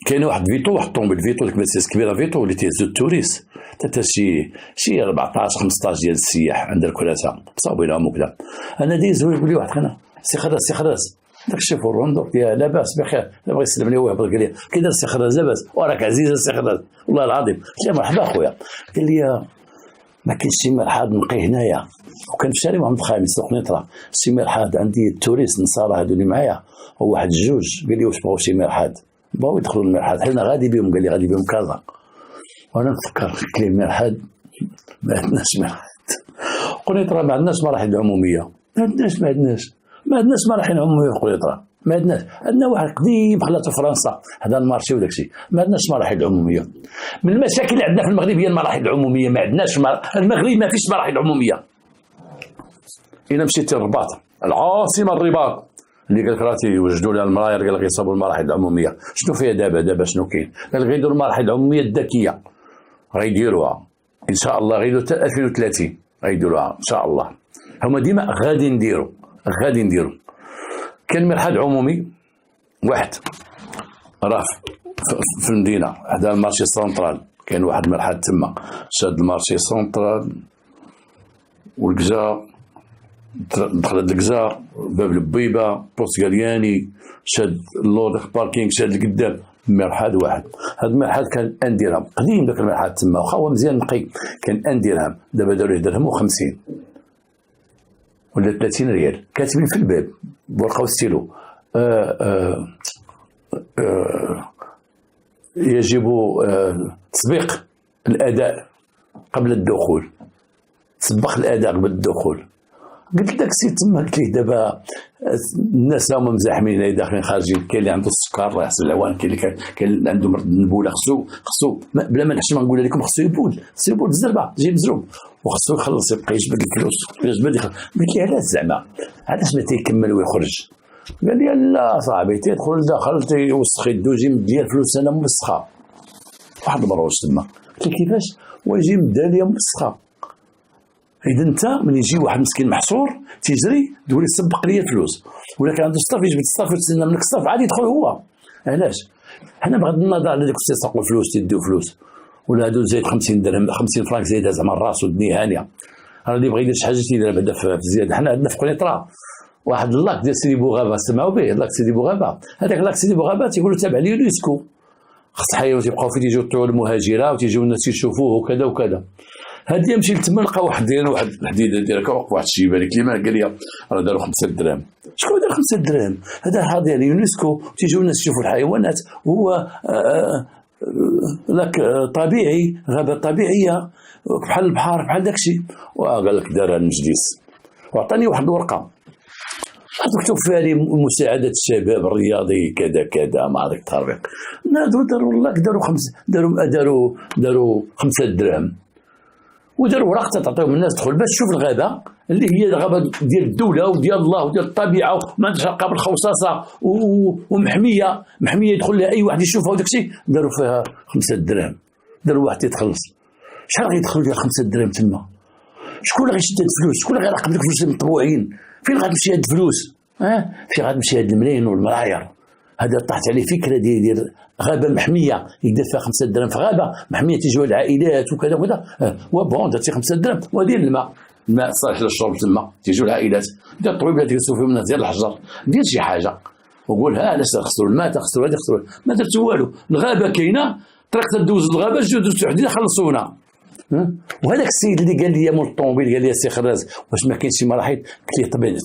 كاين واحد فيتو، واحد طوموبيل فيتو، ديك مرسيدس كبيره فيتو اللي تيهزو التوريست، حتى شي 14 15 ديال السياح عند الكراسه صاوبينهم وكذا. انا دايز يقول لي واحد خنا سي خلاص داك الشيفور روندو يا لاباس بخير، بغى يسلم لي ويهبط قال لي كي داير سي خلاص لاباس وراك عزيز سي خلاص والله العظيم. قلت له مرحبا خويا. قال لي ما كاينش شي مرحاض نقي هنايا، وكان في شارع محمد الخامس سوق نيطرا شي مرحاض عندي التوريست نصارى هادو اللي معايا هو واحد جوج. قال لي واش بغاو شي مرحاض؟ بغاو يدخلوا المرحاض، حنا غادي بهم. قال لي غادي بهم كازا. وانا نفكر قلت لي مرحاض ما عندناش مرحاض، قنيطره ما عندناش مراحل عموميه، ما عندناش مراحل عموميه في قنيطره، ما عندناش. عندنا واحد قديم خلاته فرنسا هذا المارشي وداك الشيء، ما عندناش مراحل عموميه. من المشاكل اللي عندنا في المغرب هي المراحل العموميه، ما عندناش المغرب ما فيش مراحل عموميه. الا مشيتي للرباط العاصمه الرباط اللي قال لك راه تيوجدوا لها المراير، قال لك يصاوبوا المراحل العموميه، شنو فيها دابا شنو كاين؟ قال لك غيديروا المراحل العموميه الذكيه، غيديروها ان شاء الله، غيديروا حتى 2030 غيديروها ان شاء الله. هما ديما غادي نديروا. كان مرحاض عمومي واحد راه في المدينه حدا المارشي سونطرال، كاين واحد مرحاض تما شاد المارشي سونطرال والكزا، دخلت الكزا باب البيبه بورتغالياني، شاد اللود باركينغ، شاد القدام مرحاض واحد. هذا المرحاض كان 1 درهم قديم، ذاك المرحاض تما واخا هو مزيان نقي، كان 1 درهم، دابا داروا درهم و50 ولا 30 ريال، كاتبين في الباب بورقه وستيلو يجب تسبيق الاداء قبل الدخول، تسبق الاداء قبل الدخول. قلت لك سي تما، قلت ليه دابا الناس راهم مزاحمين اللي داخلين خارجين، كاين اللي عنده السكر الله يحسن العوان، كاين اللي عنده مرض النبوله، خصو بلا ما نحشم نقول لكم خصو يبول الزربه تجي مزروب، وخصو يخلص يبقى يجبد الفلوس. قلت ليه علاش زعما علاش ما تيكمل ويخرج؟ قال لي لا صاحبي تيدخل لداخل تيوسخ يدو يجي مدير فلوس انا موسخه واحد المره. واش تما؟ قلت له كيفاش؟ ويجي مدا ليا موسخه. اذا انت من يجي واحد مسكين محصور تيجري تقول لي سبق لي الفلوس، ولا كان عنده ستاف يجبد ستاف وتسنى منك ستاف عادي يدخل هو. علاش؟ حنا بغض النظر على ديك تيسرقوا الفلوس تيديو فلوس، ولا هادو زايد 50 درهم 50 فرانك زايده زعما الراس ودني هانيه، راه اللي بغى يدير شي حاجه تيديرها بعدا في زياده. حنا عندنا في قنيطره واحد اللاك ديال سيدي بوغابه، سمعوا به لاك سيدي بوغابه. هذاك لاك سيدي بوغابه تيقولوا تابع لليونسكو، خص حيوان تيبقاو فيه تيجيو الطيور المهاجره وتيجيو الناس يشوفوه وكذا وكذا. هادي مشي لتما لقى واحد داير واحد الحديده ديالها كوقف واحد الشيبه ديك اللي قال لي راه داروا 5 دراهم. شكون دار 5 دراهم؟ هذا حاضر اليونسكو تيجيو الناس يشوفوا الحيوانات، وهو لك طبيعي، غابه طبيعيه بحال البحر بحال داكشي. وقال لك دارها المجلس وعطاني واحد الورقه مكتوب فيها لي مساعده الشباب الرياضي كذا كذا مع ذاك التطبيق. داروا والله داروا 5 دراهم، وداروا ورقه تعطيهم الناس تدخل باش تشوف الغابه اللي هي الغابه ديال الدوله وديال الله وديال الطبيعه وما عندهاش علاقه بالخصاصه ومحميه يدخل لها اي واحد يشوفها وداك الشيء. داروا فيها 5 دراهم، داروا واحد يتخلص. شحال غيدخلوا فيها 5 دراهم تما؟ شكون اللي غيشد هاد الفلوس؟ شكون اللي غيراقب ديك الفلوس المطبوعين؟ فين غتمشي هاد الفلوس؟ فين غتمشي هاد الملايين والملاير؟ هذا طاحت عليه فكره ديال غابه محميه يدير فيها 5 دراهم في غابه محميه تيجيو العائلات وكذا وكذا. وبون درتي 5 دراهم ودير الماء صالح للشرب تما، تيجيو العائلات دير طويبله تيغسلوا فيهم الناس ديال الحجر، دير شي حاجه وقول علاش تخسروا الماء تخسروا هذه تخسروا. ما درتو والو، الغابه كاينه، طريق تدوز الغابه جوج درتو حديده خلصونا. وهذاك السيد اللي قال لي مول الطوموبيل قال لي السي خراز واش ما كاينش شي مراحل؟ قلت له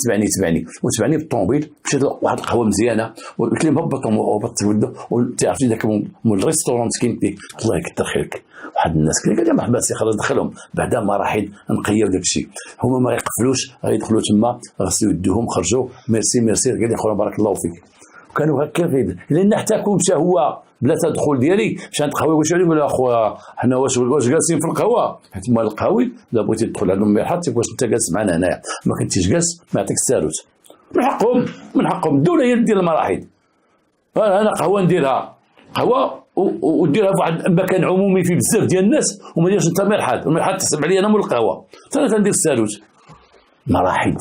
تبعني بالطوموبيل. مشيت لواحد القهوه مزيانه وقلت له هبط ولده وتعرفتي ذاك مول الريستورون كاين فيه الله يكثر خيرك. واحد الناس قال لي مرحبا السي خراز دخلهم بعدا مراحل نقياو داك الشيء. هما ما يقفلوش غيدخلوا تما غسلوا يديهم خرجوا ميرسي قال لي خويا بارك الله فيك. وكانوا هكا غير لان حتى كون مشى هو بلا تدخل ديالي مشى عند القهوه واش عليهم ولا اخويا حنا واش جالسين في القهوه حيت ما القهاوي الا بغيتي تدخل عندهم مرحبا واش انت جالس معنا هنايا ما كنتيش جالس ما يعطيك الساروت. من حقهم الدوله هي اللي دير المراحل. انا قهوه نديرها قهوه وديرها في واحد مكان عمومي فيه بزاف ديال الناس وما ديرش انت مرحل تحسب عليا انا مول القهوه انا تندير الساروت. مراحل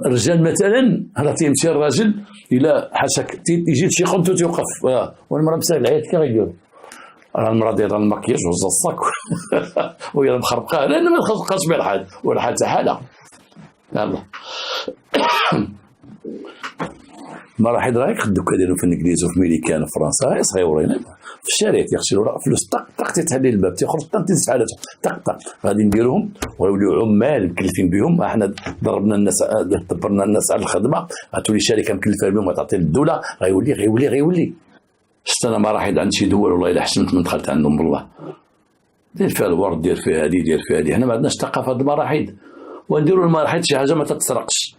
الرجال مثلا راه تيمشي الراجل الى حاشاك يجي شي قنطو تيوقف والمراه مساك العيال كي غيديروا راه المراه دايره المكياج وجا الصاك وهي مخربقه لان ما تخلقش بها الحال ولا حتى حاله. يلاه مراحل راه يخدو كيديروا في الانجليز وفي ميريكان وفي فرنسا صغيورين في الشارع تيغسلوا فلوس طق تيتحل الباب تيخرج طق تنسى حالته طق غادي نديروهم ويوليو عمال مكلفين بهم. احنا ضربنا الناس دبرنا الناس على الخدمه غتولي شركه مكلفه بهم وتعطي للدوله غيولي. شفت انا مراحل عند شي دول والله الا حشمت من دخلت عندهم بالله دير فيها الورد دير فيها هذه حنا ما عندناش ثقافه هاد المراحل ونديروا المراحل شي حاجه ما تتسرقش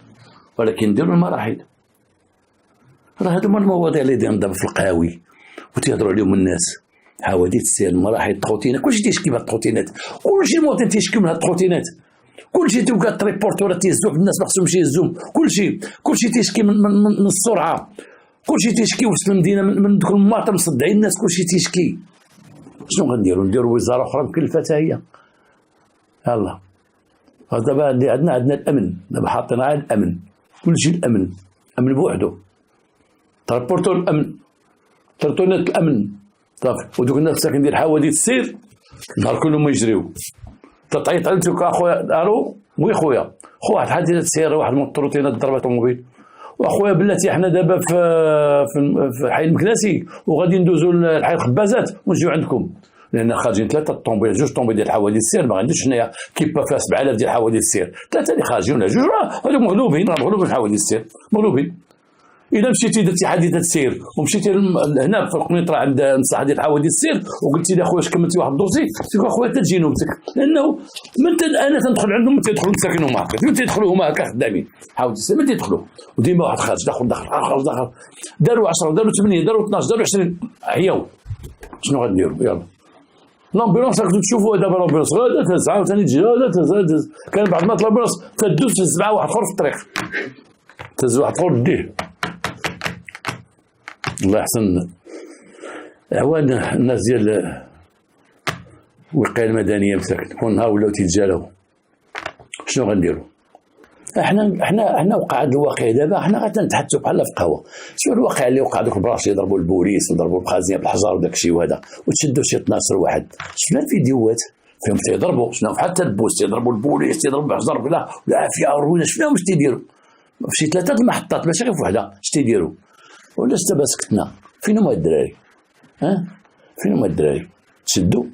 ولكن نديروا المراحل. راه هادو هما المواضيع اللي دابا في القهاوي وتيهضروا عليهم الناس حوادث السير المراحل التروتينات كلشي تيشكي بهاد التروتينات كلشي المواطن تيشكي من هاد التروتينات كلشي تبقى التريبورتور تيهزوه الناس ما خصهمش يهزوهم كلشي تيشكي من السرعه كلشي تيشكي وسط المدينه من دوك المواطن مصدعين الناس كلشي تيشكي. شنو غنديروا وزاره اخرى مكلفه حتى هي. يلاه دابا عندنا الامن دابا حاطين على الامن كلشي الامن بوحدو تربورتور الامن ترتونات الامن صافي ودوك الناس ساكن ديال حوادث السير نهار كلهم يجريو تعيط عليك اخويا الو وي خويا واحد حادثه السير واحد من الطروطينات ضربت طوموبيل واخويا بلاتي حنا دابا في حي المكناسي وغادي ندوزو لحي الخبازات ونجيو عندكم لان خارجين 3 طوموبيل 2 طوموبيل ديال حوادث السير ما غنديرش حنايا كيبا فيها 7000 ديال حوادث السير 3 اللي خارجين ولا 2 هذوك مغلوبين حوادث السير مغلوبين. إذا مشيتي درتي حادثة سير ومشيتي هنا في القنيطرة عند المصلحة ديال حوادث السير وقلتي لي أخويا كملتي واحد الدوسي تقول أخويا تجي نوبتك لأنه أنا تندخل عندهم تيدخلوا مساكنهم هكا تيدخلوا هما هكا خدامين حوادث السير ما تيدخلوا وديما واحد خارج داخل داروا 10 داروا 8 داروا 12 داروا 20 عياو شنو غنديروا يلا لامبيلونس راكم تشوفوا دابا لامبيلونس غادا تهز عاوتاني تجي غادا كان بعد ما لامبيلونس تدوز تهز مع واحد اخر في الطريق تهز واحد اخر ديه الله يحسن عوان الناس ديال الوقايه المدنيه مساكن كون نهار ولاو تيتجالاو شنو غنديروا؟ احنا وقع هذا الواقع دابا حنا غنتحدثوا بحال في قهوه شنو الواقع اللي وقع دوك البلاصه يضربوا البوليس وضربوا الخازنيه بالحجر وداك الشيء وهذا وتشدوا شي 12 واحد شفنا الفيديوهات فيهم تيضربوا شنو حتى البوس تيضربوا البوليس تيضربوا بحجر بلا والعافيه وروينا شفناهم اش تيديروا في 3 المحطات ماشي غير في وحده اش تيديروا ولا دابا سكتنا فين هما الدراري فين هما الدراري تشدوا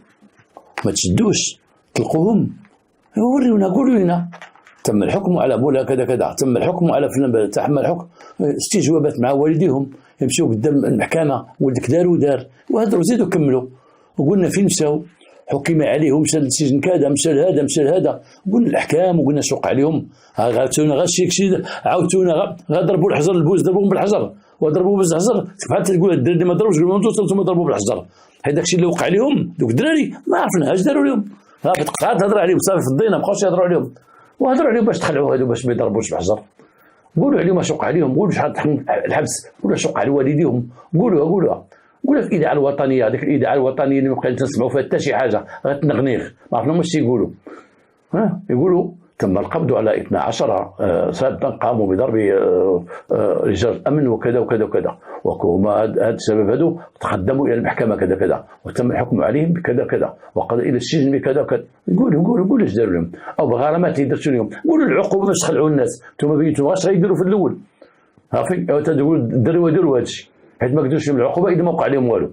ما تشدوش تلقوهم وريونا قولوا لنا تم الحكم على مولا كذا كذا تم الحكم على فلان تحمل الحكم استجوابات مع والديهم يمشيو قدام المحكمه ولدك دار ودار وهضروا زيدوا كملوا وقلنا فين مشاو حكم عليهم مشى للسجن كذا مشى لهذا مشى لهذا قلنا الاحكام وقلنا شوق عليهم غاتونا غاشيكشي عاودتونا غضربوا الحجر البوز ضربوهم بالحجر وضربوا بالحجر بحال تقول الدراري ما ضربوش قالوا انتم ضربوا بالحجر هذاك الشيء اللي وقع عليهم دوك الدراري ما عرفنا اش داروا لهم تقطع تهضر عليهم صافي في الضينه ما بقاوش يهضروا عليهم وهضروا عليهم باش تخلعوا هذو باش ما يضربوش بالحجر قولوا عليهم اش وقع عليهم قولوا شحال تحكم الحبس قولوا اش وقع لوالديهم قولوها في الاذاعه الوطنيه هذيك الاذاعه الوطنيه اللي ما بقينا نسمعوا فيها حتى شي حاجه غتنغنيغ ما عرفنا واش يقولوا يقولوا تم القبض على 12 سابقا قاموا بضرب رجال الامن وكذا وكذا وكذا وهما هذا السبب هذو تقدموا الى المحكمه كذا كذا وتم الحكم عليهم بكذا كذا وقضى الى السجن بكذا كذا قولوا اش داروا لهم او بغرامات اللي درتوا لهم قولوا العقوبه باش تخلعوا الناس انتم بينتوا واش غيديروا في الاول صافي تقول الدراري يديروا هذا الشيء حيت ما قدروش لهم العقوبه اذا ما وقع عليهم والو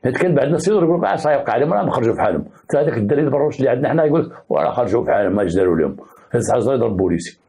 حيت كان بعد الناس يقولوا صافي وقع عليهم راه خرجوا في حالهم هذاك الدراري البروش اللي عندنا حنا يقول راه خرجوا في حالهم ما اش داروا لهم هذا حاجه يضرب بوليسي